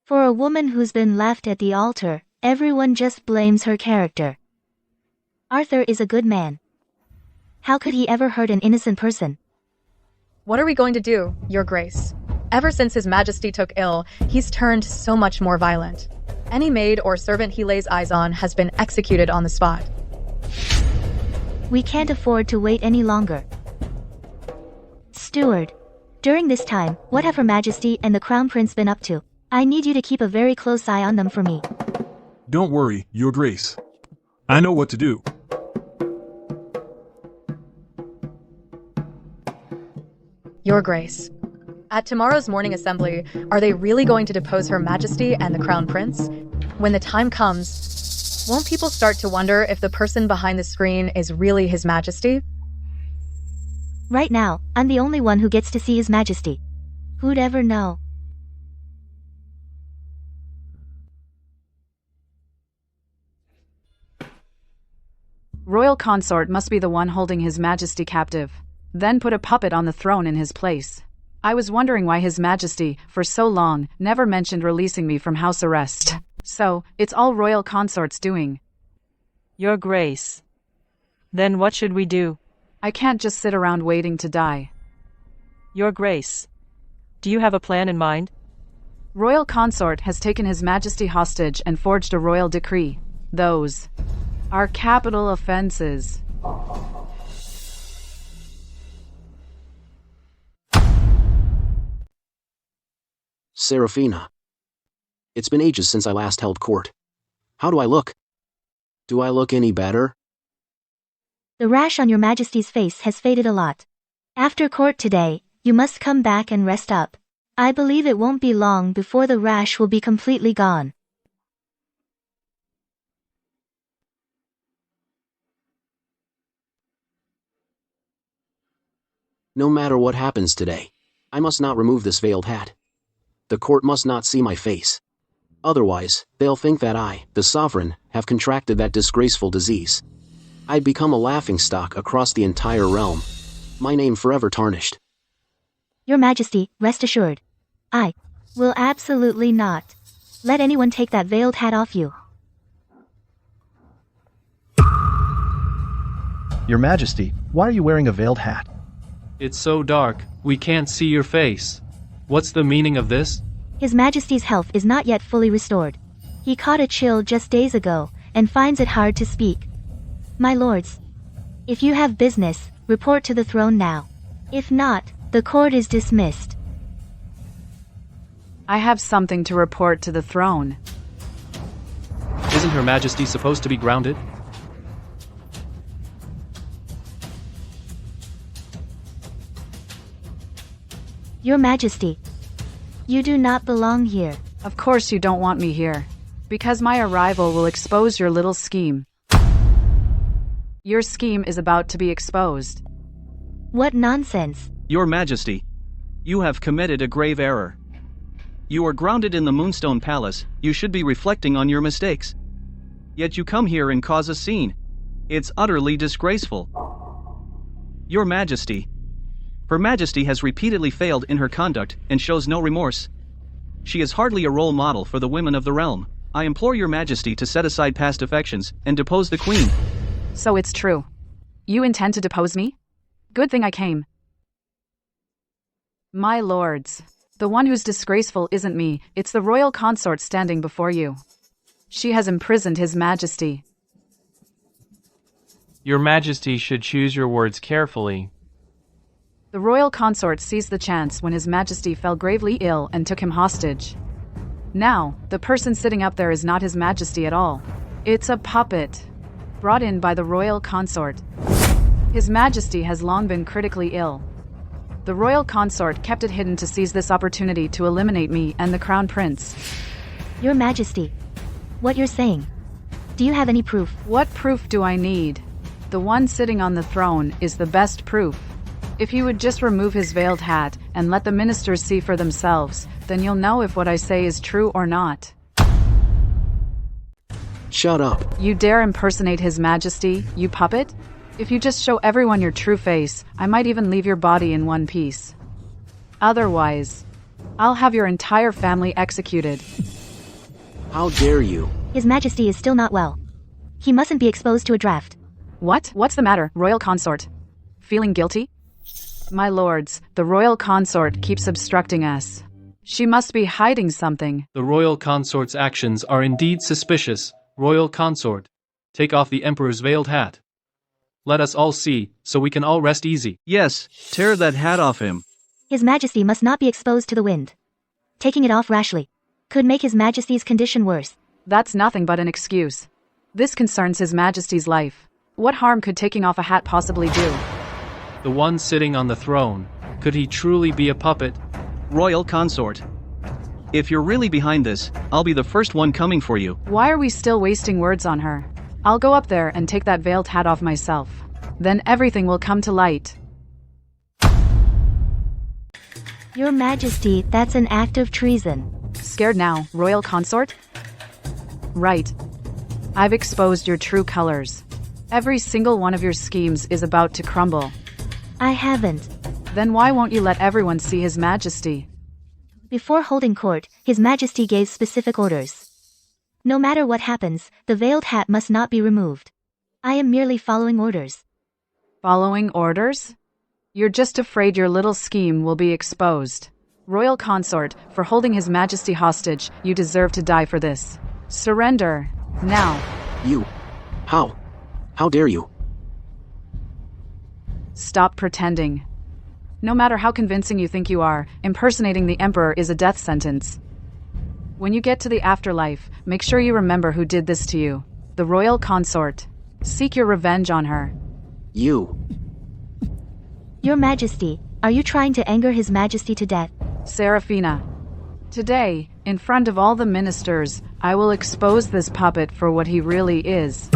For a woman who's been left at the altar, everyone just blames her character. Arthur is a good man. How could he ever hurt an innocent person? What are we going to do, Your Grace? Ever since His Majesty took ill, he's turned so much more violent. Any maid or servant he lays eyes on has been executed on the spot. We can't afford to wait any longer. Steward. During this time, what have Her Majesty and the Crown Prince been up to? I need you to keep a very close eye on them for me. Don't worry, Your Grace. I know what to do. Your Grace. At tomorrow's morning assembly, are they really going to depose Her Majesty and the Crown Prince? When the time comes, won't people start to wonder if the person behind the screen is really His Majesty? Right now, I'm the only one who gets to see His Majesty. Who'd ever know? Royal consort must be the one holding His Majesty captive, then put a puppet on the throne in his place. I was wondering why His Majesty, for so long, never mentioned releasing me from house arrest. So, it's all royal consort's doing. Your Grace. Then what should we do? I can't just sit around waiting to die. Your Grace. Do you have a plan in mind? Royal consort has taken His Majesty hostage and forged a royal decree. Those are capital offenses. Saraphina. It's been ages since I last held court. How do I look? Do I look any better? The rash on Your Majesty's face has faded a lot. After court today, you must come back and rest up. I believe it won't be long before the rash will be completely gone. No matter what happens today, I must not remove this veiled hat. The court must not see my face. Otherwise, they'll think that I, the sovereign, have contracted that disgraceful disease. I'd become a laughingstock across the entire realm. My name forever tarnished. Your Majesty, rest assured. I will absolutely not let anyone take that veiled hat off you. Your Majesty, why are you wearing a veiled hat? It's so dark, we can't see your face. What's the meaning of this? His Majesty's health is not yet fully restored. He caught a chill just days ago, and finds it hard to speak. My lords, if you have business, report to the throne now. If not, the court is dismissed. I have something to report to the throne. Isn't Her Majesty supposed to be grounded? Your Majesty, you do not belong here. Of course you don't want me here. Because my arrival will expose your little scheme. Your scheme is about to be exposed. What nonsense. Your Majesty, you have committed a grave error. You are grounded in the Moonstone Palace, you should be reflecting on your mistakes. Yet you come here and cause a scene. It's utterly disgraceful. Your Majesty, Her Majesty has repeatedly failed in her conduct and shows no remorse. She is hardly a role model for the women of the realm. I implore Your Majesty to set aside past affections and depose the Queen. So it's true. You intend to depose me? Good thing I came. My lords, the one who's disgraceful isn't me, it's the royal consort standing before you. She has imprisoned His Majesty. Your Majesty should choose your words carefully. The royal consort seized the chance when His Majesty fell gravely ill and took him hostage. Now, the person sitting up there is not His Majesty at all. It's a puppet, brought in by the royal consort. His Majesty has long been critically ill. The royal consort kept it hidden to seize this opportunity to eliminate me and the Crown Prince. Your Majesty, what you're saying, do you have any proof? What proof do I need? The one sitting on the throne is the best proof. If he would just remove his veiled hat and let the ministers see for themselves, then you'll know if what I say is true or not. Shut up. You dare impersonate His Majesty, you puppet? If you just show everyone your true face, I might even leave your body in one piece. Otherwise, I'll have your entire family executed. How dare you? His Majesty is still not well. He mustn't be exposed to a draft. What? What's the matter, royal consort? Feeling guilty? My lords, the royal consort keeps obstructing us. She must be hiding something. The royal consort's actions are indeed suspicious. Royal consort, take off the Emperor's veiled hat. Let us all see, so we can all rest easy. Yes, tear that hat off him. His Majesty must not be exposed to the wind. Taking it off rashly could make His Majesty's condition worse. That's nothing but an excuse. This concerns His Majesty's life. What harm could taking off a hat possibly do? The one sitting on the throne, could he truly be a puppet? Royal consort. If you're really behind this, I'll be the first one coming for you. Why are we still wasting words on her? I'll go up there and take that veiled hat off myself. Then everything will come to light. Your Majesty, that's an act of treason. Scared now, royal consort? Right. I've exposed your true colors. Every single one of your schemes is about to crumble. I haven't. Then why won't you let everyone see His Majesty? Before holding court, His Majesty gave specific orders. No matter what happens, the veiled hat must not be removed. I am merely following orders. Following orders? You're just afraid your little scheme will be exposed. Royal consort, for holding His Majesty hostage, you deserve to die for this. Surrender. Now. You. How? How dare you? Stop pretending. No matter how convincing you think you are, impersonating the Emperor is a death sentence. When you get to the afterlife, make sure you remember who did this to you. The royal consort. Seek your revenge on her. You. Your Majesty, are you trying to anger His Majesty to death? Saraphina. Today, in front of all the ministers, I will expose this puppet for what he really is.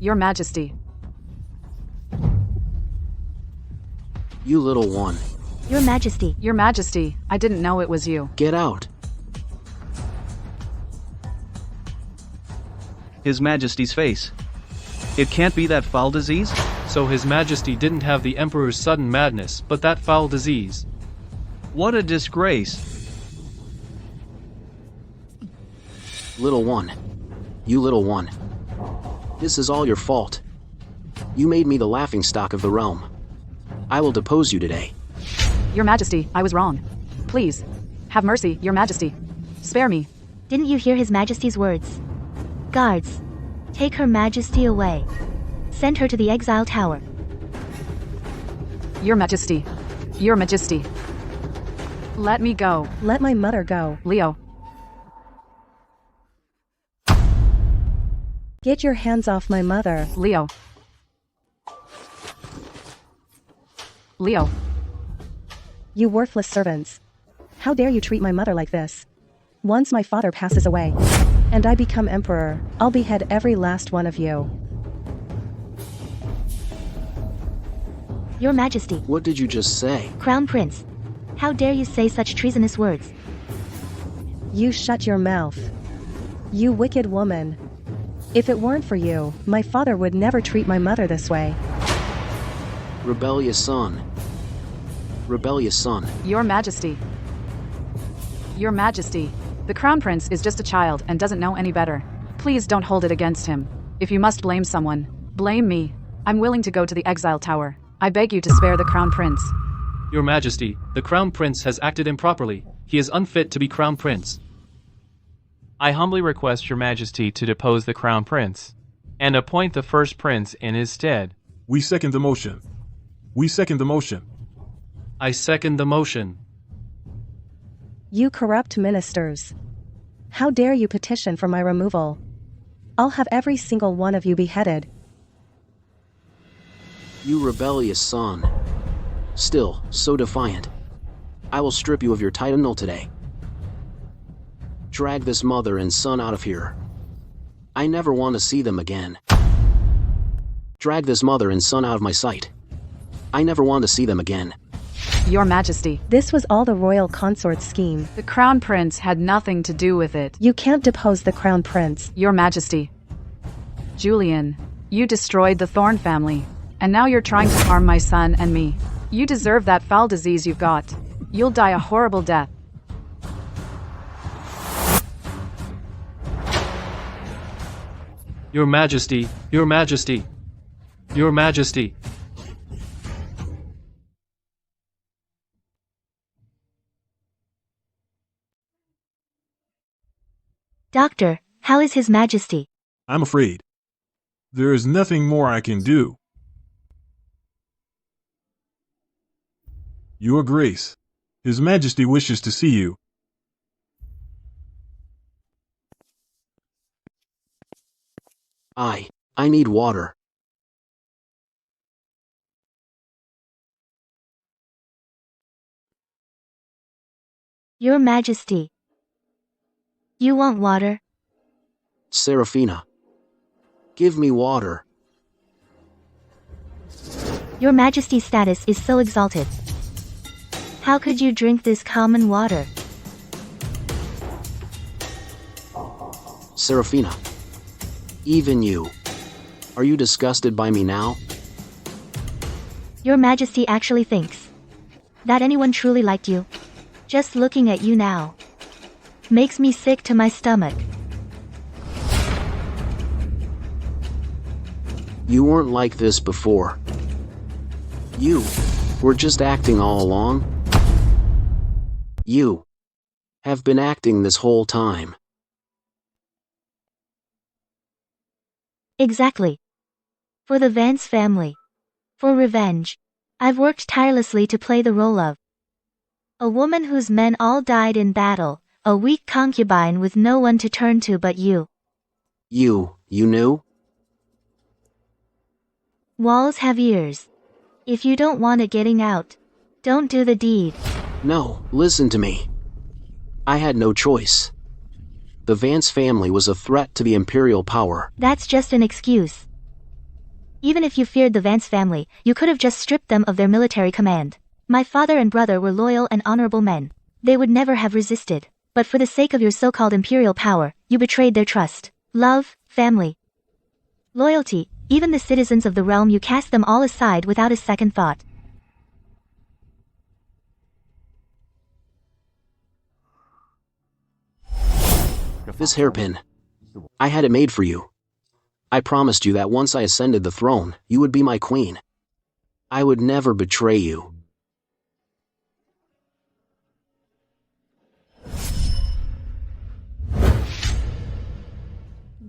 Your Majesty. You little one. Your Majesty. Your Majesty, I didn't know it was you. Get out. His Majesty's face. It can't be that foul disease? So His Majesty didn't have the Emperor's sudden madness, but that foul disease. What a disgrace. Little one. You little one. This is all your fault. You made me the laughingstock of the realm. I will depose you today. Your Majesty, I was wrong. Please, have mercy, Your Majesty. Spare me. Didn't you hear His Majesty's words? Guards, take Her Majesty away. Send her to the Exile Tower. Your Majesty. Your Majesty. Let me go. Let my mother go. Leo. Get your hands off my mother. Leo. Leo. You worthless servants. How dare you treat my mother like this? Once my father passes away, and I become emperor, I'll behead every last one of you. Your Majesty. What did you just say? Crown Prince. How dare you say such treasonous words? You shut your mouth. You wicked woman. If it weren't for you, my father would never treat my mother this way. Rebellious son. Rebellious son. Your Majesty. Your Majesty. The Crown Prince is just a child and doesn't know any better. Please don't hold it against him. If you must blame someone, blame me. I'm willing to go to the Exile Tower. I beg you to spare the Crown Prince. Your Majesty, the Crown Prince has acted improperly. He is unfit to be Crown Prince. I humbly request Your Majesty to depose the Crown Prince, and appoint the first Prince in his stead. We second the motion. We second the motion. I second the motion. You corrupt ministers. How dare you petition for my removal? I'll have every single one of you beheaded. You rebellious son. Still, so defiant. I will strip you of your title today. Drag this mother and son out of here. I never want to see them again. Drag this mother and son out of my sight. I never want to see them again. Your Majesty. This was all the royal consort's scheme. The Crown Prince had nothing to do with it. You can't depose the Crown Prince. Your Majesty. Julian, you destroyed the Thorn family, and now you're trying to harm my son and me. You deserve that foul disease you've got. You'll die a horrible death. Your Majesty, Your Majesty, Your Majesty. Doctor, how is His Majesty? I'm afraid. There is nothing more I can do. Your Grace, His Majesty wishes to see you. I need water. Your Majesty. You want water? Saraphina. Give me water. Your Majesty's status is so exalted. How could you drink this common water? Saraphina. Even you. Are you disgusted by me now? Your Majesty actually thinks that anyone truly liked you? Just looking at you now makes me sick to my stomach. You weren't like this before. You were just acting all along. You have been acting this whole time. Exactly. For the Vance family. For revenge. I've worked tirelessly to play the role of a woman whose men all died in battle, a weak concubine with no one to turn to but you. You knew? Walls have ears. If you don't want it getting out, don't do the deed. No, listen to me. I had no choice. The Vance family was a threat to the imperial power. That's just an excuse. Even if you feared the Vance family, you could have just stripped them of their military command. My father and brother were loyal and honorable men. They would never have resisted. But for the sake of your so-called imperial power, you betrayed their trust, love, family, loyalty, even the citizens of the realm. You cast them all aside without a second thought. This hairpin. I had it made for you. I promised you that once I ascended the throne, you would be my queen. I would never betray you.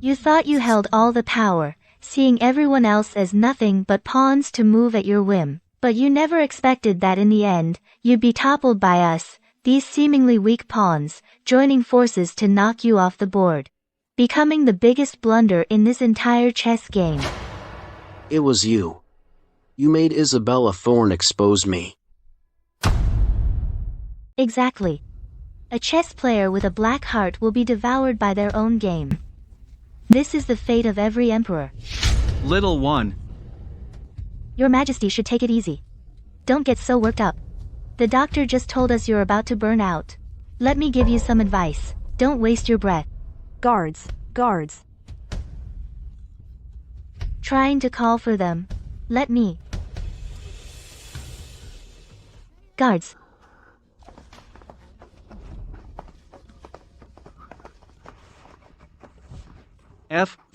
You thought you held all the power, seeing everyone else as nothing but pawns to move at your whim. But you never expected that in the end, you'd be toppled by us, these seemingly weak pawns, joining forces to knock you off the board. Becoming the biggest blunder in this entire chess game. It was you. You made Isabella Thorn expose me. Exactly. A chess player with a black heart will be devoured by their own game. This is the fate of every emperor. Little one. Your Majesty should take it easy. Don't get so worked up. The doctor just told us you're about to burn out. Let me give you some advice. Don't waste your breath. Guards, guards. Trying to call for them. Let me. Guards.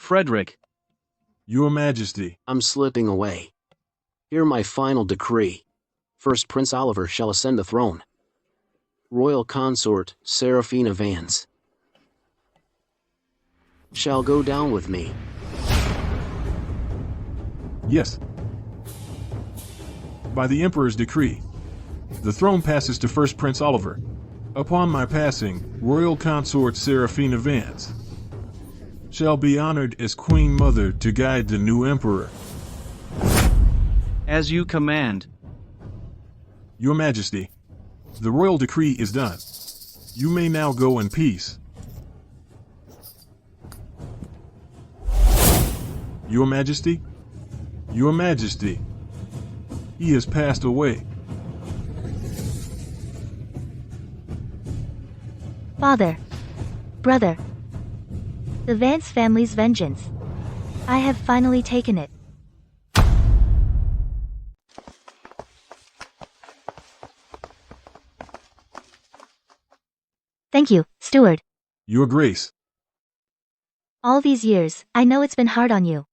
Frederick. Your Majesty. I'm slipping away. Hear my final decree. First Prince Oliver shall ascend the throne. Royal consort Saraphina Vance shall go down with me. Yes. By the Emperor's decree, the throne passes to First Prince Oliver. Upon my passing, Royal consort Saraphina Vance shall be honored as Queen Mother to guide the new Emperor. As you command. Your Majesty, the royal decree is done. You may now go in peace. Your Majesty? Your Majesty, he has passed away. Father. Brother. The Vance family's vengeance. I have finally taken it. Thank you, Steward. Your Grace. All these years, I know it's been hard on you.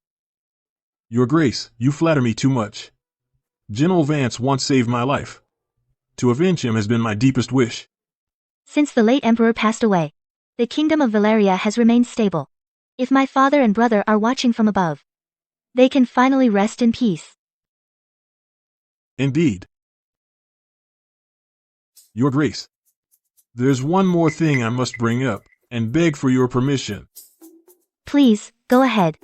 Your Grace, you flatter me too much. General Vance once saved my life. To avenge him has been my deepest wish. Since the late Emperor passed away, The kingdom of Valeria has remained stable. If my father and brother are watching from above, they can finally rest in peace. Indeed. Your Grace, there's one more thing I must bring up, and beg for your permission. Please, go ahead.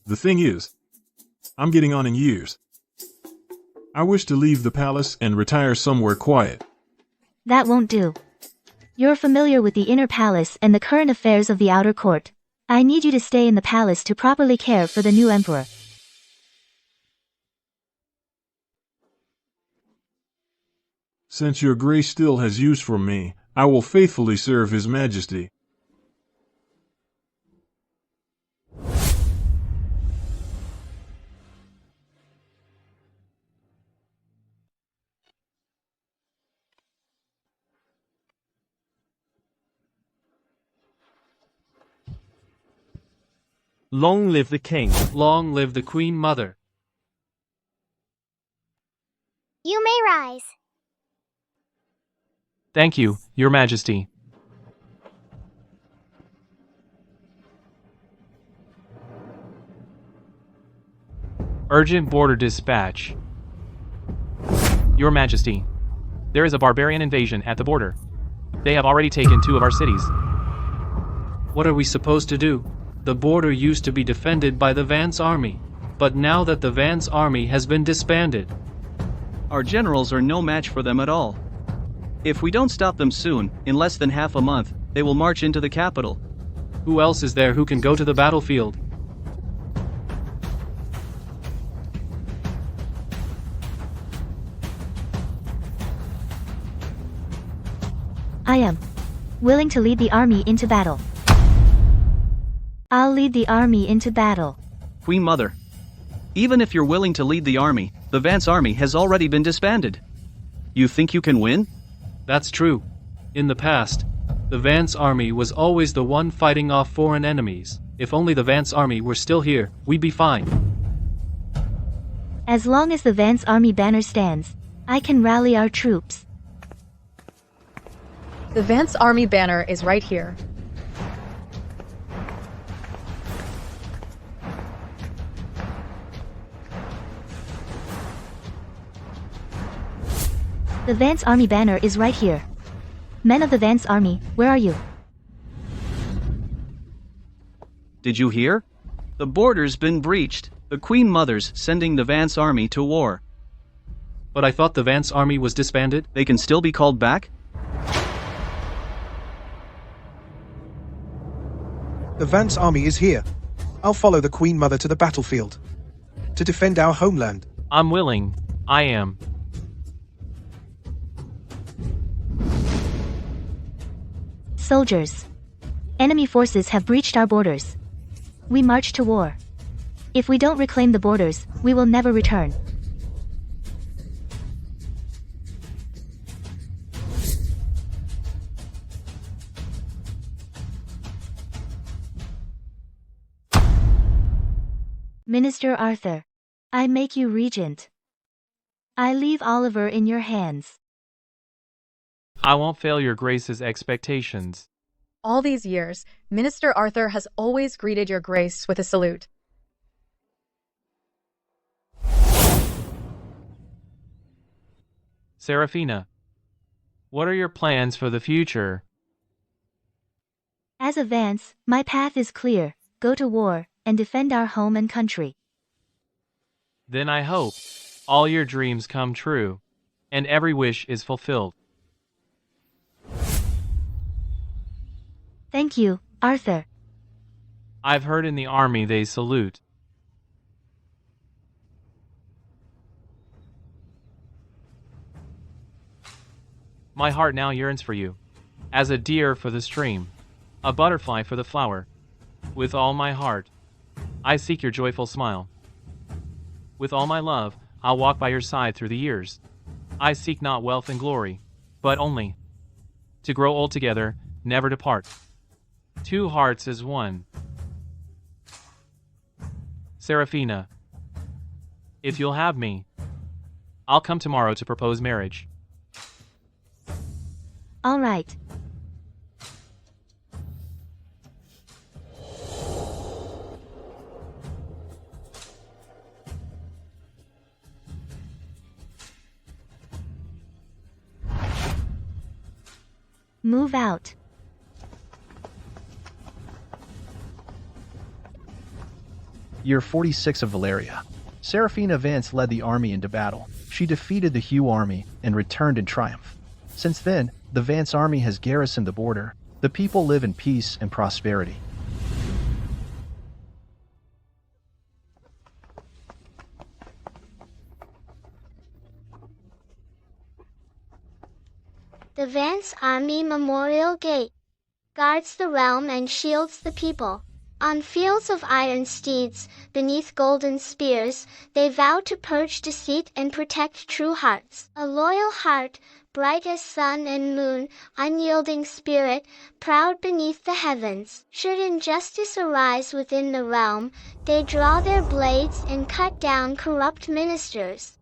The thing is, I'm getting on in years. I wish to leave the palace and retire somewhere quiet. That won't do. You're familiar with the inner palace and the current affairs of the outer court. I need you to stay in the palace to properly care for the new emperor. Since your Grace still has use for me, I will faithfully serve His Majesty. Long live the king. Long live the queen mother. You may rise. Thank you, your majesty. Urgent border dispatch. Your majesty, there is a barbarian invasion at the border. They have already taken 2 of our cities. What are we supposed to do? The border used to be defended by the Vance army, but now that the Vance army has been disbanded, our generals are no match for them at all. If we don't stop them soon, in less than half a month, they will march into the capital. who else is there who can go to the battlefield? I am willing to lead the army into battle. I'll lead the army into battle. Queen Mother, even if you're willing to lead the army, the Vance army has already been disbanded. You think you can win? That's true. In the past, the Vance army was always the one fighting off foreign enemies. If only the Vance army were still here, we'd be fine. As long as the Vance army banner stands, I can rally our troops. The Vance army banner is right here. The Vance army banner is right here. Men of the Vance army, where are you? Did you hear? The border's been breached. The Queen Mother's sending the Vance army to war. But I thought the Vance army was disbanded. They can still be called back? The Vance army is here. I'll follow the Queen Mother to the battlefield. To defend our homeland. I'm willing. I am. Soldiers. Enemy forces have breached our borders. We march to war. If we don't reclaim the borders, we will never return. Minister Arthur, I make you regent. I leave Oliver in your hands. I won't fail your grace's expectations. All these years, Minister Arthur has always greeted your grace with a salute. Saraphina, what are your plans for the future? As a Vance, my path is clear. Go to war and defend our home and country. Then I hope all your dreams come true, and every wish is fulfilled. Thank you, Arthur. I've heard in the army they salute. My heart now yearns for you, as a deer for the stream, a butterfly for the flower. With all my heart, I seek your joyful smile. With all my love, I'll walk by your side through the years. I seek not wealth and glory, but only to grow old together, never to part. 2 hearts as one. Saraphina, if you'll have me, I'll come tomorrow to propose marriage. All right. Move out. Year 46 of Valeria. Saraphina Vance led the army into battle. She defeated the Hue army and returned in triumph. Since then, the Vance army has garrisoned the border. The people live in peace and prosperity. The Vance Army Memorial Gate guards the realm and shields the people. On fields of iron steeds, beneath golden spears, they vow to purge deceit and protect true hearts. A loyal heart, bright as sun and moon, unyielding spirit, proud beneath the heavens. Should injustice arise within the realm, they draw their blades and cut down corrupt ministers.